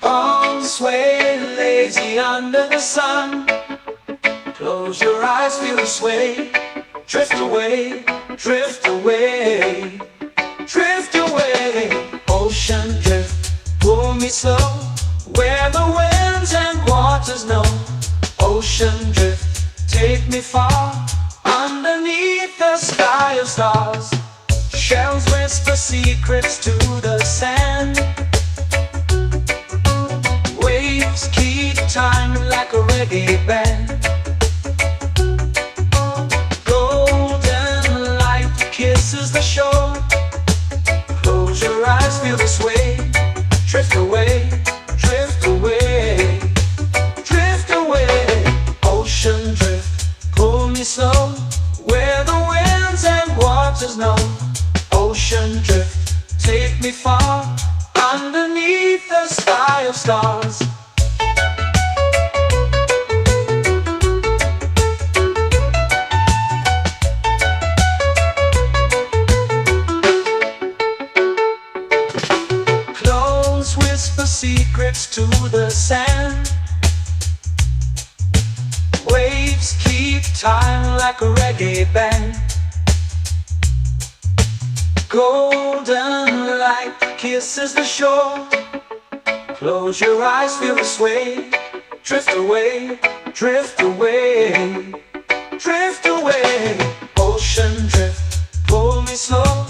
Palms sway lazy under the sun. Close your eyes, feel the sway. Drift away, drift away, drift away. Ocean drift, pull me slow, where the winds and waters know. Ocean drift, take me far, underneath the sky of stars. Shells whisper secrets to the sand. Waves keep time like a reggae band. Golden light kisses the shore. Close your eyes, feel the sway. Drift away, drift away, drift away. Ocean drift, pull me slow, where the winds and waters know. Ocean drift, take me far, underneath the sky of stars. Close whisper secrets to the sand. Waves keep time like a reggae band. Golden light kisses the shore. Close your eyes, feel the sway. Drift away, drift away, drift away. Ocean drift, pull me slow,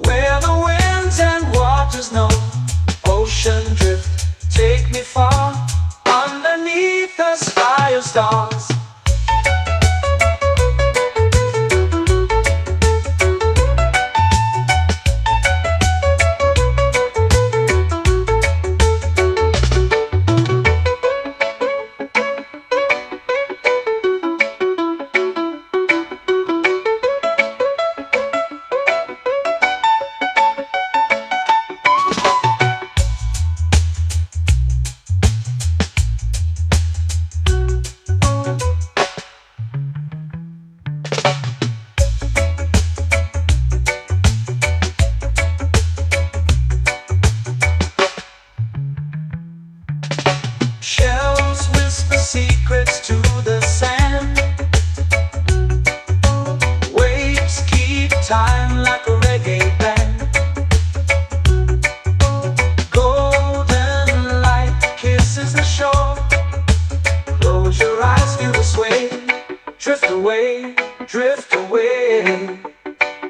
where the winds and waters know. Ocean drift, take me far, underneath the sky of stars. Shells whisper secrets to the sand. Waves keep time like a reggae band. Golden light kisses the shore. Close your eyes, feel the sway. Drift away, drift away,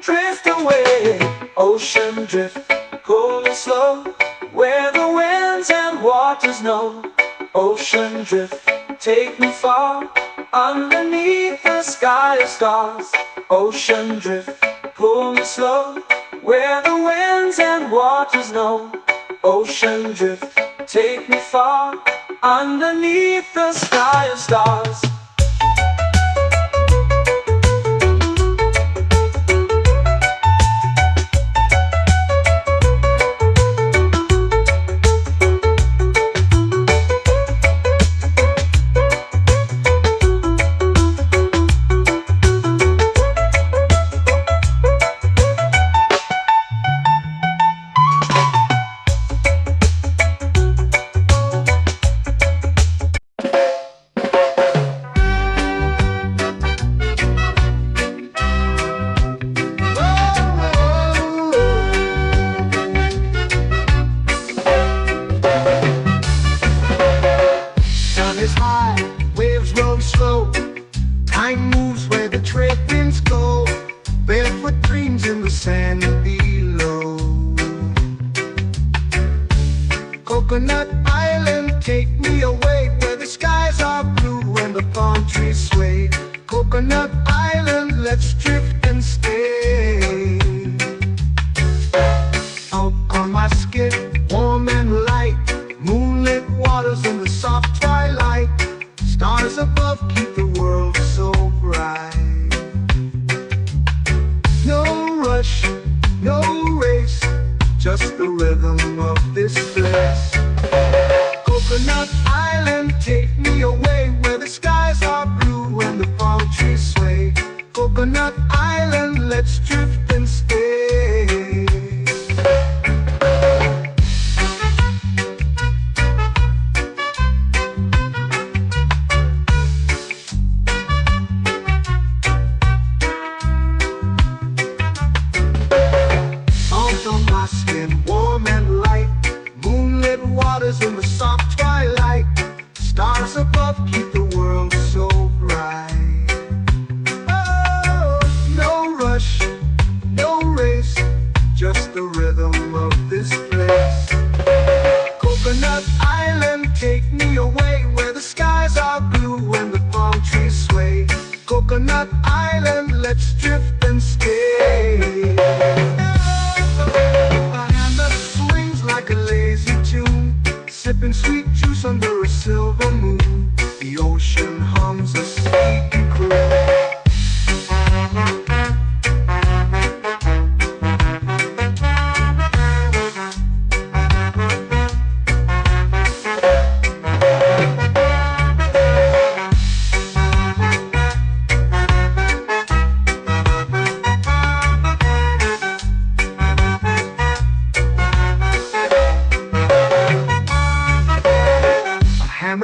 drift away. Ocean drift, cool and slow, where the winds and waters know. Ocean drift, take me far, underneath the sky of stars. Ocean drift, pull me slow, where the winds and waters know. Ocean drift, take me far, underneath the sky of stars. Is high, waves roll slow. Time moves where the trade winds go. Barefoot dreams in the sand below. Coconut Island, take me away, where the skies are blue and the palm trees sway. Coconut Island, let's drift and stay. Out on my skin, warm and light, moonlit waters in the soft twilight. Stars above keep the world so bright. No rush, no race, just the rhythm of this place. Coconut Island, take me away, where the skies are blue and the palm trees sway. Coconut Island, let's drift and stay.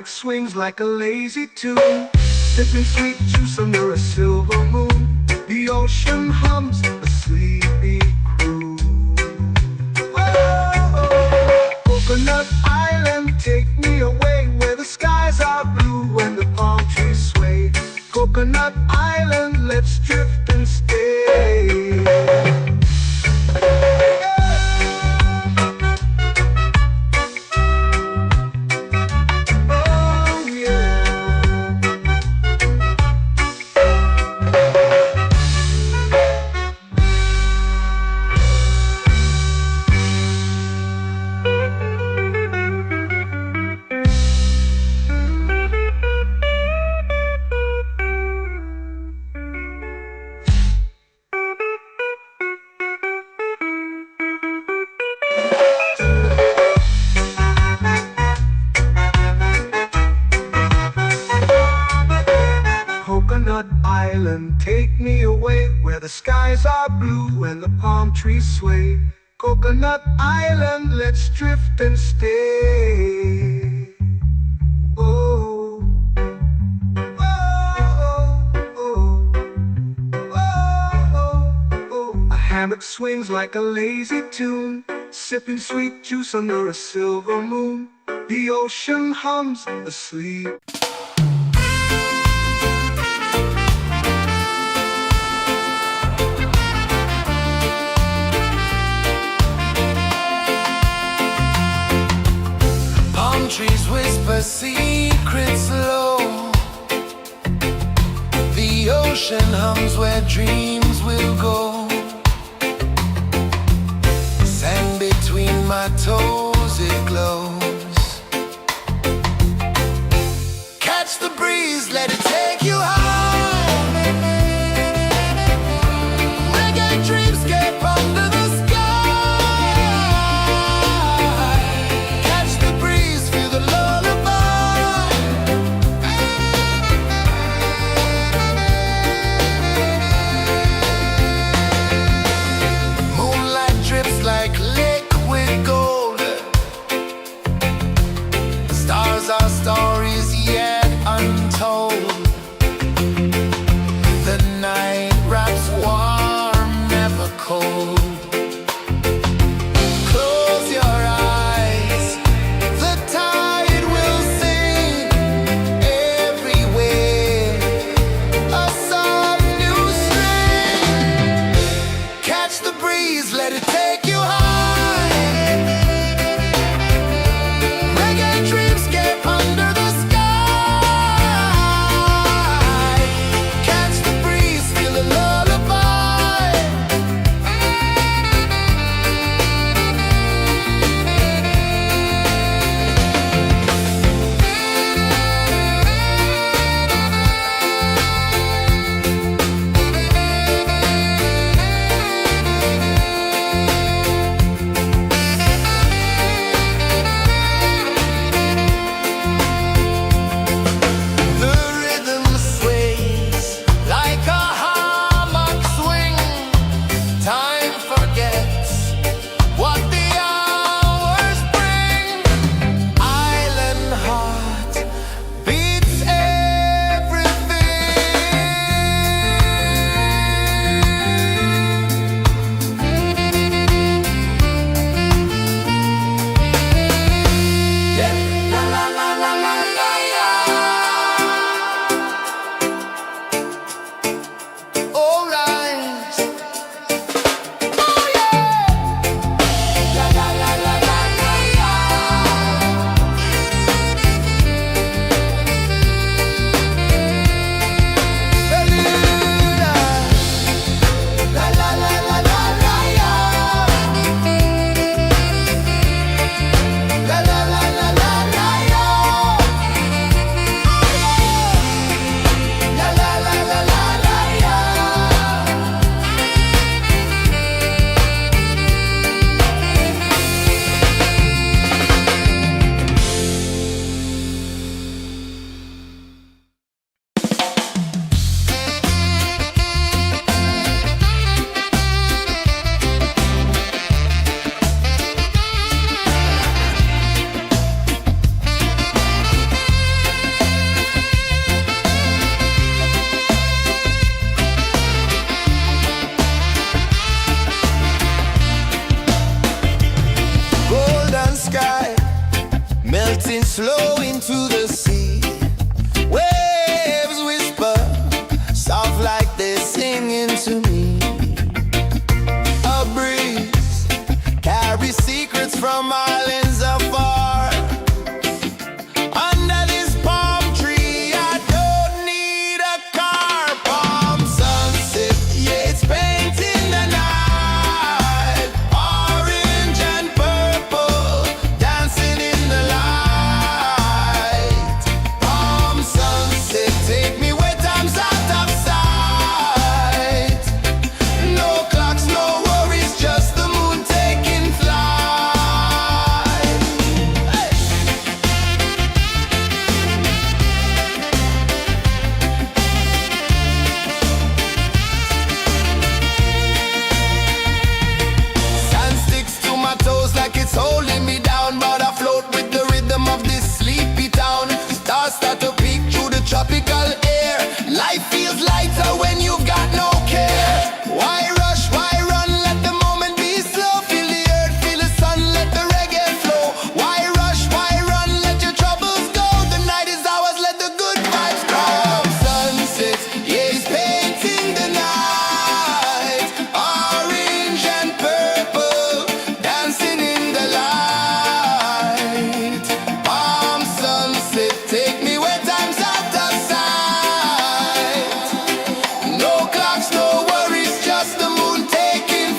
hammock swings like a lazy tune, sipping sweet juice under a silver moon. The ocean hums a sleepy croon. Oh, Coconut Island, take me away where the skies are blue and the palm trees sway. Coconut Island, let's drift and stay. Coconut Island, take me away where the skies are blue and the palm trees sway. Coconut Island, let's drift and stay. Oh, oh, oh, oh, oh. A hammock swings like a lazy tune, sipping sweet juice under a silver moon. The ocean hums asleep. Trees whisper secrets low. The ocean hums where dreams will go. Sand between my toes, it glows. Catch the breeze, let it take you high. Reggae dreamscape under the sky. Like liquid gold, stars are stories yet untold. The night wraps warm, never cold. Close your eyes, the tide will sing everywhere. A soft new string. Catch the breeze, let it take you high. Reggae dreamscape under the sky. Catch the breeze, feel a lullaby. sky, melting slow into the sea. Waves whisper, soft like they're singing to me. A breeze carries secrets from islands afar. Under this palm tree, I don't need a car. Palm sunset, yeah, it's painting the night. Orange and purple, dancing in the light. Palm sunset, take me where time's out of sight. No clocks, no worries, just the moon taking flight. Hey! Sand sticks to my toes like it's holding me down, but I float with the rhythm of this sleepy town. Stars start to peek through the tropical air. Life feels lighter when you've got no care. Why rush, why run, let the moment be slow. Feel the earth, feel the sun, let the reggae flow. Why rush, why run, let your troubles go. The night is ours, let the good vibes grow. Sunset, yeah, it's painting the night. Orange and purple, dancing in the light. Palm sunset, take me where time's out of sight. No clocks, no worries, just the moon taking flight.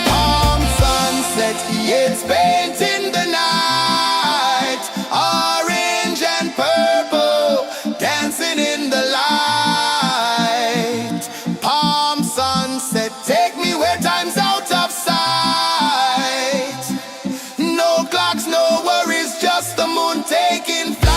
Palm sunset, yeah, it's painting the night. Orange and purple, dancing in the light. Palm sunset, take me where time's out of sight. No clocks, no worries, just the moon taking flight.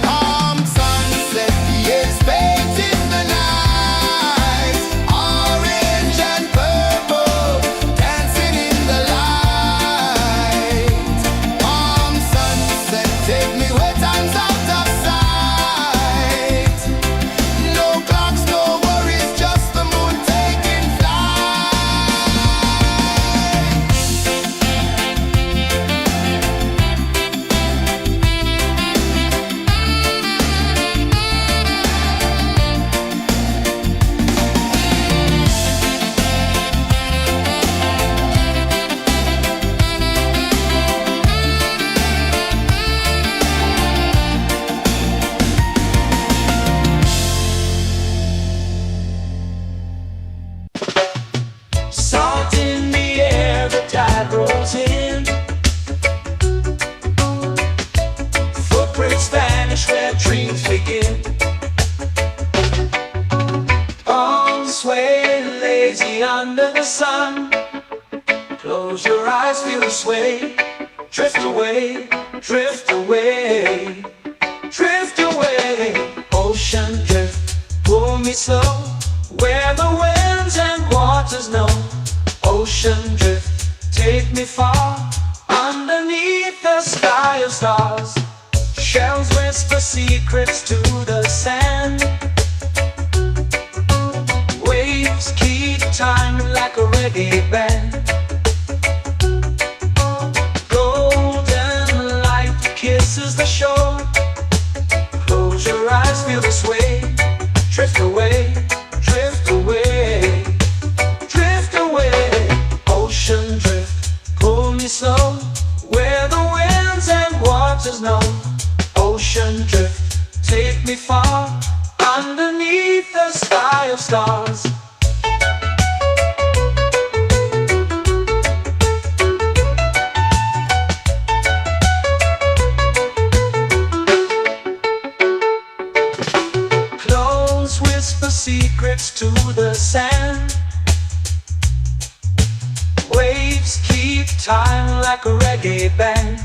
Palm sunset, yeah, it's painting the night. Orange and purple, dancing in the light. Palm sunset, take me where time's out of sight. No clocks, no worries, just the moon taking flight. Salt in the air, the tide rolls in. Footprints vanish where dreams begin. Arms swaying lazy under the sun. Close your eyes, feel the sway. Drift away, drift away, drift away. Ocean drift, pull me slow, where the winds and waters know. Ocean drift, take me far, underneath the sky of stars. Shells whisper secrets to the sand. Waves keep time like a reggae band. Golden light kisses the shore. Close your eyes, feel the sway. Drift away, drift away, drift away. Ocean drift, pull me slow, where the winds and waters know. Ocean drift, take me far, underneath the sky of stars. Clones whisper secrets to the sand. Waves keep time like a reggae band.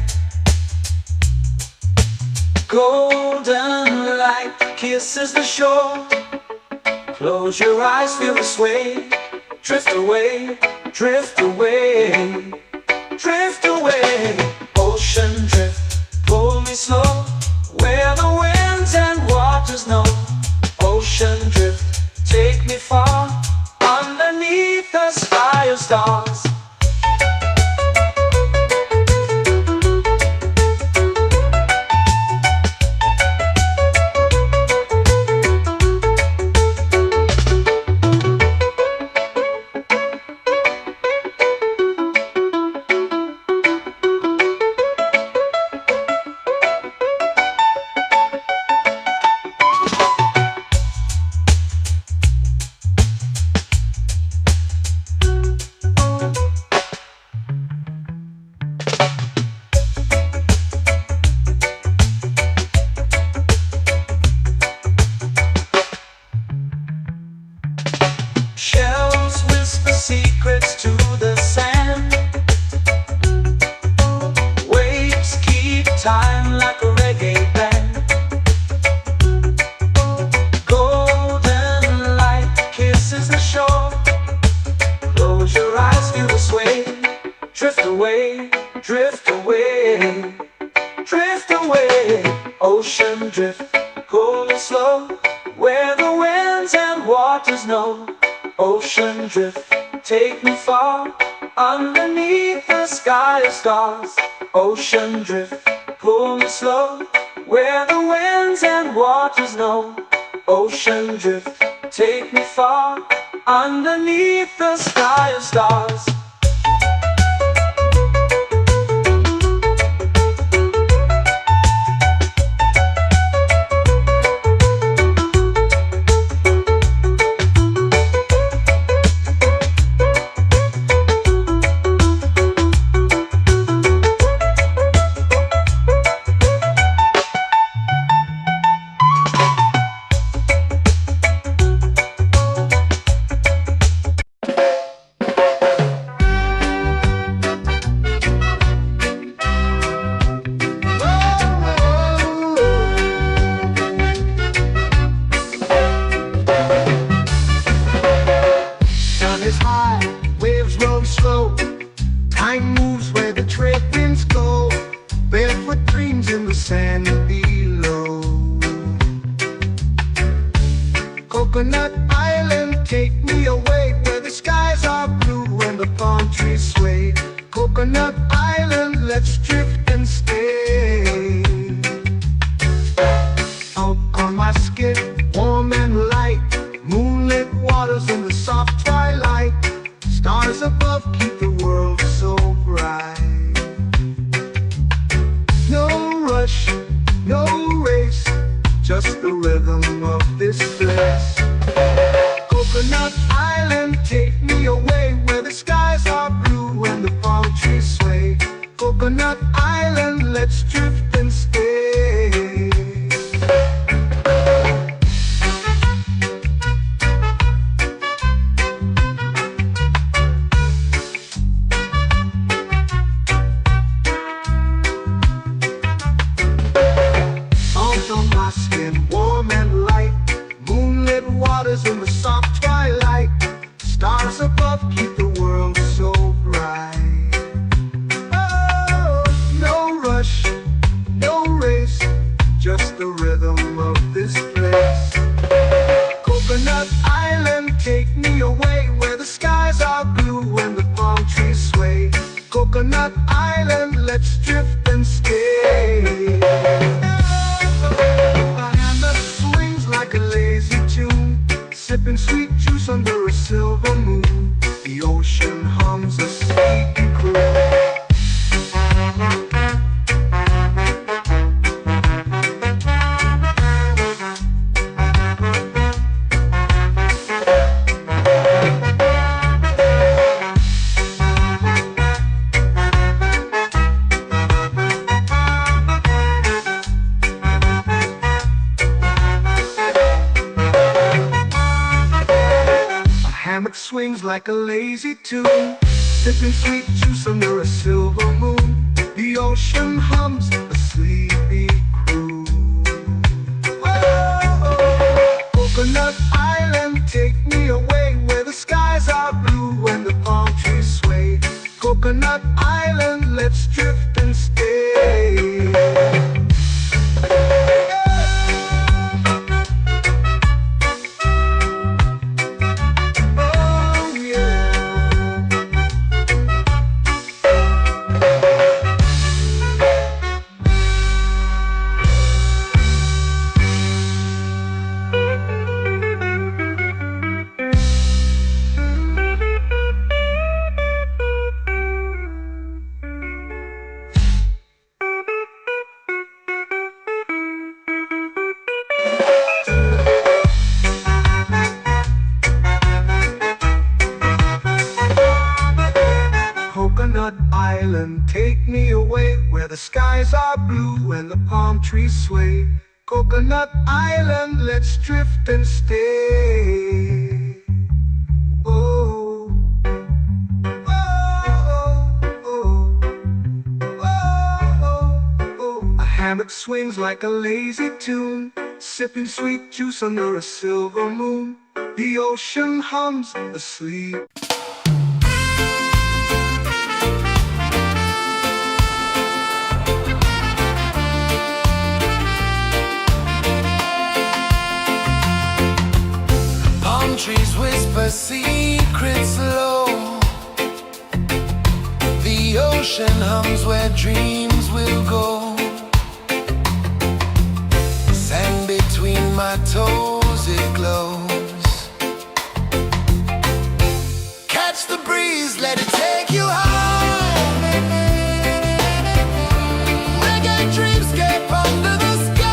Golden light kisses the shore. Close your eyes, feel the sway. Drift away, drift away, drift away. Ocean drift, pull me slow, where the winds and waters know. Ocean drift, take me far, underneath the sky of stars. Shells whisper secrets to the sand. Waves keep time like a reggae band. Golden light kisses the shore. Close your eyes, feel the sway. Drift away, drift away, drift away. Ocean drift, cool and slow, where the winds and waters know. Ocean drift, take me far, underneath the sky of stars. Ocean drift, pull me slow, where the winds and waters know. Ocean drift, take me far, underneath the sky of stars. Is high, waves roll slow. Time moves where the trade winds go. Barefoot dreams in the sand below. Coconut Island, take me away, where the skies are blue and the palm trees sway. Coconut Island, let's drift and stay. Out on my skin, warm and light, moonlit waters in the soft twilight. Stars above keep the world so bright. No rush, no race, just the rhythm of this place. Coconut Island, take me away, where the skies are blue and the palm trees sway. Coconut Island, let's drift and stay. On my skin, warm and light, moonlit waters in the soft twilight. Stars above keep the world so bright. Oh, no rush, no race, just the rhythm of this place. Coconut Island, take me away, where the skies are blue and the palm trees sway. Coconut Island, let's drift and stay. Like a lazy tune, sipping sweet juice under a silver moon. The ocean hums a sleepy croon. Swings like a lazy tune, sipping sweet juice under a silver moon. The ocean hums a sleepy croon. where the skies are blue and the palm trees sway. Coconut Island, let's drift and stay. Oh, oh, oh, oh, oh. A hammock swings like a lazy tune, sipping sweet juice under a silver moon. The ocean hums asleep. Trees whisper secrets low. The ocean hums where dreams will go. Sand between my toes, it glows. Catch the breeze, let it take you high. Reggae dreamscape under the sky.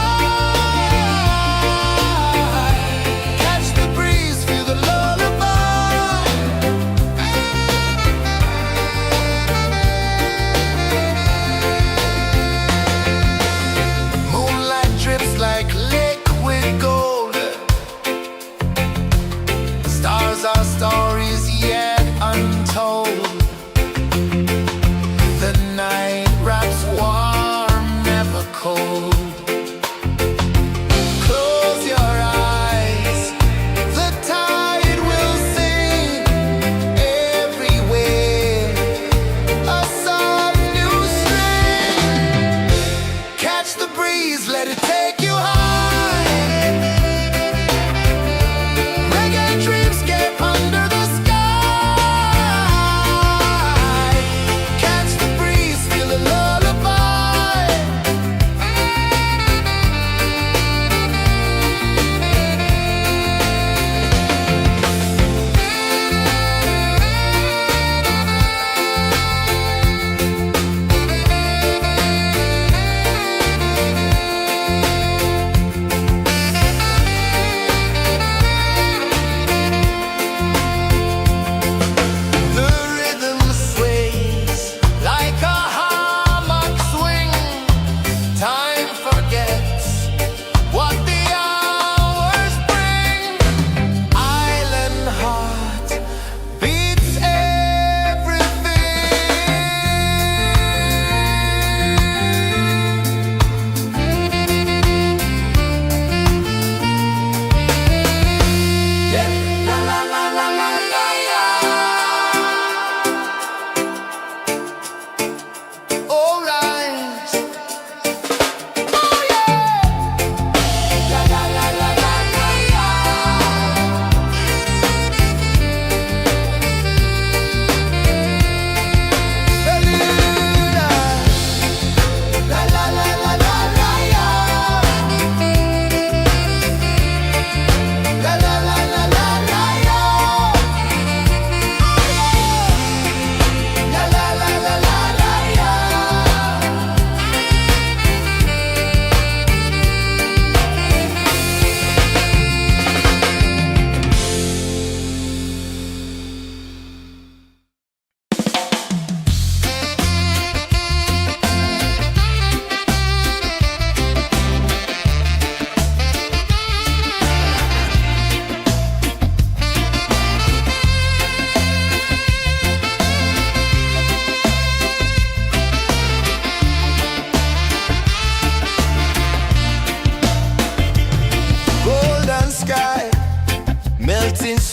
Our stories yet untold. The night wraps warm, never cold. Close your eyes, the tide will sing everywhere. A soft new string. Catch the breeze, let it take you high.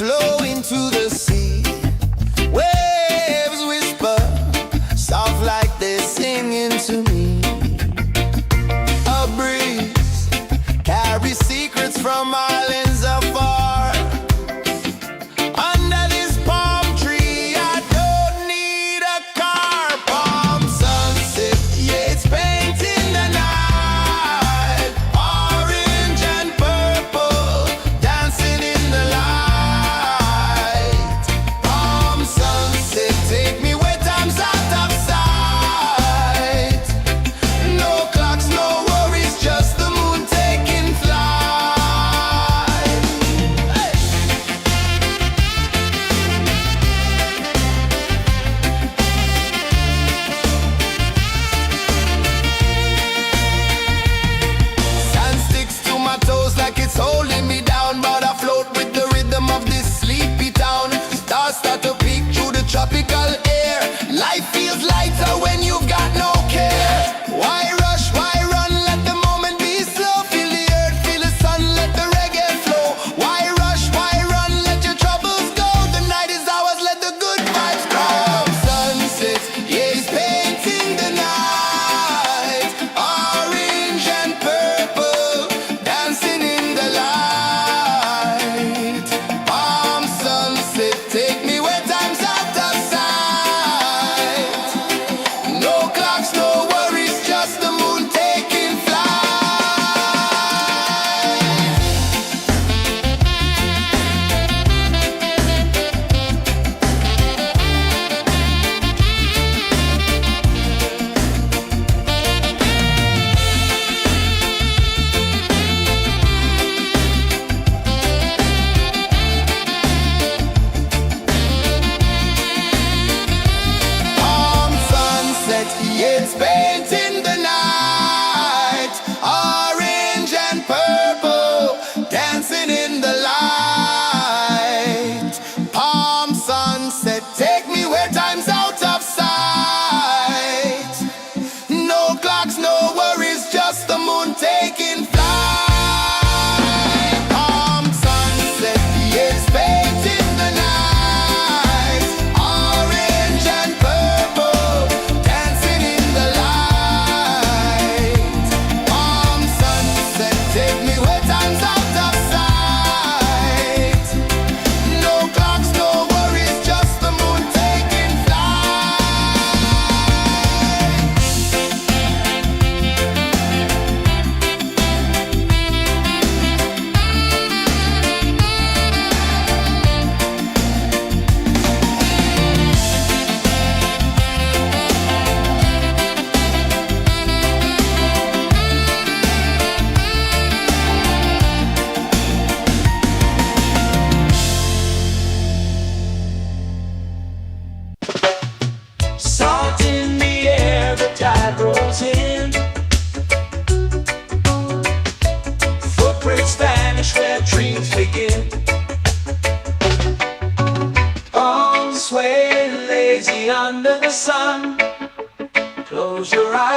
Slow into the sea. Waves whisper, soft like they're singing to me. A breeze carries secrets from islands afar. Under this palm tree, I don't need a car. Palm sunset, yeah, it's painting the night. Orange and purple, dancing in the light. Take me where time's out of sight. No clocks, no worries, just the moon taking flight.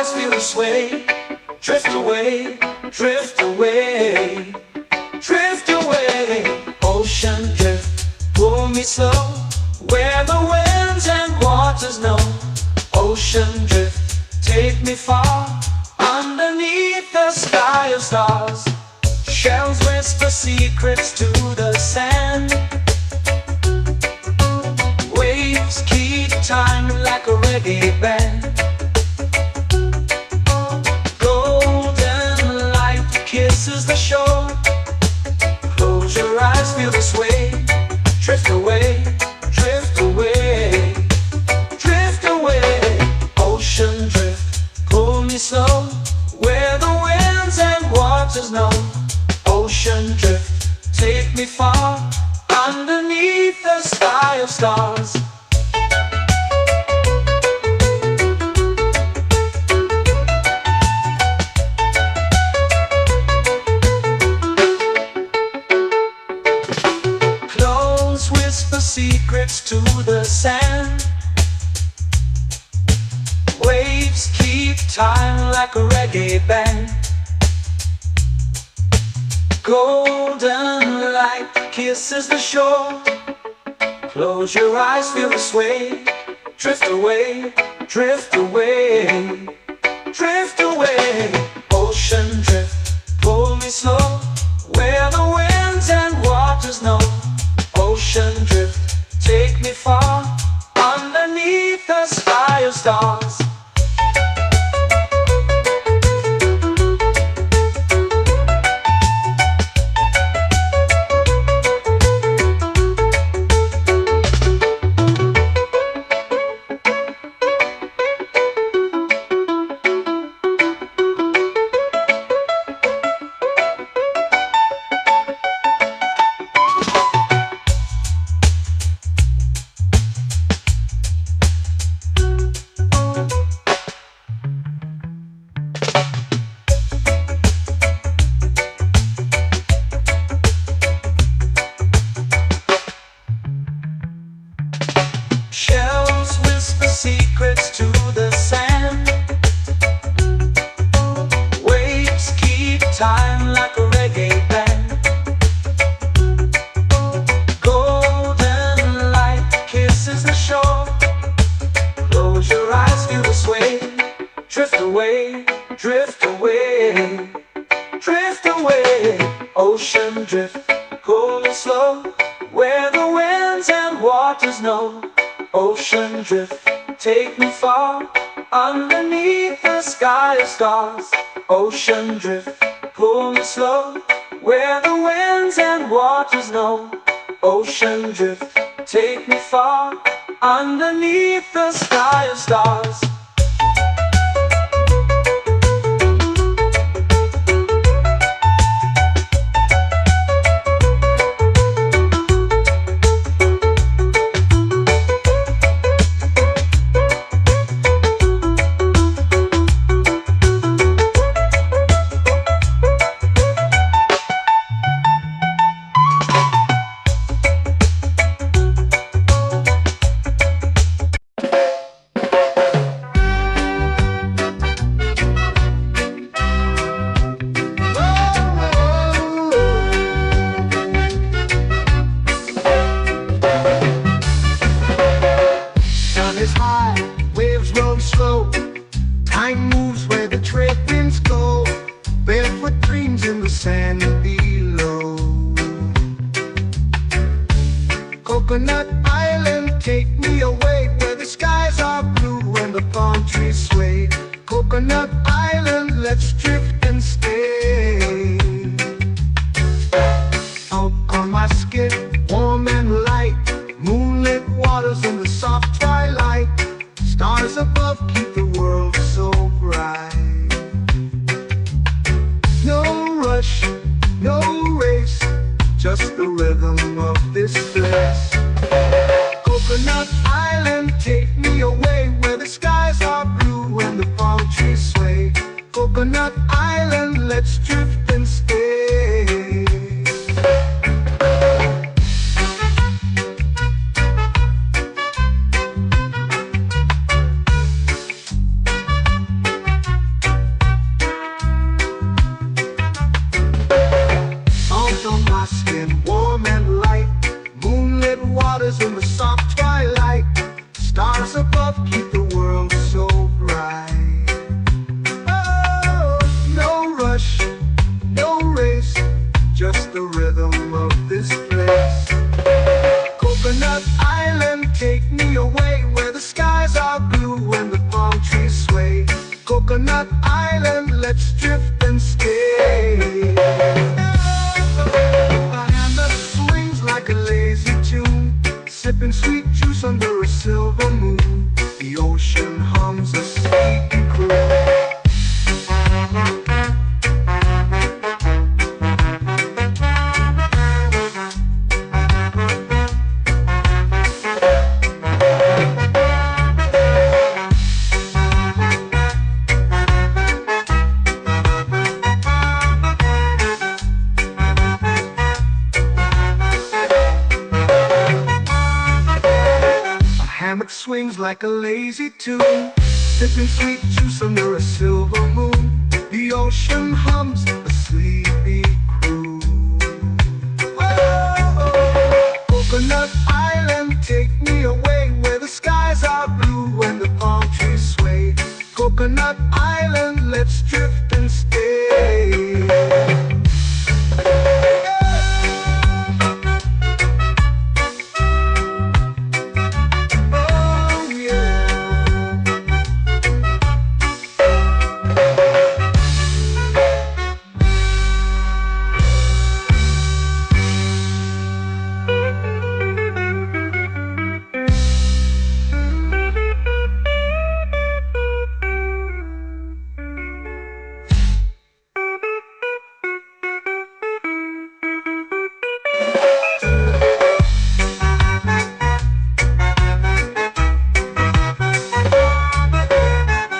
eyes feel the sway. Drift away, drift away, drift away. Ocean drift, pull me slow, where the winds and waters know. Ocean drift, take me far, underneath the sky of stars. Shells whisper secrets to the sand. Waves keep time like a reggae band. Golden light kisses the shore. Close your eyes, feel the sway. Drift away, drift away, drift away. Ocean drift, pull me slow, where the winds and waters know. Ocean drift, take me far, underneath the sky of stars. Clones whisper secrets to the sand. Waves keep time like a reggae band. Golden light kisses the shore. Close your eyes, feel the sway. Drift away, drift away, drift away. Ocean drift, pull me slow, where the winds and waters know. Ocean drift, take me far, underneath the sky of stars. Shells whisper secrets to the sand. Waves keep time like a reggae band. Golden light kisses the shore. Close your eyes, feel the sway. Drift away, drift away, drift away. Ocean drift, cool and slow, where the winds and waters know. Ocean drift, take me far, underneath the sky of stars. Ocean drift, pull me slow, where the winds and waters know. Ocean drift, take me far, underneath the sky of stars. Sun is high, waves roll slow. Time moves where the trade winds go. Barefoot dreams in the sand below. Coconut Island, take me away, where the skies are blue and the palm trees sway. Coconut Island, let's drift and stay. Out on my skin, warm and light, moonlit waters in the soft twilight. Stars above keep the world so bright. No rush, no race, just the rhythm of this place. Coconut Island, take me away, where the skies are blue and the palm trees sway. Coconut Island, let's drift and stay. let's drift and stay. A hand that swings like a lazy tune, sipping sweet juice under a silver moon. The ocean hums a sleepy croon. Hammock swings like a lazy tune, sipping sweet juice under a silver moon. The ocean hums a sleepy croon. Whoa, Coconut Island, take me away where the skies are blue and the palm trees sway. Coconut Island, let's drift and stay.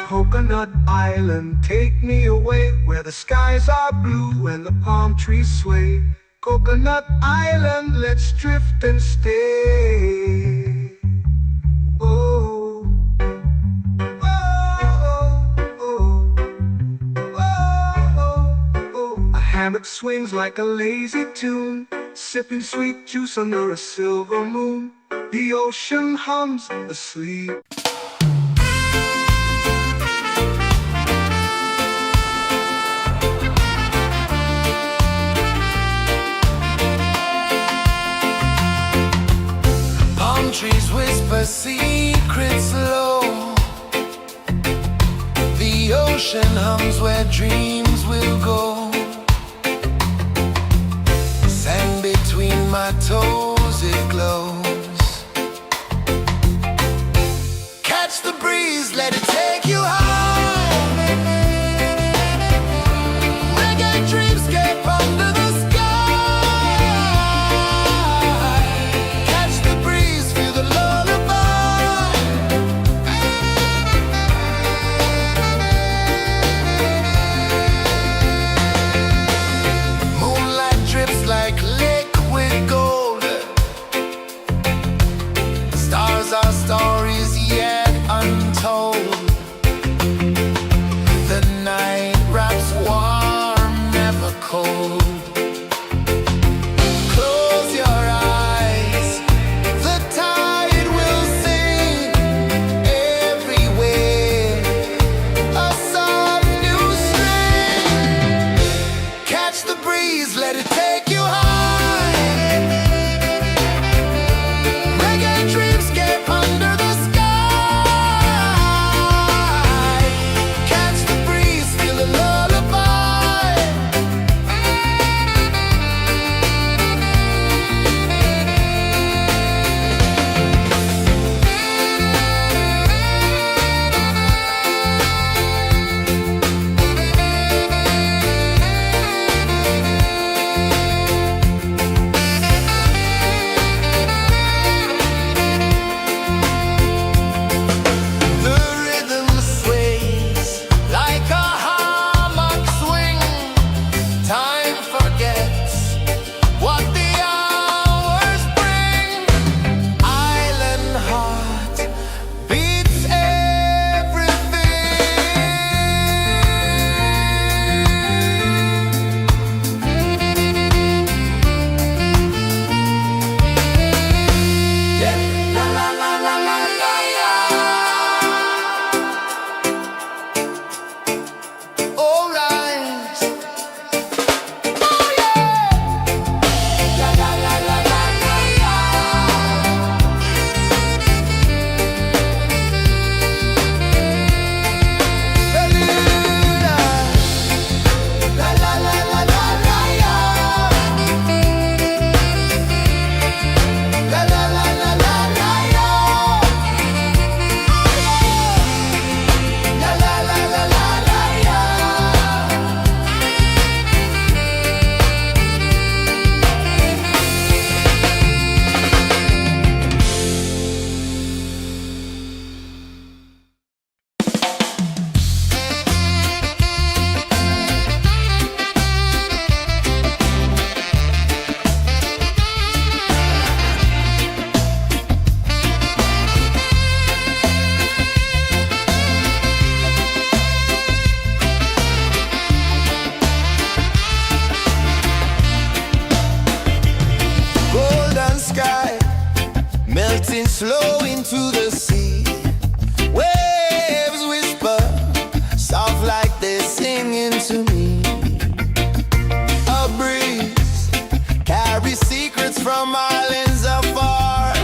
Coconut Island, take me away where the skies are blue and the palm trees sway. Coconut Island, let's drift and stay. Oh, oh, oh, oh, oh. A hammock swings like a lazy tune, sipping sweet juice under a silver moon. The ocean hums asleep. Trees whisper secrets low. The ocean hums where dreams will go. Sand between my toes, it glows. Catch the breeze, let it take you high. Reggae dreamscape under the sky. Our stories yet untold. The night wraps warm, never cold. Close your eyes, the tide will sing everywhere. A soft new string. Catch the breeze, let it take you high. flow into the sea. Waves whisper, soft like they're singing to me. A breeze carries secrets from islands afar.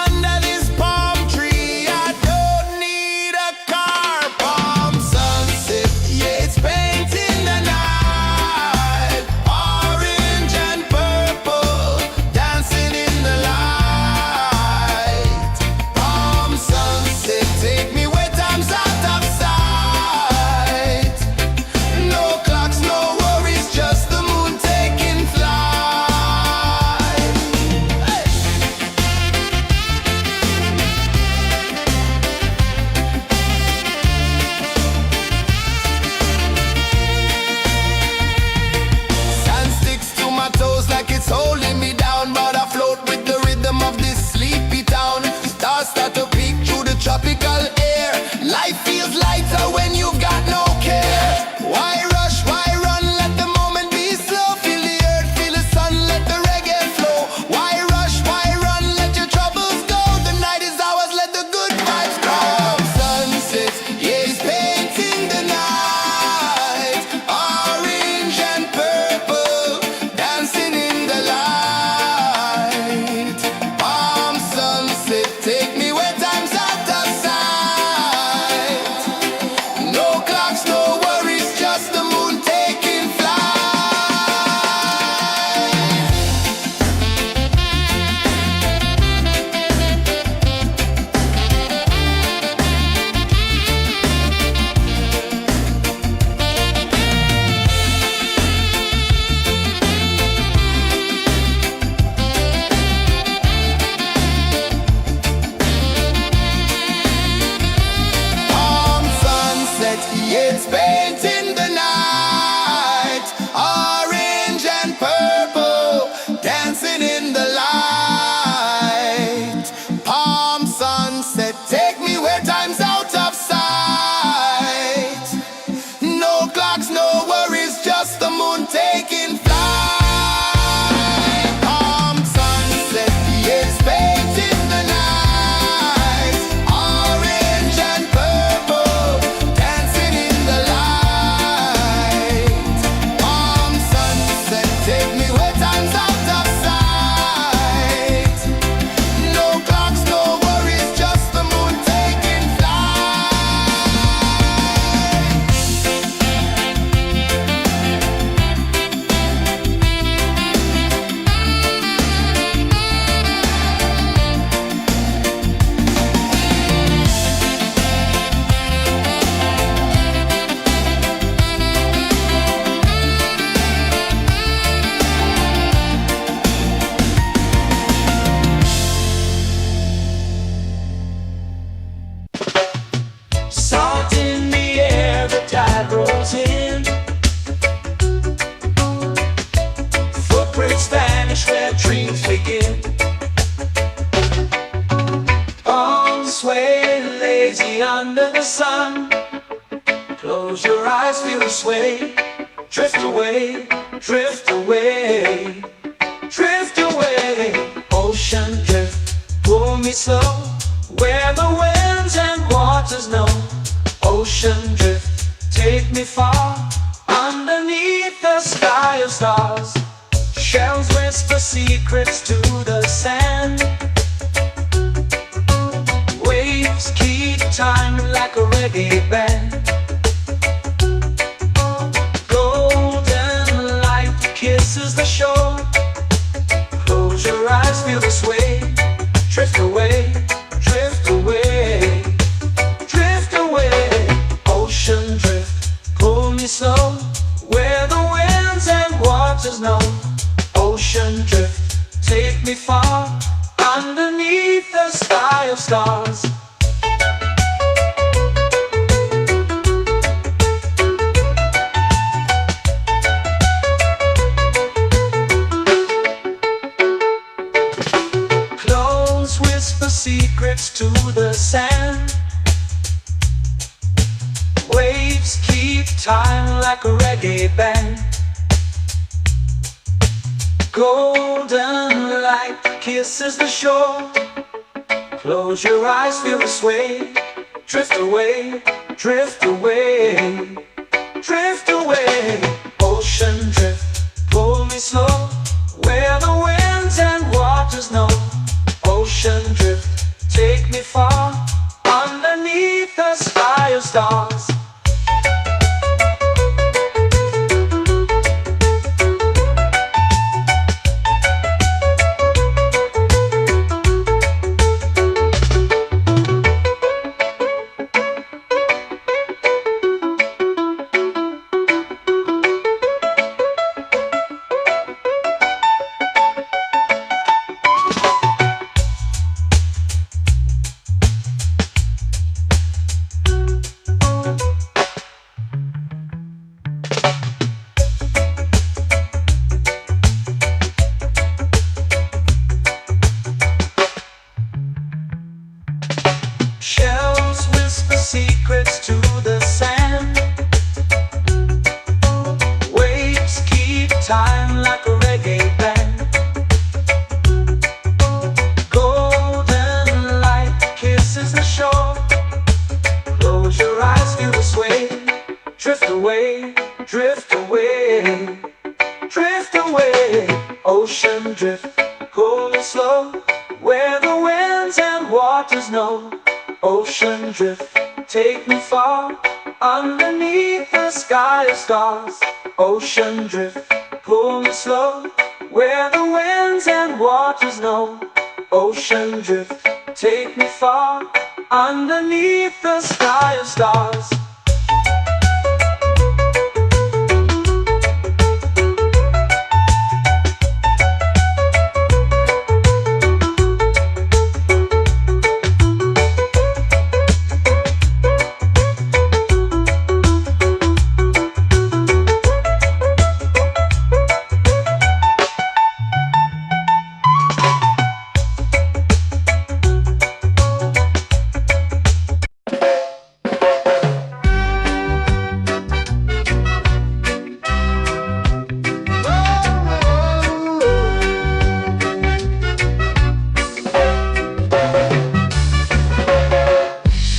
Under this palm tree, I don't need a car. Palm sunset, yeah, it's painting the night. Orange and purple, dancing in the light. Palm sunset, take me where time's out of sight. No clocks, no worries, just the moon taking flight. Hey! Sand sticks to my toes like it's holding me down, but I float with the rhythm of this sleepy town. Stars start to peek through the tropical air. Life feels lighter when you've got no care. Why rush, why run, let the moment be slow. Feel the earth, feel the sun, let the reggae flow. Why rush, why run, let your troubles go. The night is ours, let the good vibes grow. Sunset, yeah, it's painting the night. Orange and purple, dancing in the light. Palm sunset, take me where time's out of sight. No clocks, no worries, just the moon taking flight. Palm sunset, yeah, it's painting the night. Orange and purple, dancing in the light. Palm sunset, take me where time's out of sight. No clocks, no worries, just the moon taking flight. Palm sunset, yeah, it's painting the night. Orange and purple, dancing in the light. Palm sunset, take me where time's out of sight. No clocks, no worries, just the moon taking flight. Salt in the air, the tide rolls in. Footprints vanish where dreams begin. Arms sway lazy under the sun. Close your eyes, feel the sway. Drift away, drift away, drift away. Ocean drift, pull me slow, where the winds and waters know. Ocean drift, take me far, underneath the sky of stars. Shells whisper secrets to the sand. Waves keep time like a reggae band. Golden light kisses the shore. Close your eyes, feel the sway. Drift away, drift away, drift away. Ocean drift, pull me slow, where the winds and waters know. Ocean drift, take me far, underneath the sky of stars. Close whisper secrets to the sand. Waves keep time like a reggae band. Golden light kisses the shore. Close your eyes, feel the sway. Drift away, drift away, drift away. Ocean drift, pull me slow, where the winds and waters know. Ocean drift, take me far, underneath the sky of stars. Shells whisper secrets to the sand. Waves keep time like a reggae band. Golden light kisses the shore. Close your eyes, feel the sway. Drift away, drift away, drift away. Ocean drift, pull me slow, where the winds and waters know. Ocean drift, take me far, underneath the sky of stars. Ocean drift, pull me slow, where the winds and waters know. Ocean drift, take me far, underneath the sky of stars.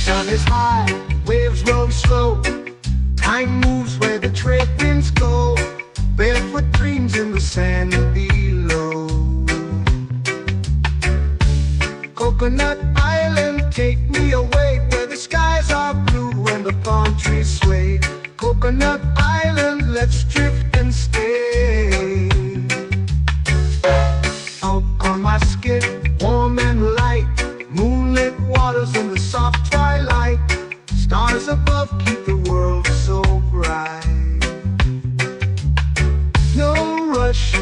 Sun is high, waves roll slow. Time moves where the trade winds go. Barefoot dreams in the sand below. Coconut Island, take me away, where the skies are blue and the palm trees sway. Coconut Island, let's drift and stay. Out on my skin, warm and light, moonlit waters in the soft twilight. Stars above keep the world so bright. No rush,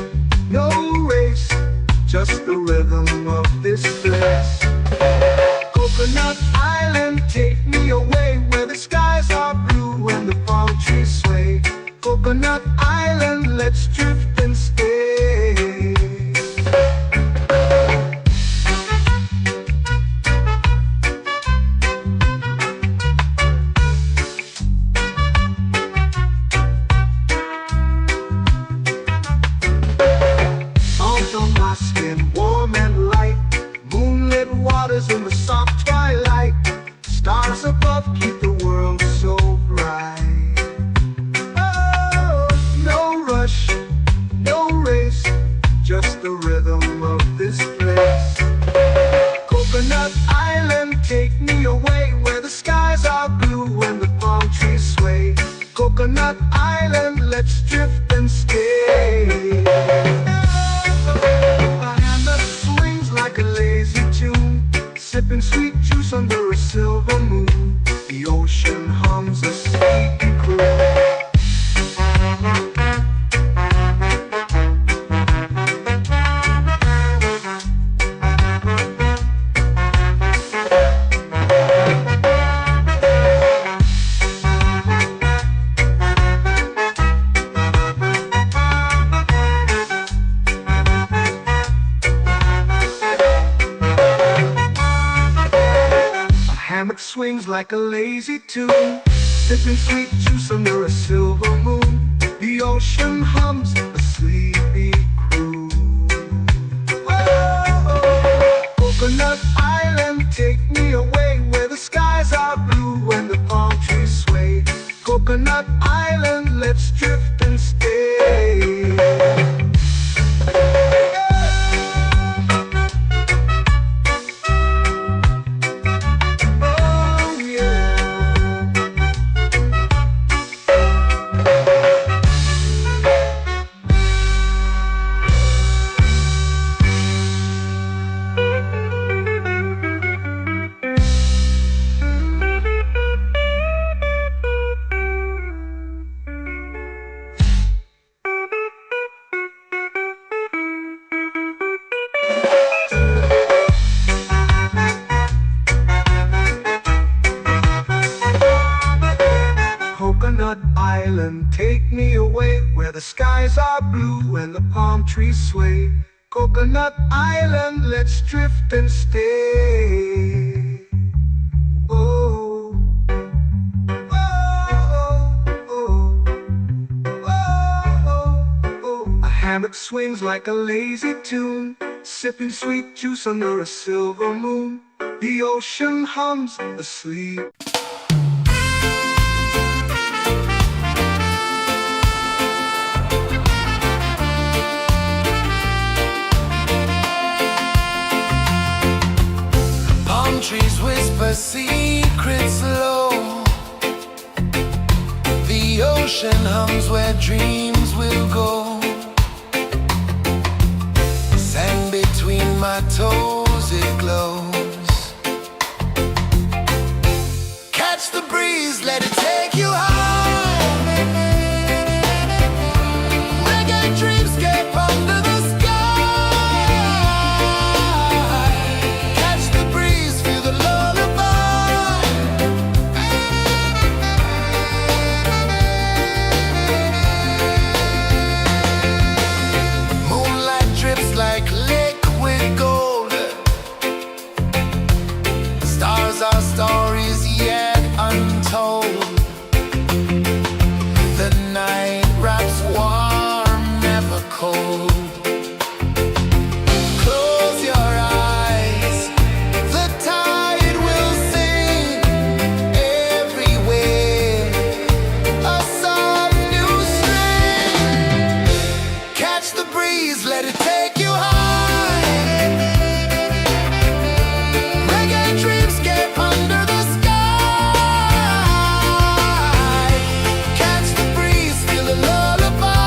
no race, just the rhythm of this place. Coconut Island, take me away, where the skies are blue and the palm trees sway. Coconut Island, let's drift and stay. Salt on my skin, warm and light, moonlit waters in the soft twilight. Stars above keep the world so bright. Oh, no rush, no race, just the rhythm of this place. Coconut Island, take me away, where the skies are blue and the palm trees sway. Coconut Island, let's drift and stay. A hand that swings like a lazy tune, sipping sweet juice under a silver moon. The ocean hums a sleepy croon. Hammock swings like a lazy tune, sipping sweet juice under a silver moon. The ocean hums a sleepy croon. island, let's drift and stay. Oh yeah. Coconut Island, take me away where the skies are blue and the palm trees sway. Coconut Island, let's drift and stay. Oh, oh, oh, oh, oh. A hammock swings like a lazy tune, sipping sweet juice under a silver moon. The ocean hums asleep. Trees whisper secrets low. The ocean hums where dreams will go. Sand between my toes, it glows. Catch the breeze, let it take you high. Reggae dreamscape under the sky. Like liquid gold, stars are stories yet untold. The night wraps warm, never cold. Close your eyes, the tide will sing everywhere. A soft new string. Catch the breeze, let it take you high. Reggae dreamscape under the sky. Catch the breeze, feel a lullaby.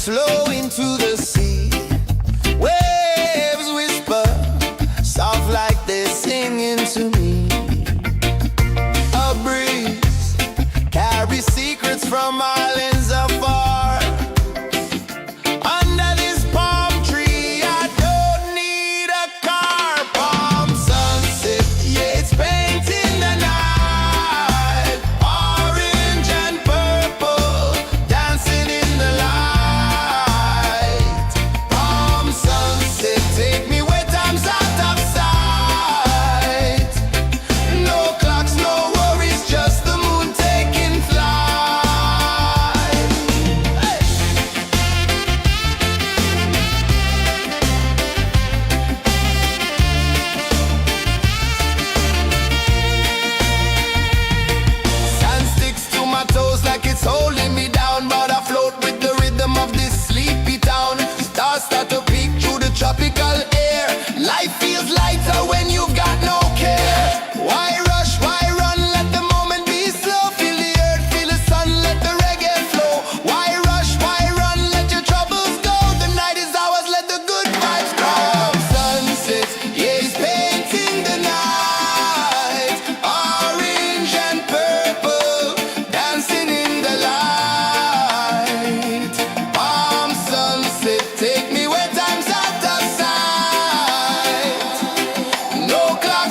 slow into the sea. Waves whisper, soft like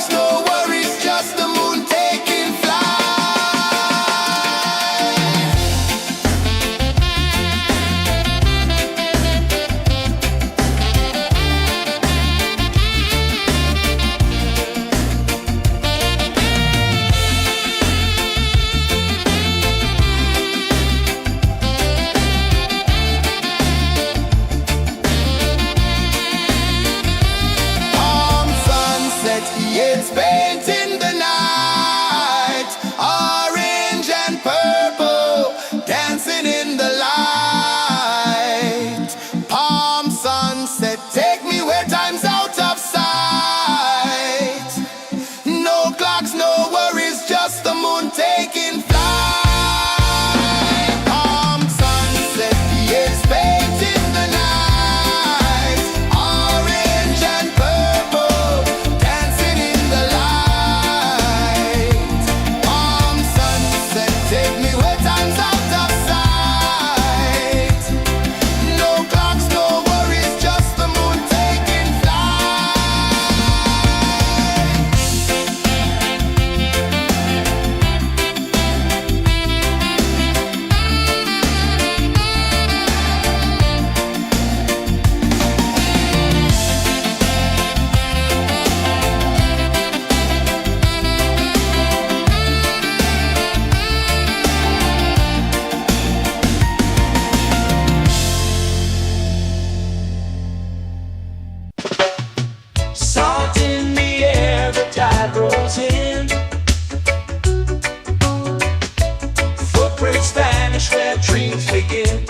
clocks, no worries, just the moon taking flight. It's painting the night, orange and purple, dancing in the light. Palm sunset, take me where time's out of sight. No clocks, no worries, just the moon taking flight. Palm sunset, it's painting the night, orange and purple, dancing in the light. Palm sunset, take me where time's out of sight. No clocks, no worries, just the moon taking flight. Salt in the air, the tide rolls in. Footprints vanish where dreams begin.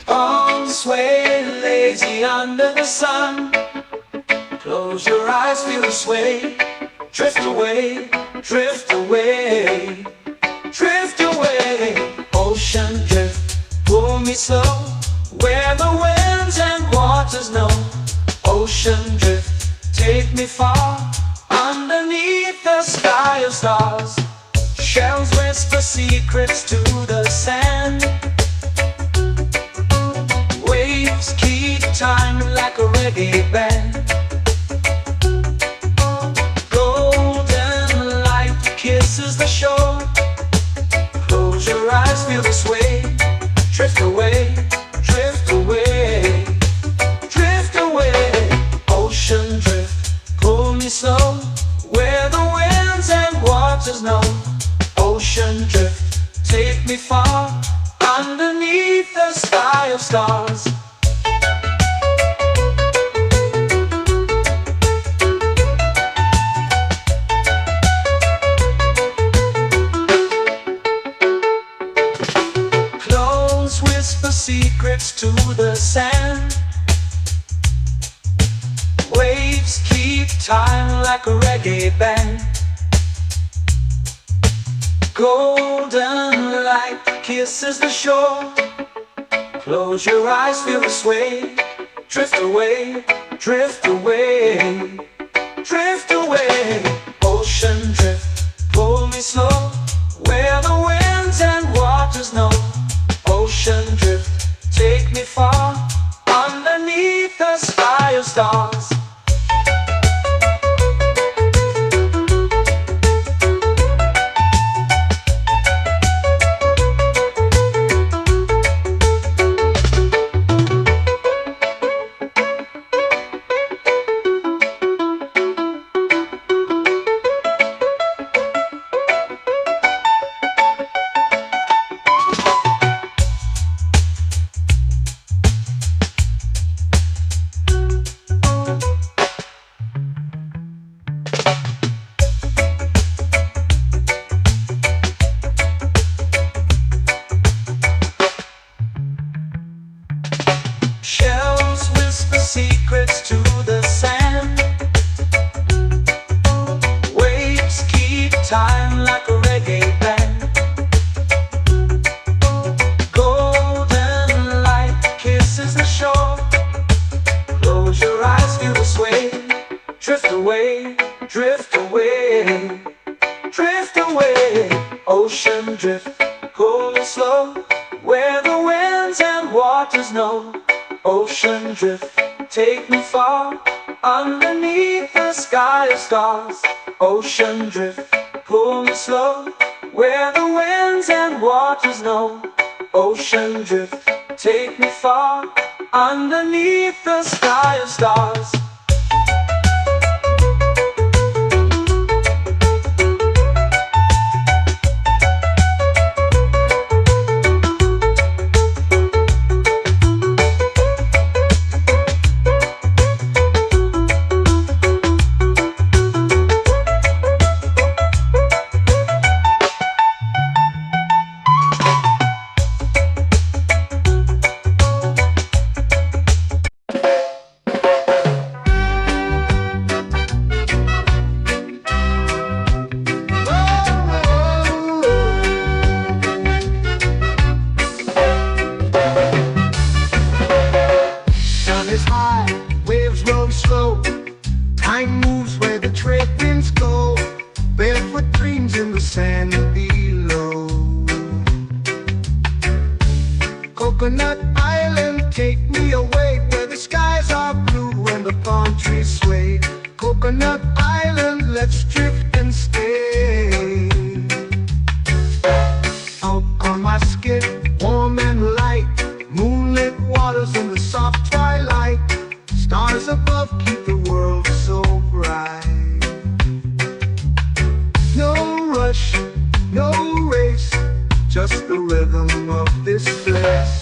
Arms sway lazy under the sun. Close your eyes, feel the sway. Drift away, drift away, drift away. Ocean drift, pull me slow, where the winds and waters know. Ocean drift, take me far, underneath the sky of stars. Shells whisper secrets to the sand. Waves keep time like a reggae band. Golden light kisses the shore. Close your eyes, feel the sway. Drift away, drift away, drift away. Ocean drift, pull me slow, where the winds and waters know. Ocean drift, take me far, underneath the sky of stars. Close whisper secrets to the sand. Waves keep time like a reggae band. Golden light kisses the shore. Close your eyes, feel the sway. Drift away, drift away, drift away. Ocean drift, pull me slow, where the winds and waters know. Ocean drift, take me far, underneath the sky of stars. Shells whisper secrets to the sand. Waves keep time like a reggae band. Golden light kisses the shore. Close your eyes, feel the sway. Drift away, drift away, drift away. Ocean drift, pull me slow, where the winds and waters know. Ocean drift, take me far, Underneath the sky of stars, ocean drift, pull me slow, where the winds and waters know. Ocean drift, take me far, underneath the sky of stars. Sun is high, waves roll slow. Time moves where the trade winds go. Barefoot dreams in the sand below. Coconut Island, take me away where the skies are blue and the palm trees sway. Coconut Island, let's drift and stay. Out on my skin, warm and light, moonlit waters in the soft twilight. Stars above keep the world so bright. No rush, no race, just the rhythm of this place.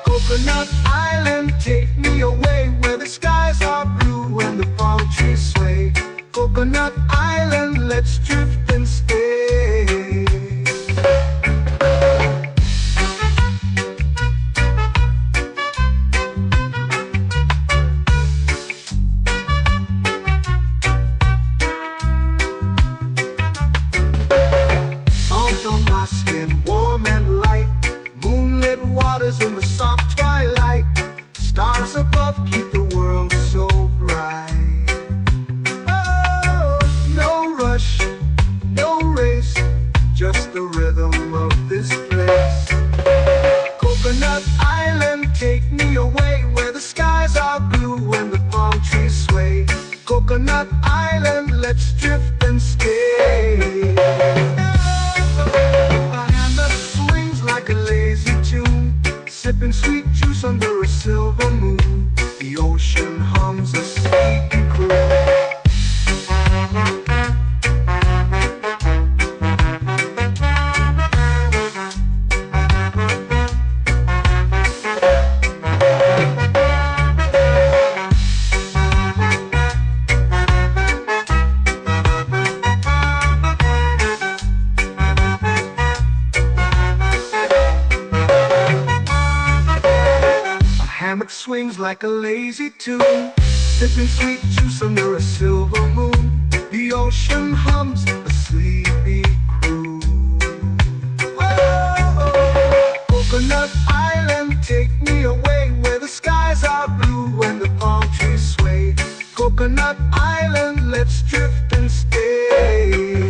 Coconut Island, take me away where the skies are blue and the palm trees sway. Coconut Island, let's drift and stay. Salt on my skin, warm and light, moonlit waters in the soft twilight. Stars above keep the world so bright. Oh, no rush, no race, just the rhythm of this place. Coconut Island, take me away where the skies are blue and the palm trees sway. Coconut Island, let's drift and stay. A hand that swings like a lazy tune, sipping sweet juice under a silver moon. The ocean hums a sleepy croon. Hammock swings like a lazy tune, sipping sweet juice under a silver moon. The ocean hums a sleepy croon. Whoa, Coconut Island, take me away where the skies are blue and the palm trees sway. Coconut Island, let's drift and stay.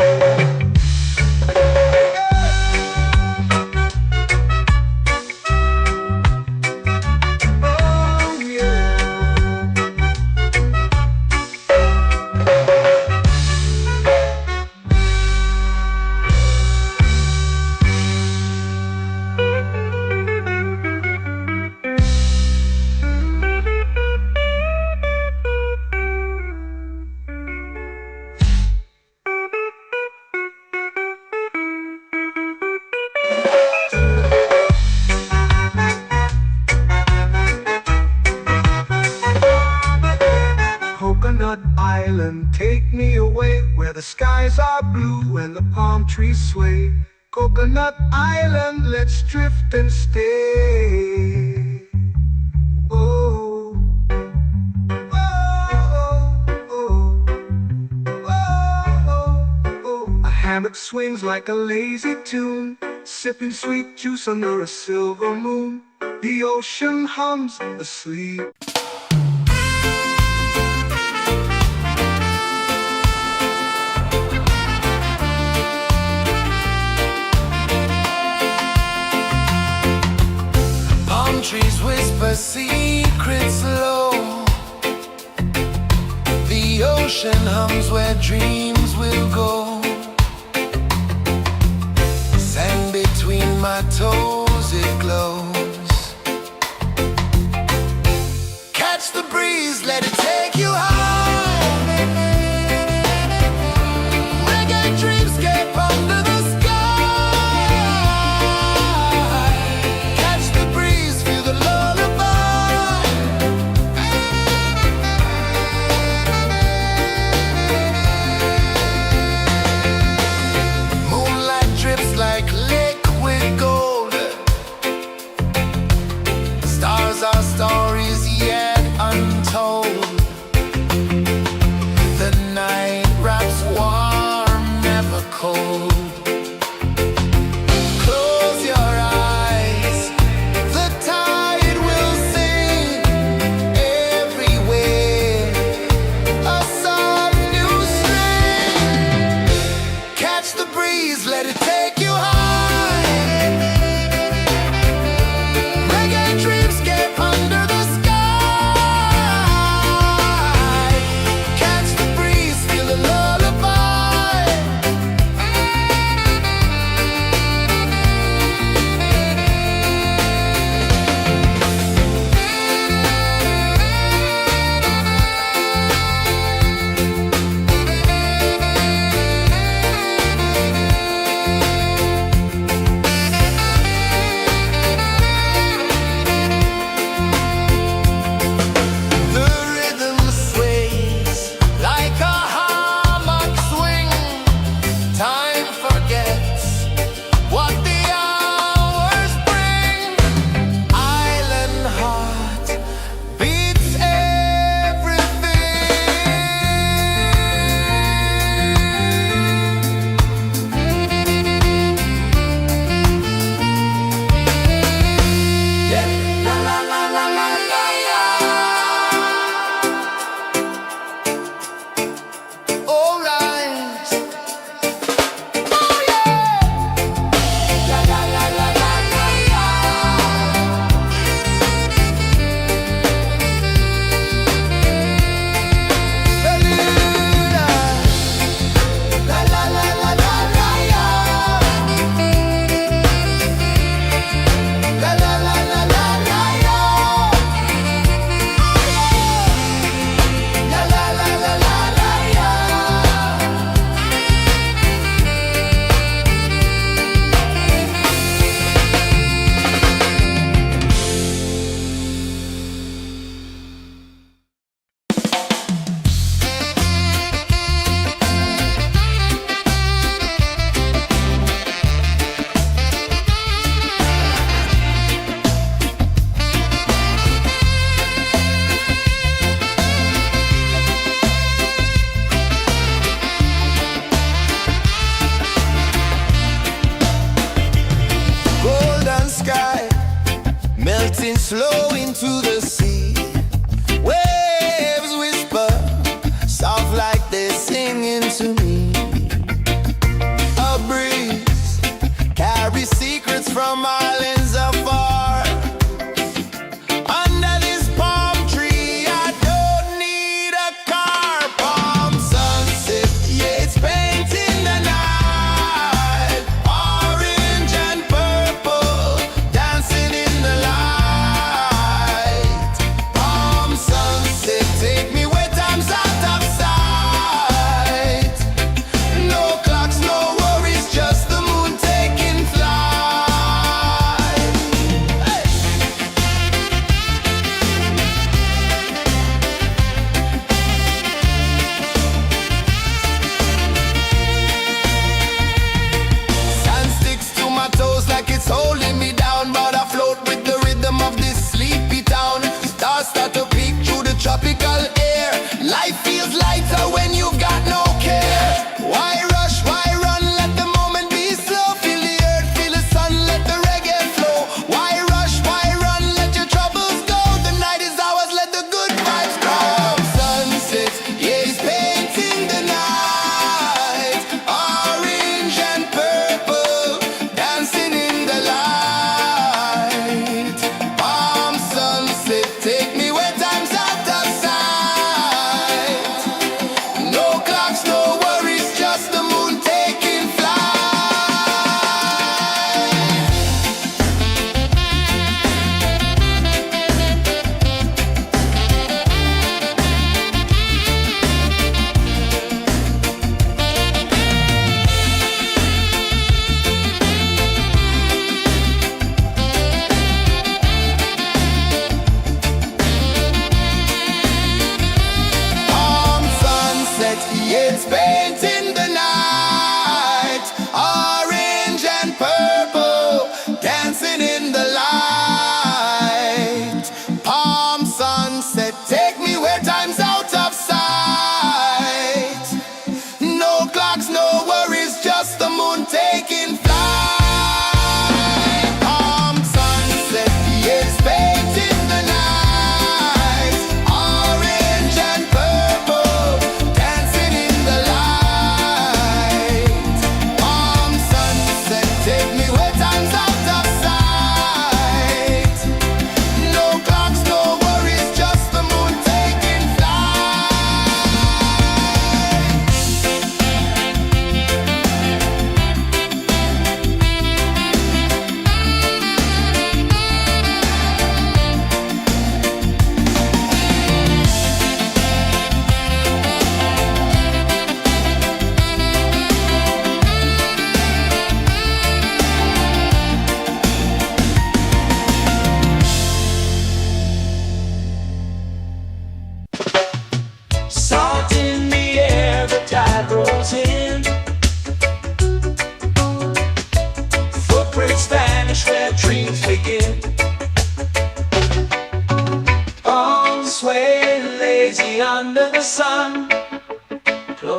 Coconut Island, take me away where the skies are blue and the palm trees sway. Coconut Island, let's drift and stay. Oh, oh, oh, oh, oh. A hammock swings like a lazy tune, sipping sweet juice under a silver moon. The ocean hums asleep. Palm trees whisper secrets low. ocean hums where dreams will go. Sand between my toes, it glows. Catch the breeze, let it take you high. Reggae dreamscape under the sky. Catch the breeze, feel the lullaby. Moonlight drips like liquid gold.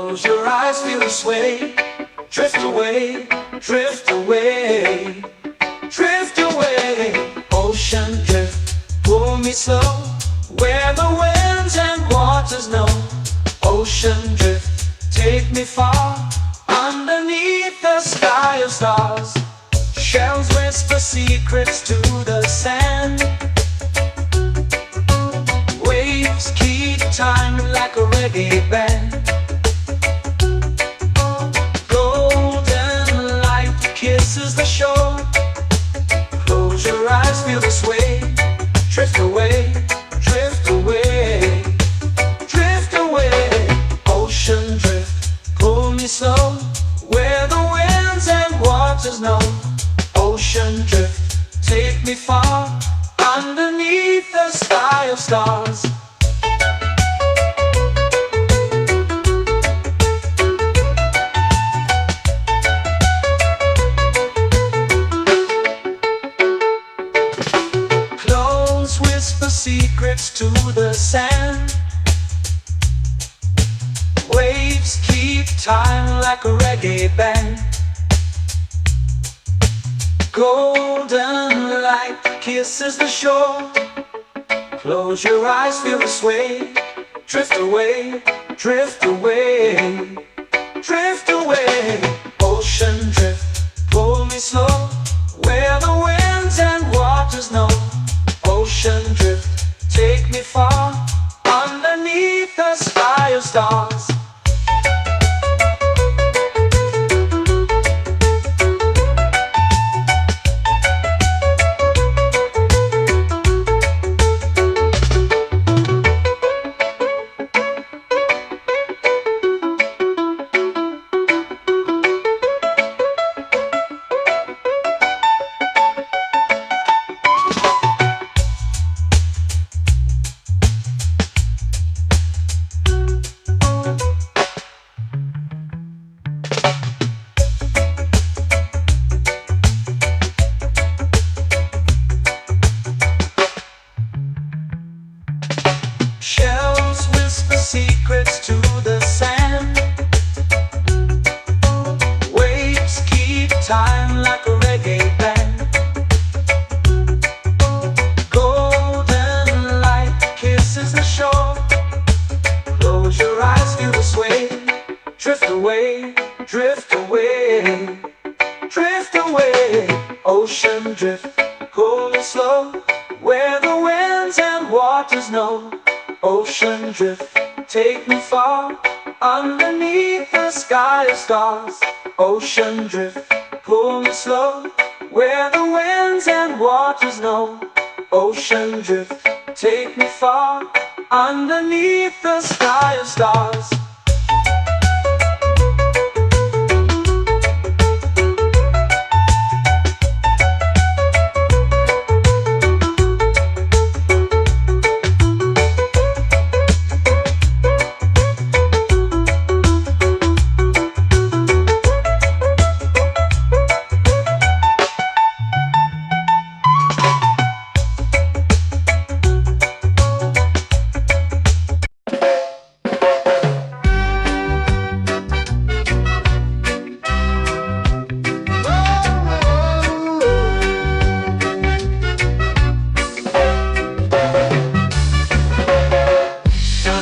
Close your eyes, feel the sway. Drift away, drift away, drift away. Ocean drift, pull me slow, where the winds and waters know. Ocean drift, take me far, underneath the sky of stars. Shells whisper secrets to the sand. Waves keep time like a reggae band. Golden light kisses the shore. Close your eyes, feel the sway. Drift away, drift away, drift away. Ocean drift, pull me slow, where the winds and waters know. Ocean drift, take me far, underneath the sky of stars. Close whisper secrets to the sand. Waves keep time like a reggae band. Golden light kisses the shore. Close your eyes, feel the sway. Drift away, drift away, drift away. Ocean drift, pull me slow, where the winds and waters know. Ocean drift, take me far, underneath the sky of stars. Shells whisper secrets to the sand. Waves keep time like a reggae band. Golden light kisses the shore. Close your eyes, feel the sway. Drift away, drift away, drift away. Ocean drift, pull me slow, where the winds and waters know. Ocean drift, take me far, underneath the sky of stars. Ocean drift, pull me slow, where the winds and waters know. Ocean drift, take me far, underneath the sky of stars.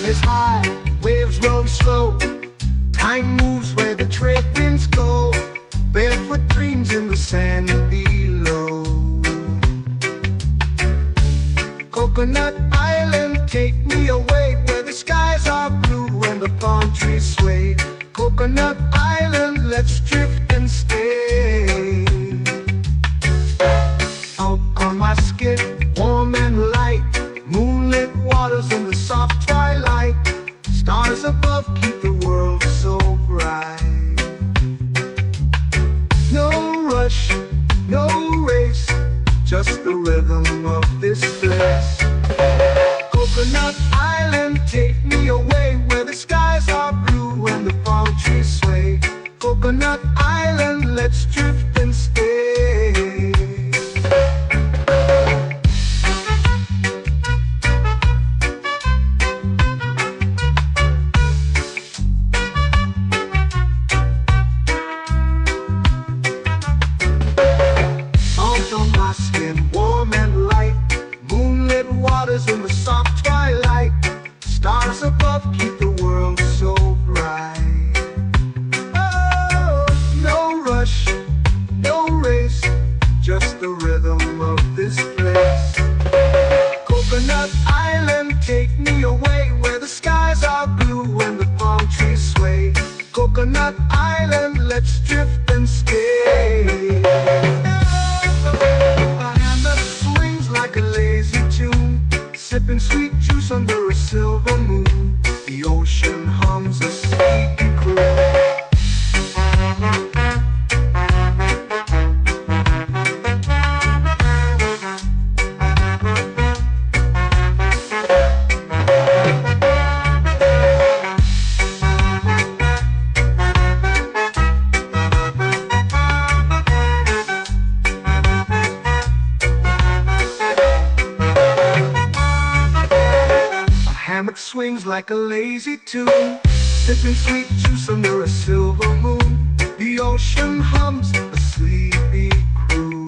Is high, waves roll slow. Time moves where the trade winds go. Barefoot dreams in the sand below. Coconut Island, take me away, where the skies are blue and the palm trees sway. Coconut Island, let's drift and stay. Out on my skin, warm and light, moonlit waters in the soft twilight. Stars above keep the world so bright. No rush, no race, just the rhythm of this place. Coconut Island, take me away, where the skies are blue and the palm trees sway. Coconut Island, let's drift and stay. Coconut Island, let's drift and stay. A hand that swings like a lazy tune, sipping sweet juice under a silver moon. The ocean hums a sleepy croon. Hammock swings like a lazy tune, sipping sweet juice under a silver moon. The ocean hums a sleepy croon.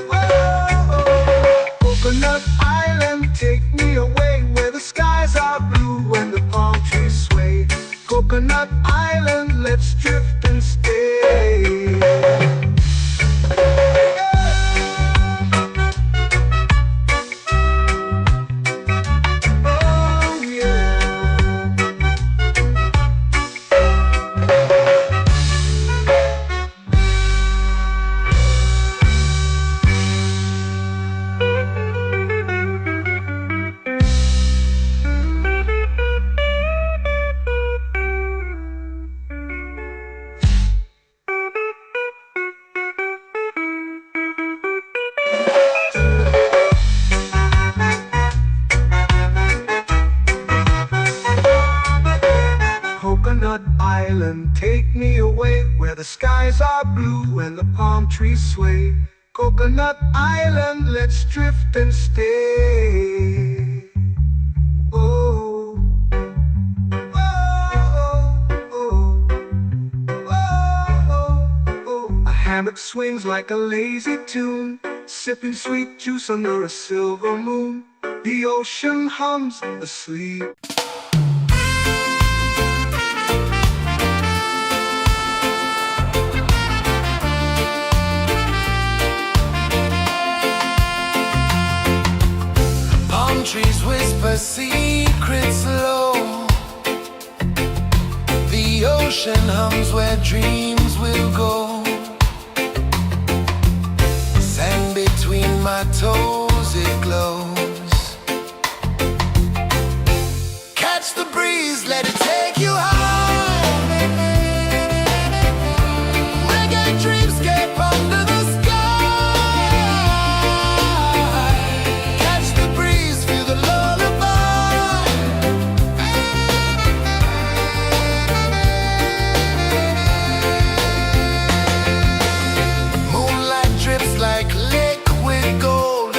Whoa, Coconut Island, take me away where the skies are blue and the palm trees sway. Coconut Island, let's drift and stay. Coconut Island, take me away where the skies are blue and the palm trees sway. Coconut Island, let's drift and stay. Oh, oh, oh, oh, oh. A hammock swings like a lazy tune, sipping sweet juice under a silver moon. The ocean hums asleep. Trees whisper secrets low. The ocean hums where dreams will go. Sand between my toes, it glows. Catch the breeze, let it take you high. Reggae dreamscape under the sky. Like liquid gold,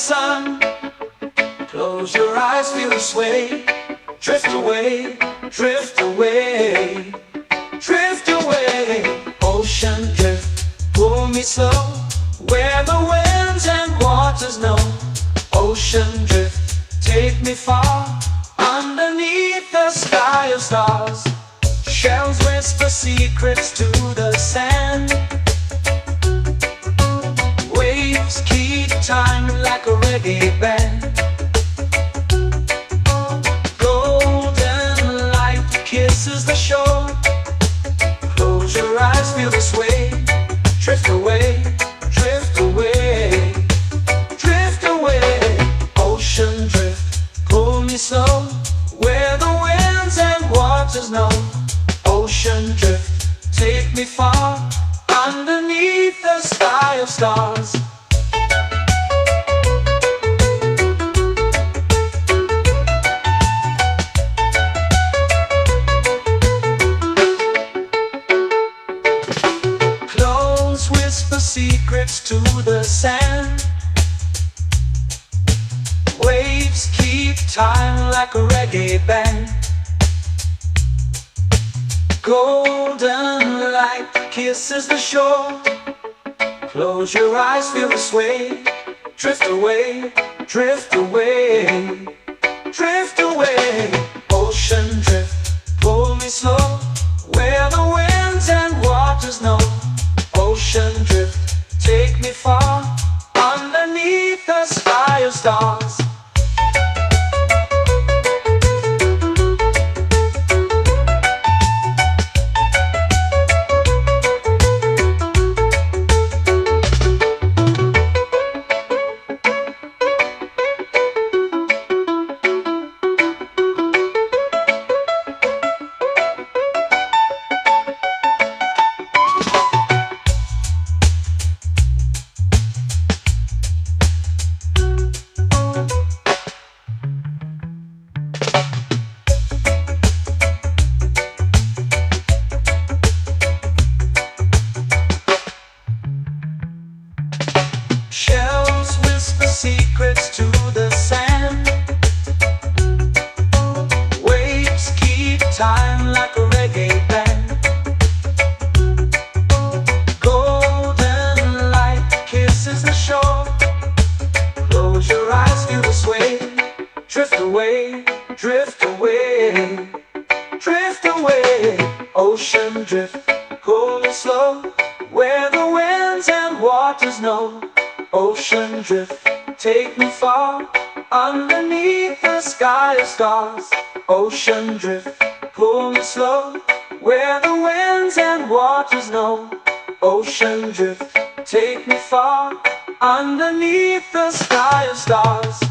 sun. Close your eyes, feel the sway. Drift away, drift away, drift away. Ocean drift, pull me slow, where the winds and waters know. Ocean drift, take me far, underneath the sky of stars. Shells whisper secrets to the sand. Waves keep time like a reggae band. Golden light kisses the shore. Close your eyes, feel the sway. Drift away, drift away, drift away. Ocean drift, pull me slow, where the winds and waters know. Ocean drift, take me far, underneath the sky of stars. Clones whisper secrets to the sand. Waves keep time like a reggae band. Golden light kisses the shore. Close your eyes, feel the sway. Drift away, drift away, drift away. Ocean drift, pull me slow, where the winds and waters know. Ocean drift, take me far, underneath the sky of stars. Shells whisper secrets to the sand. Waves keep time like a reggae band. Golden light kisses the shore. Close your eyes, feel the sway. Drift away, drift away, drift away. Ocean drift, pull me slow, where the winds and waters know. Ocean drift, take me far, underneath the sky of stars. Ocean drift, pull me slow, where the winds and waters know. Ocean drift, take me far, underneath the sky of stars.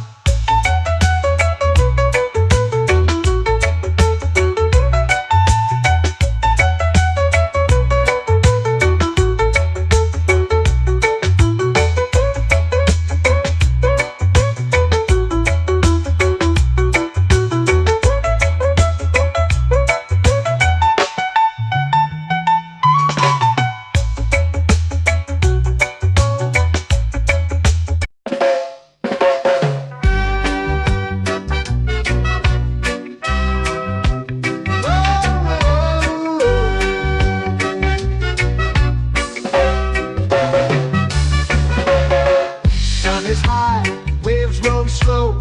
Sun is high, waves roll slow.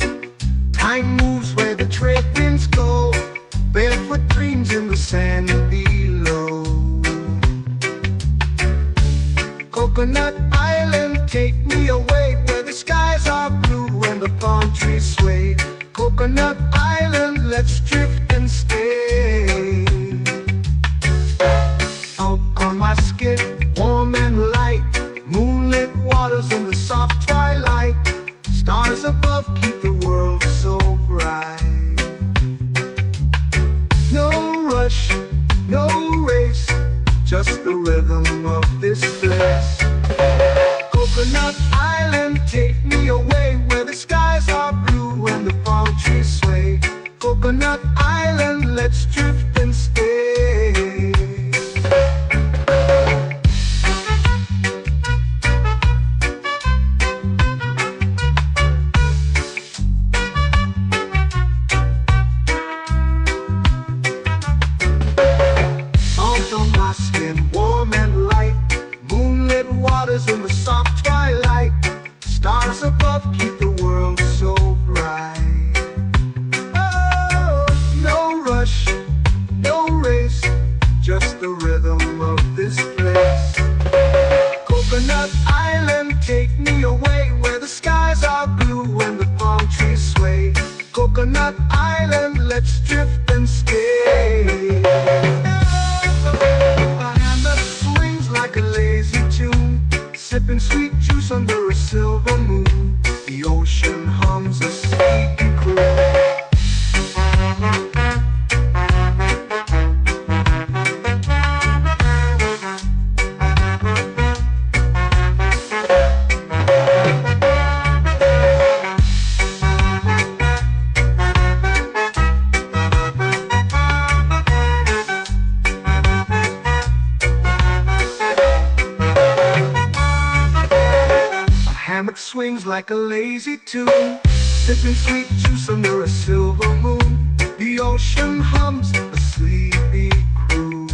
Time moves where the trade winds go. Barefoot dreams in the sand below. Coconut Island, take me away, where the skies are blue and the palm trees sway. Coconut Island, let's drift and stay. Out on my skin, warm and light, moonlit waters in the soft twilight. Stars above keep the world so bright. No rush, no race, just the rhythm of this place. Coconut Island, take me away, where the skies are blue and the palm trees sway. Coconut Island, let's drift and stay. above keep the world so bright. Oh, no rush, no race, just the rhythm of this place. Coconut Island, take me away where the skies are blue and the palm trees sway. Coconut Island, let's drift and stay. A hand that swings like a lazy tune, sipping sweet juice under a silver moon. The ocean hums a sleepy croon. Hammock swings like a lazy tune, sipping sweet juice under a silver moon. The ocean hums a sleepy croon.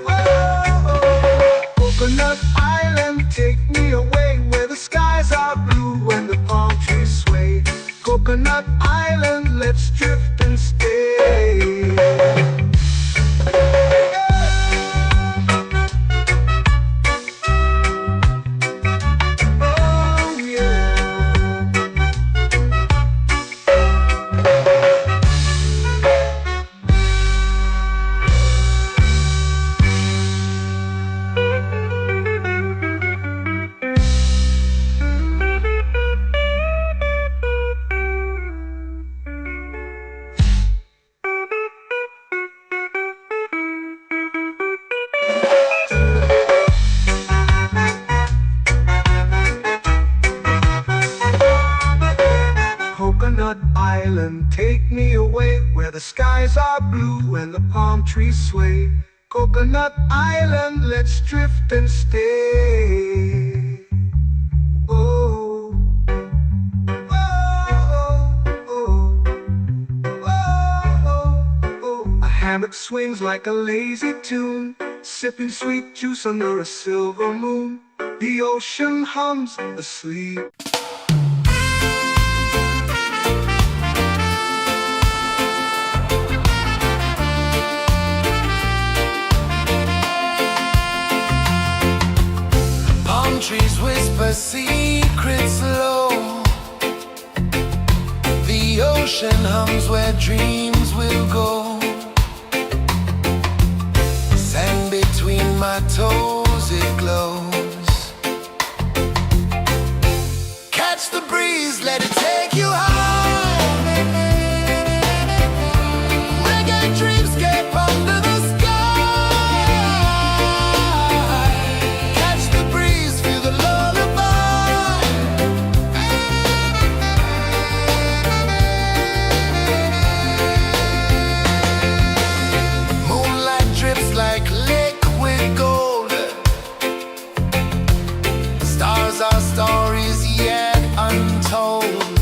Oh, Coconut Island, take me away where the skies are blue and the palm trees sway. Coconut Island, let's drift and stay. Coconut Island, take me away where the skies are blue and the palm trees sway. Coconut Island, let's drift and stay. Oh, oh, oh, oh, oh. A hammock swings like a lazy tune, sipping sweet juice under a silver moon. The ocean hums asleep. Trees whisper secrets low. The ocean hums where dreams will go. Sand between my toes, it glows. Catch the breeze, let it take you high. Reggae dreamscape under the sky. Our stories yet untold.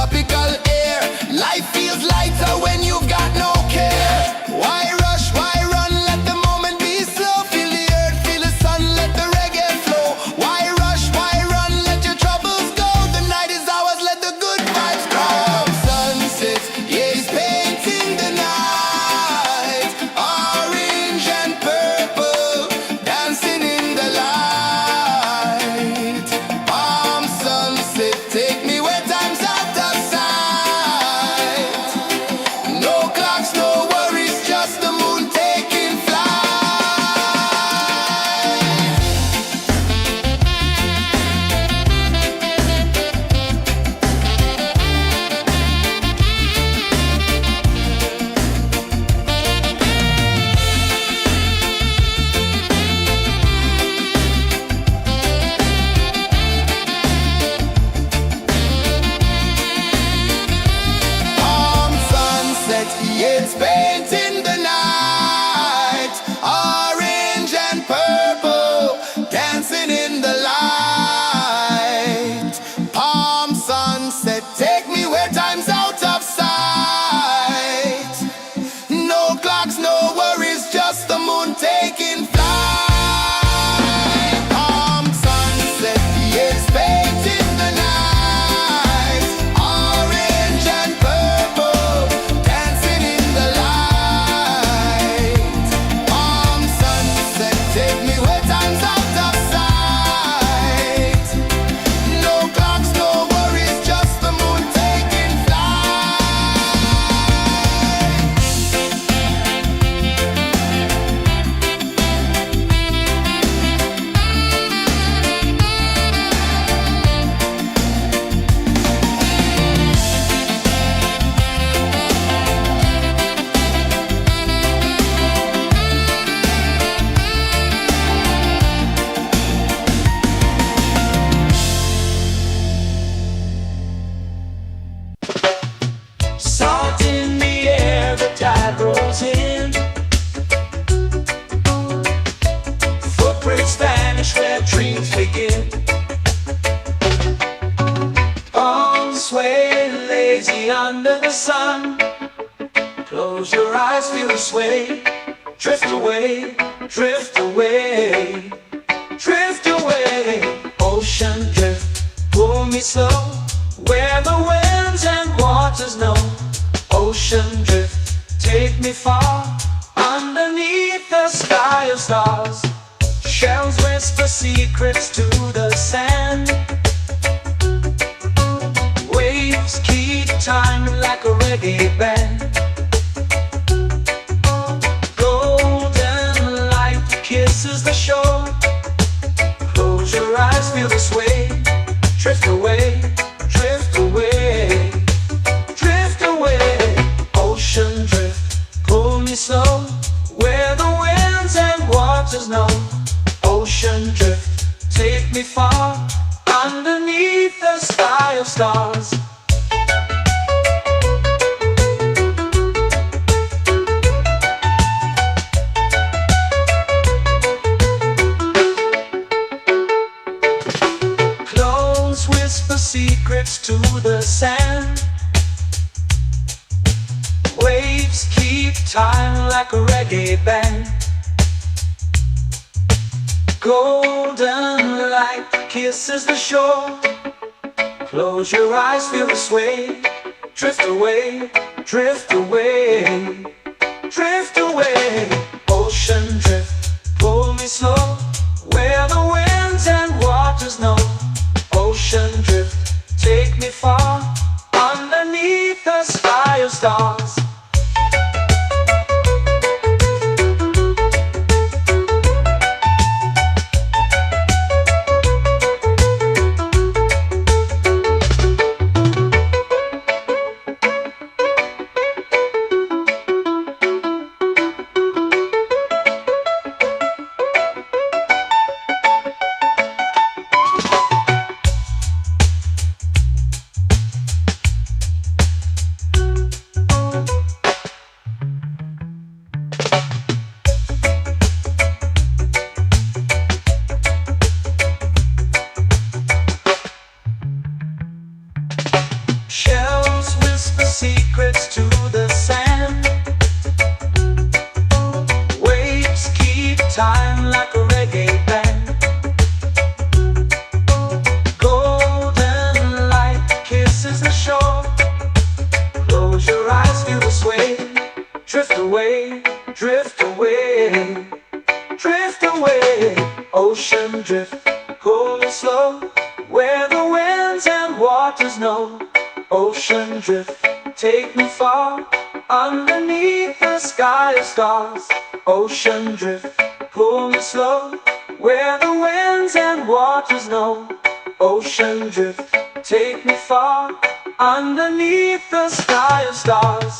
tropical air. Life feels lighter when you've got no care. Why rush, why run, let the moment be slow. Feel the earth, feel the sun, let the reggae flow. Why rush, why run, let your troubles go. The night is ours, let the good vibes grow. Sunset, yeah, it's painting the night. Orange and purple, dancing in the light. Palm sunset, take me where time's out of sight. No clocks, no worries, just the moon taking flight. Palm sunset, yeah, it's painting the night. Orange and purple, dancing in the light. Palm sunset, take me where time's out of sight. No clocks, no worries, just the moon taking flight. Palm sunset, yeah, it's painting the night. Orange and purple, dancing in the light. Palm sunset, take me where time's out of sight. No clocks, no worries, just the moon taking flight. Salt in the air, the tide rolls in. Footprints vanish where dreams begin. Arms sway lazy under the sun. Close your eyes, feel the sway. Drift away, drift away, drift away. Ocean drift, pull me slow. Where the winds and waters know. Ocean drift, take me far. Underneath the sky of stars. Shells whisper secrets to the sand. Waves keep time like a reggae band. Golden light kisses the shore. Close your eyes, feel the sway. Drift away, drift away, drift away. Ocean drift, pull me slow. Where the winds and waters know. Ocean drift, take me far. Underneath the sky of stars. Clones whisper secrets to the sand. Waves keep time like a reggae band. Golden light kisses the shore. Close your eyes, feel the sway. Drift away, drift away, drift away. Ocean drift, pull me slow. Where the winds and waters know. Ocean drift, take me far. Underneath the sky of stars. drift away, drift away, drift away. Ocean drift, pull me slow, where the winds and waters know. Ocean drift, take me far, underneath the sky of stars. Ocean drift, pull me slow, where the winds and waters know. Ocean drift, take me far, underneath the sky of stars.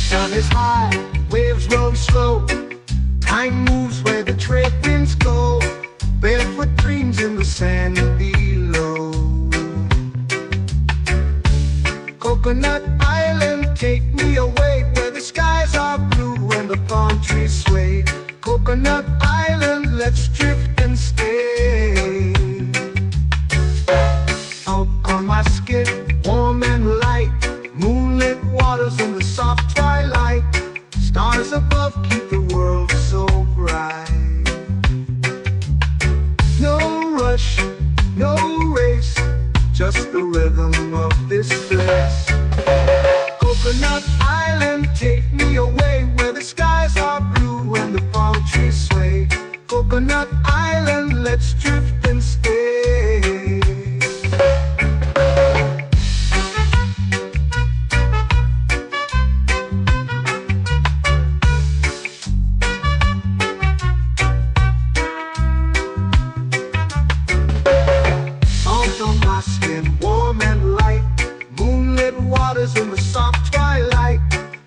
Sun is high, waves roll slow. Time moves where the trade winds go. Barefoot dreams in the sand below. Coconut Island, take me away, where the skies are blue and the palm trees sway. Coconut Island, let's drift and stay. Out on my skin, warm and light, moonlit waters in the soft twilight. Stars above keep the world so bright. No rush, no race, just the rhythm of this place. Coconut Island, take me away, where the skies are blue and the palm trees sway. Coconut Island, let's drift and stay. Out on my skin, warm and light, moonlit waters in the soft twilight.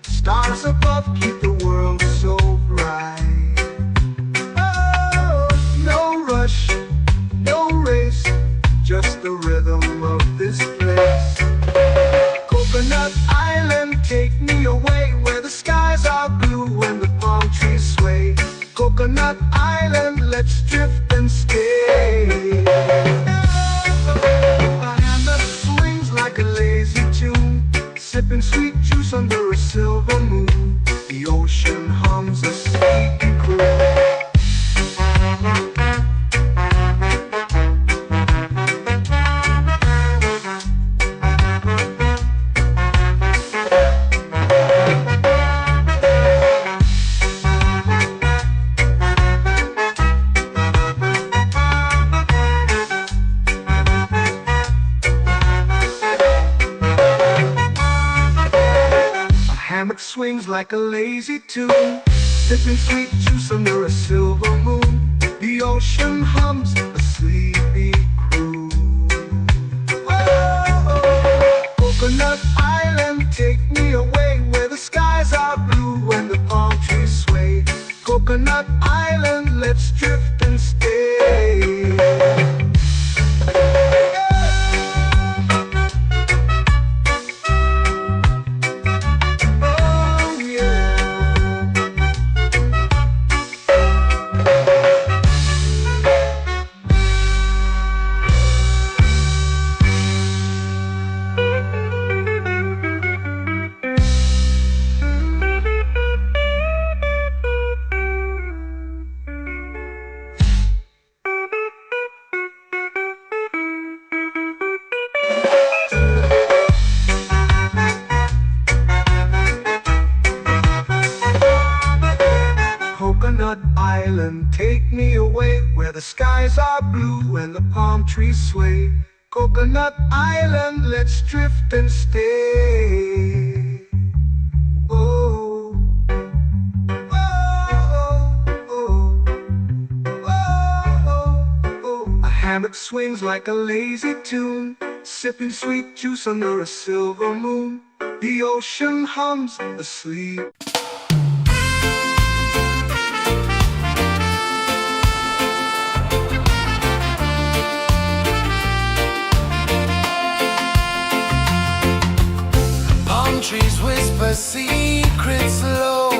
Stars above keep the world so bright. Oh, no rush, no race, just the rhythm of this place. Coconut Island, take me away, where the skies are blue and the palm trees sway. Coconut Island, let's drift and stay. A hand that swings like a lazy tune, sipping sweet juice under a silver moon. The ocean hums a sleepy croon. Hammock swings like a lazy tune, sipping sweet juice under a silver moon. The ocean hums a sleepy croon. Oh, Coconut Island, take me away, where the skies are blue and the palm trees sway. Coconut Island, let's drift and stay. Coconut Island, take me away, where the skies are blue and the palm trees sway. Coconut Island, let's drift and stay. Oh, oh, oh, oh, oh. A hammock swings like a lazy tune, sipping sweet juice under a silver moon. The ocean hums asleep. trees whisper secrets low.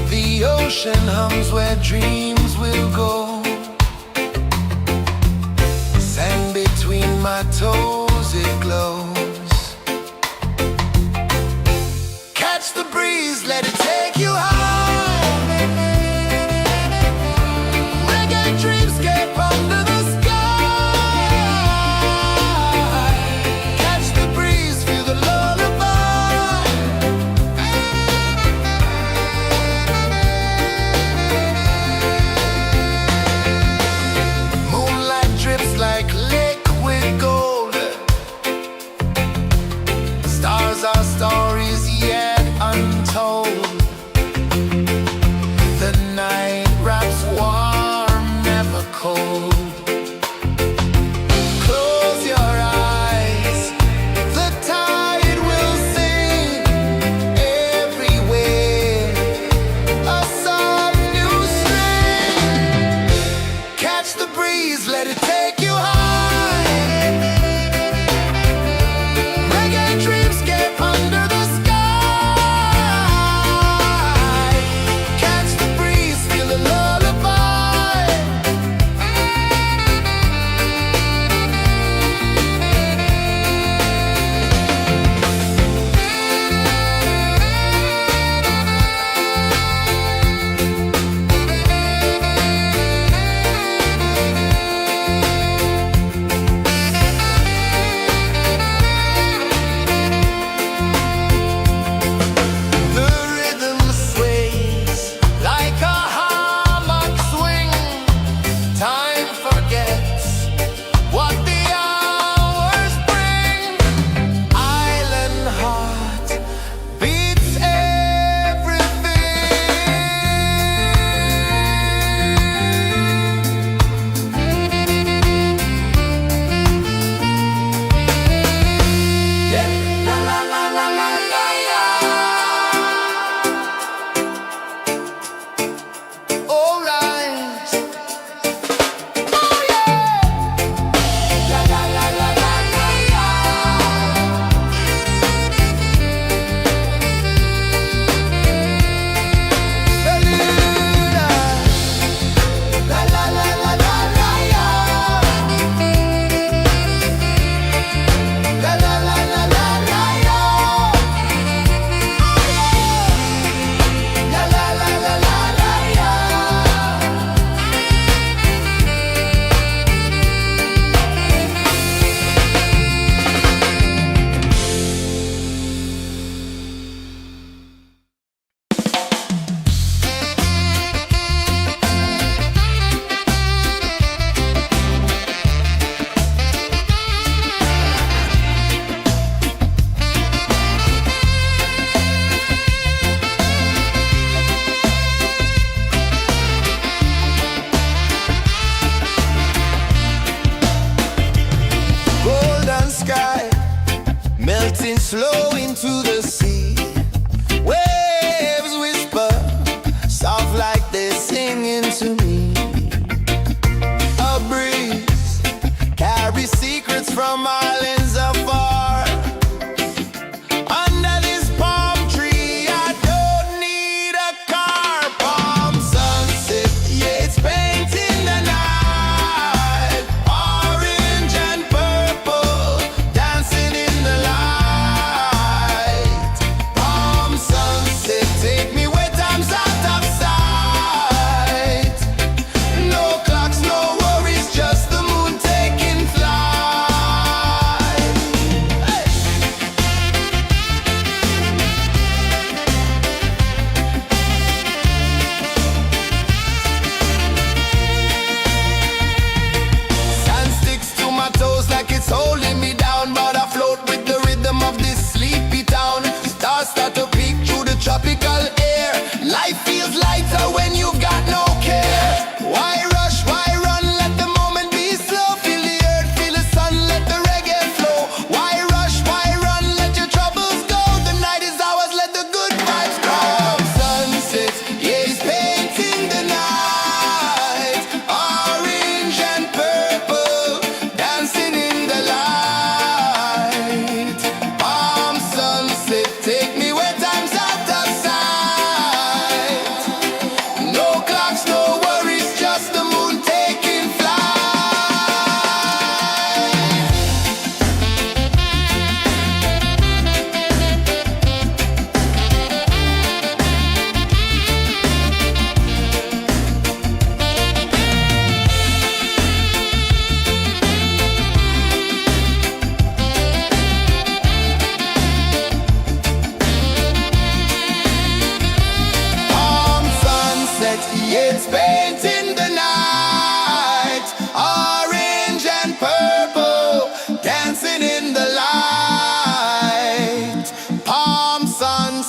The ocean hums where dreams will go. Sand between my toes, it glows. Catch the breeze, let it take you high. Reggae dreamscape under the sky. Catch the breeze, feel the lullaby. Moonlight drips like liquid gold.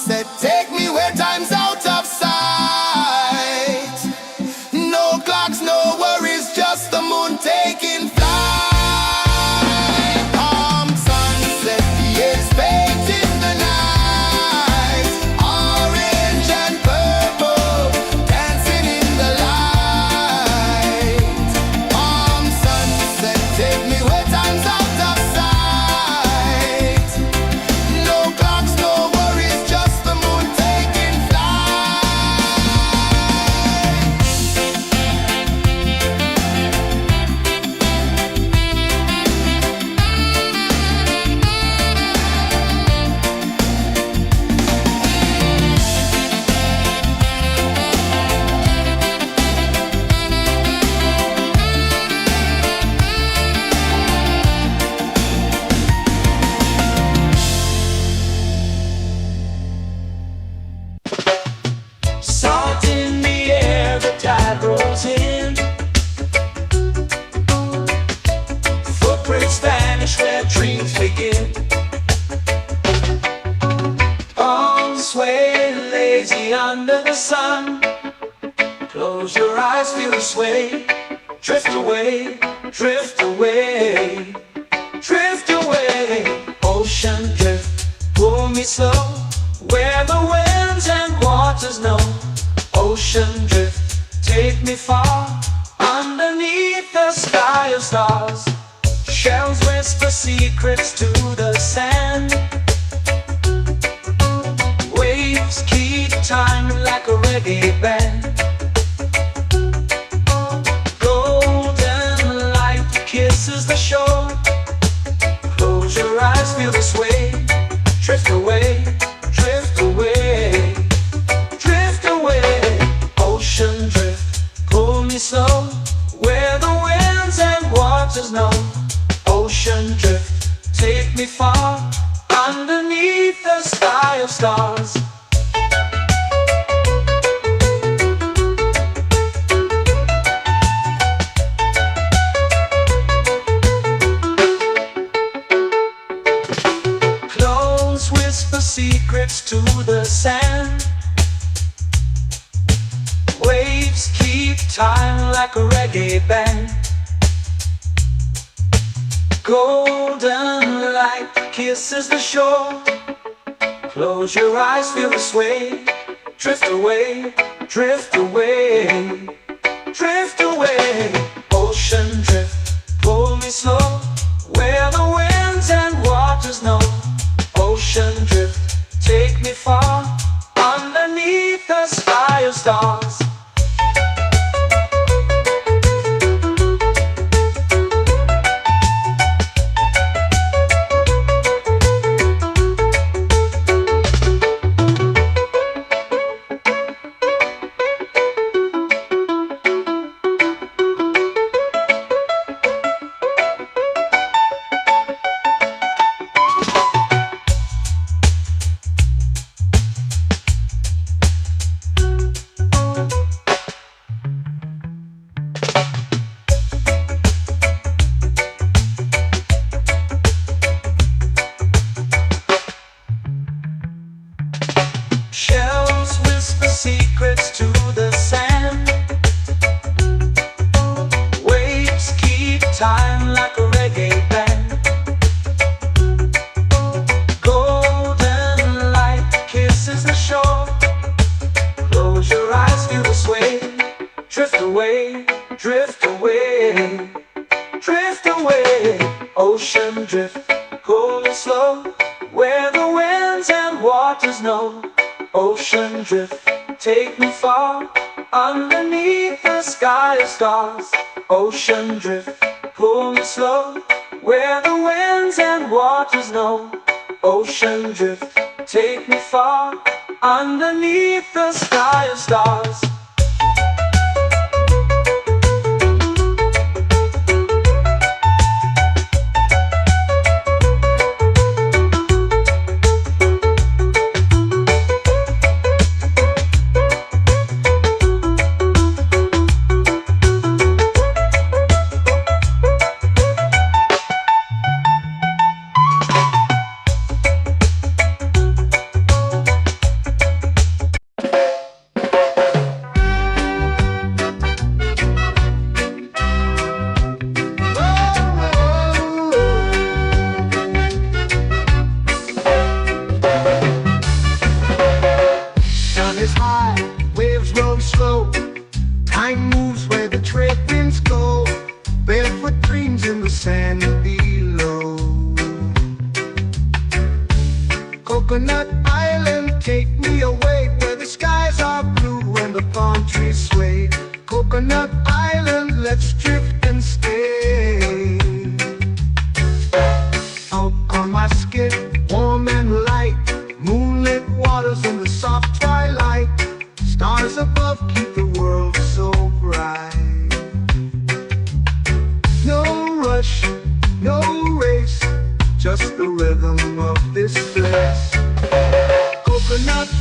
sunset, take me where time's out of sight. No clocks, no worries, just the moon taking flight. Palm sunset, yeah, it's baked in the night. Orange and purple, dancing in the light. Palm sunset, take me where time's out of sight. No clocks, no worries, just the moon taking flight. Salt in the air, the tide rolls in. Footprints vanish where dreams begin. Arms sway lazy under the sun. Close your eyes, feel the sway. Drift away, drift away, drift away. Ocean drift, pull me slow, where the winds and waters know. Ocean drift, take me far, underneath the sky of stars. Shells whisper secrets to the sand. Waves keep time like a reggae band. Golden light kisses the shore. Close your eyes, feel the sway. Drift away, drift away, drift away. Ocean drift, pull me slow, where the winds and waters know. Ocean drift, take me far, underneath the sky of stars. Close whisper secrets to the sand. Waves keep time like a reggae band. Golden light kisses the shore. Close your eyes, feel the sway. Drift away, drift away, drift away. Ocean drift, pull me slow, where the winds and waters know. Ocean drift, take me far, underneath the sky of stars. Shells whisper secrets to the sand. Waves keep time like a reggae band. Golden light kisses the shore. Close your eyes, feel the sway. Drift away, drift away, drift away. Ocean drift, pull me slow, where the winds and waters know. Ocean drift, take me far, underneath the sky of stars. Ocean drift, pull me slow, where the winds and waters know. Ocean drift, take me far, underneath the sky of stars.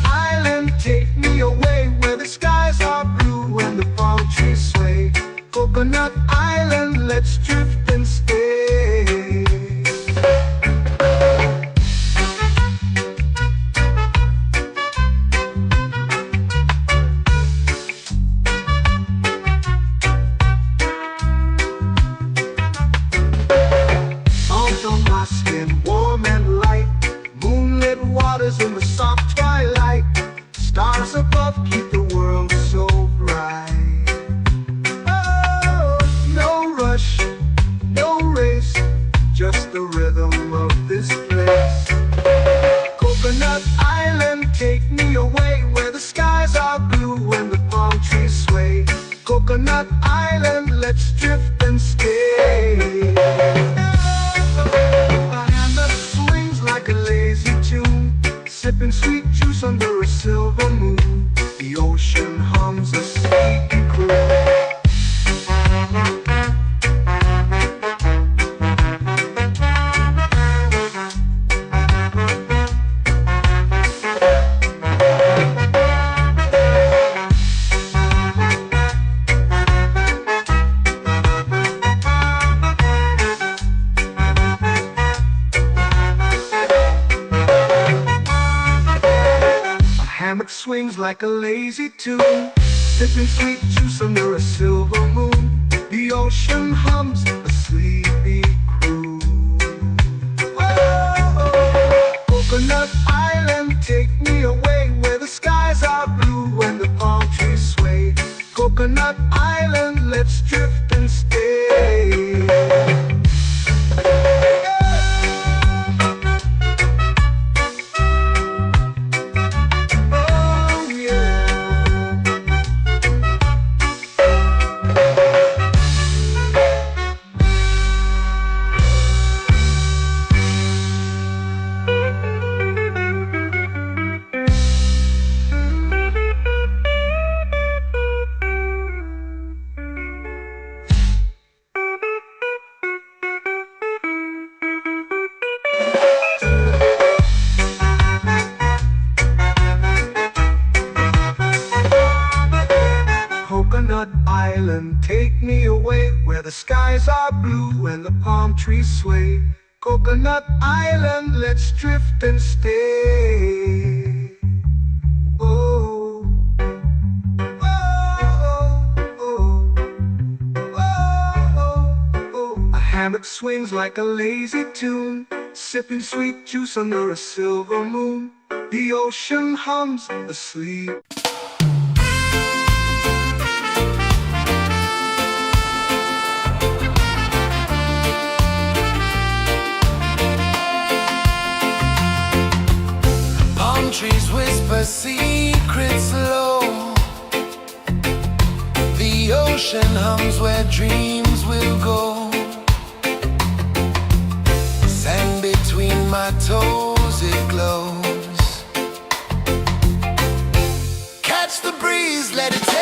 island, take me away where the skies are blue and the palm trees sway. Coconut Island, let's drift and stay. Salt on my skin, warm and light. Moonlit waters in the soft twilight. Stars above keep the world so bright. Oh, no rush, no race, just the rhythm of this place. Coconut Island, take me away where the skies are blue and the palm trees sway. Coconut Island, let's drift and stay. A hand that swings like a lazy tune, sipping sweet juice under a silver moon. The ocean hums a sleepy croon. Hammock swings like a lazy tune, sipping sweet juice under a silver moon. The ocean hums a sleepy croon. Oh, Coconut Island, take me away where the skies are blue and the palm trees sway. Coconut Island, let's drift and stay. Coconut Island, take me away where the skies are blue and the palm trees sway. Coconut Island, let's drift and stay. Oh, oh, oh, oh, oh. A hammock swings like a lazy tune, sipping sweet juice under a silver moon. The ocean hums asleep. Trees whisper secrets low. The ocean hums where dreams will go. Sand between my toes, it glows. Catch the breeze, let it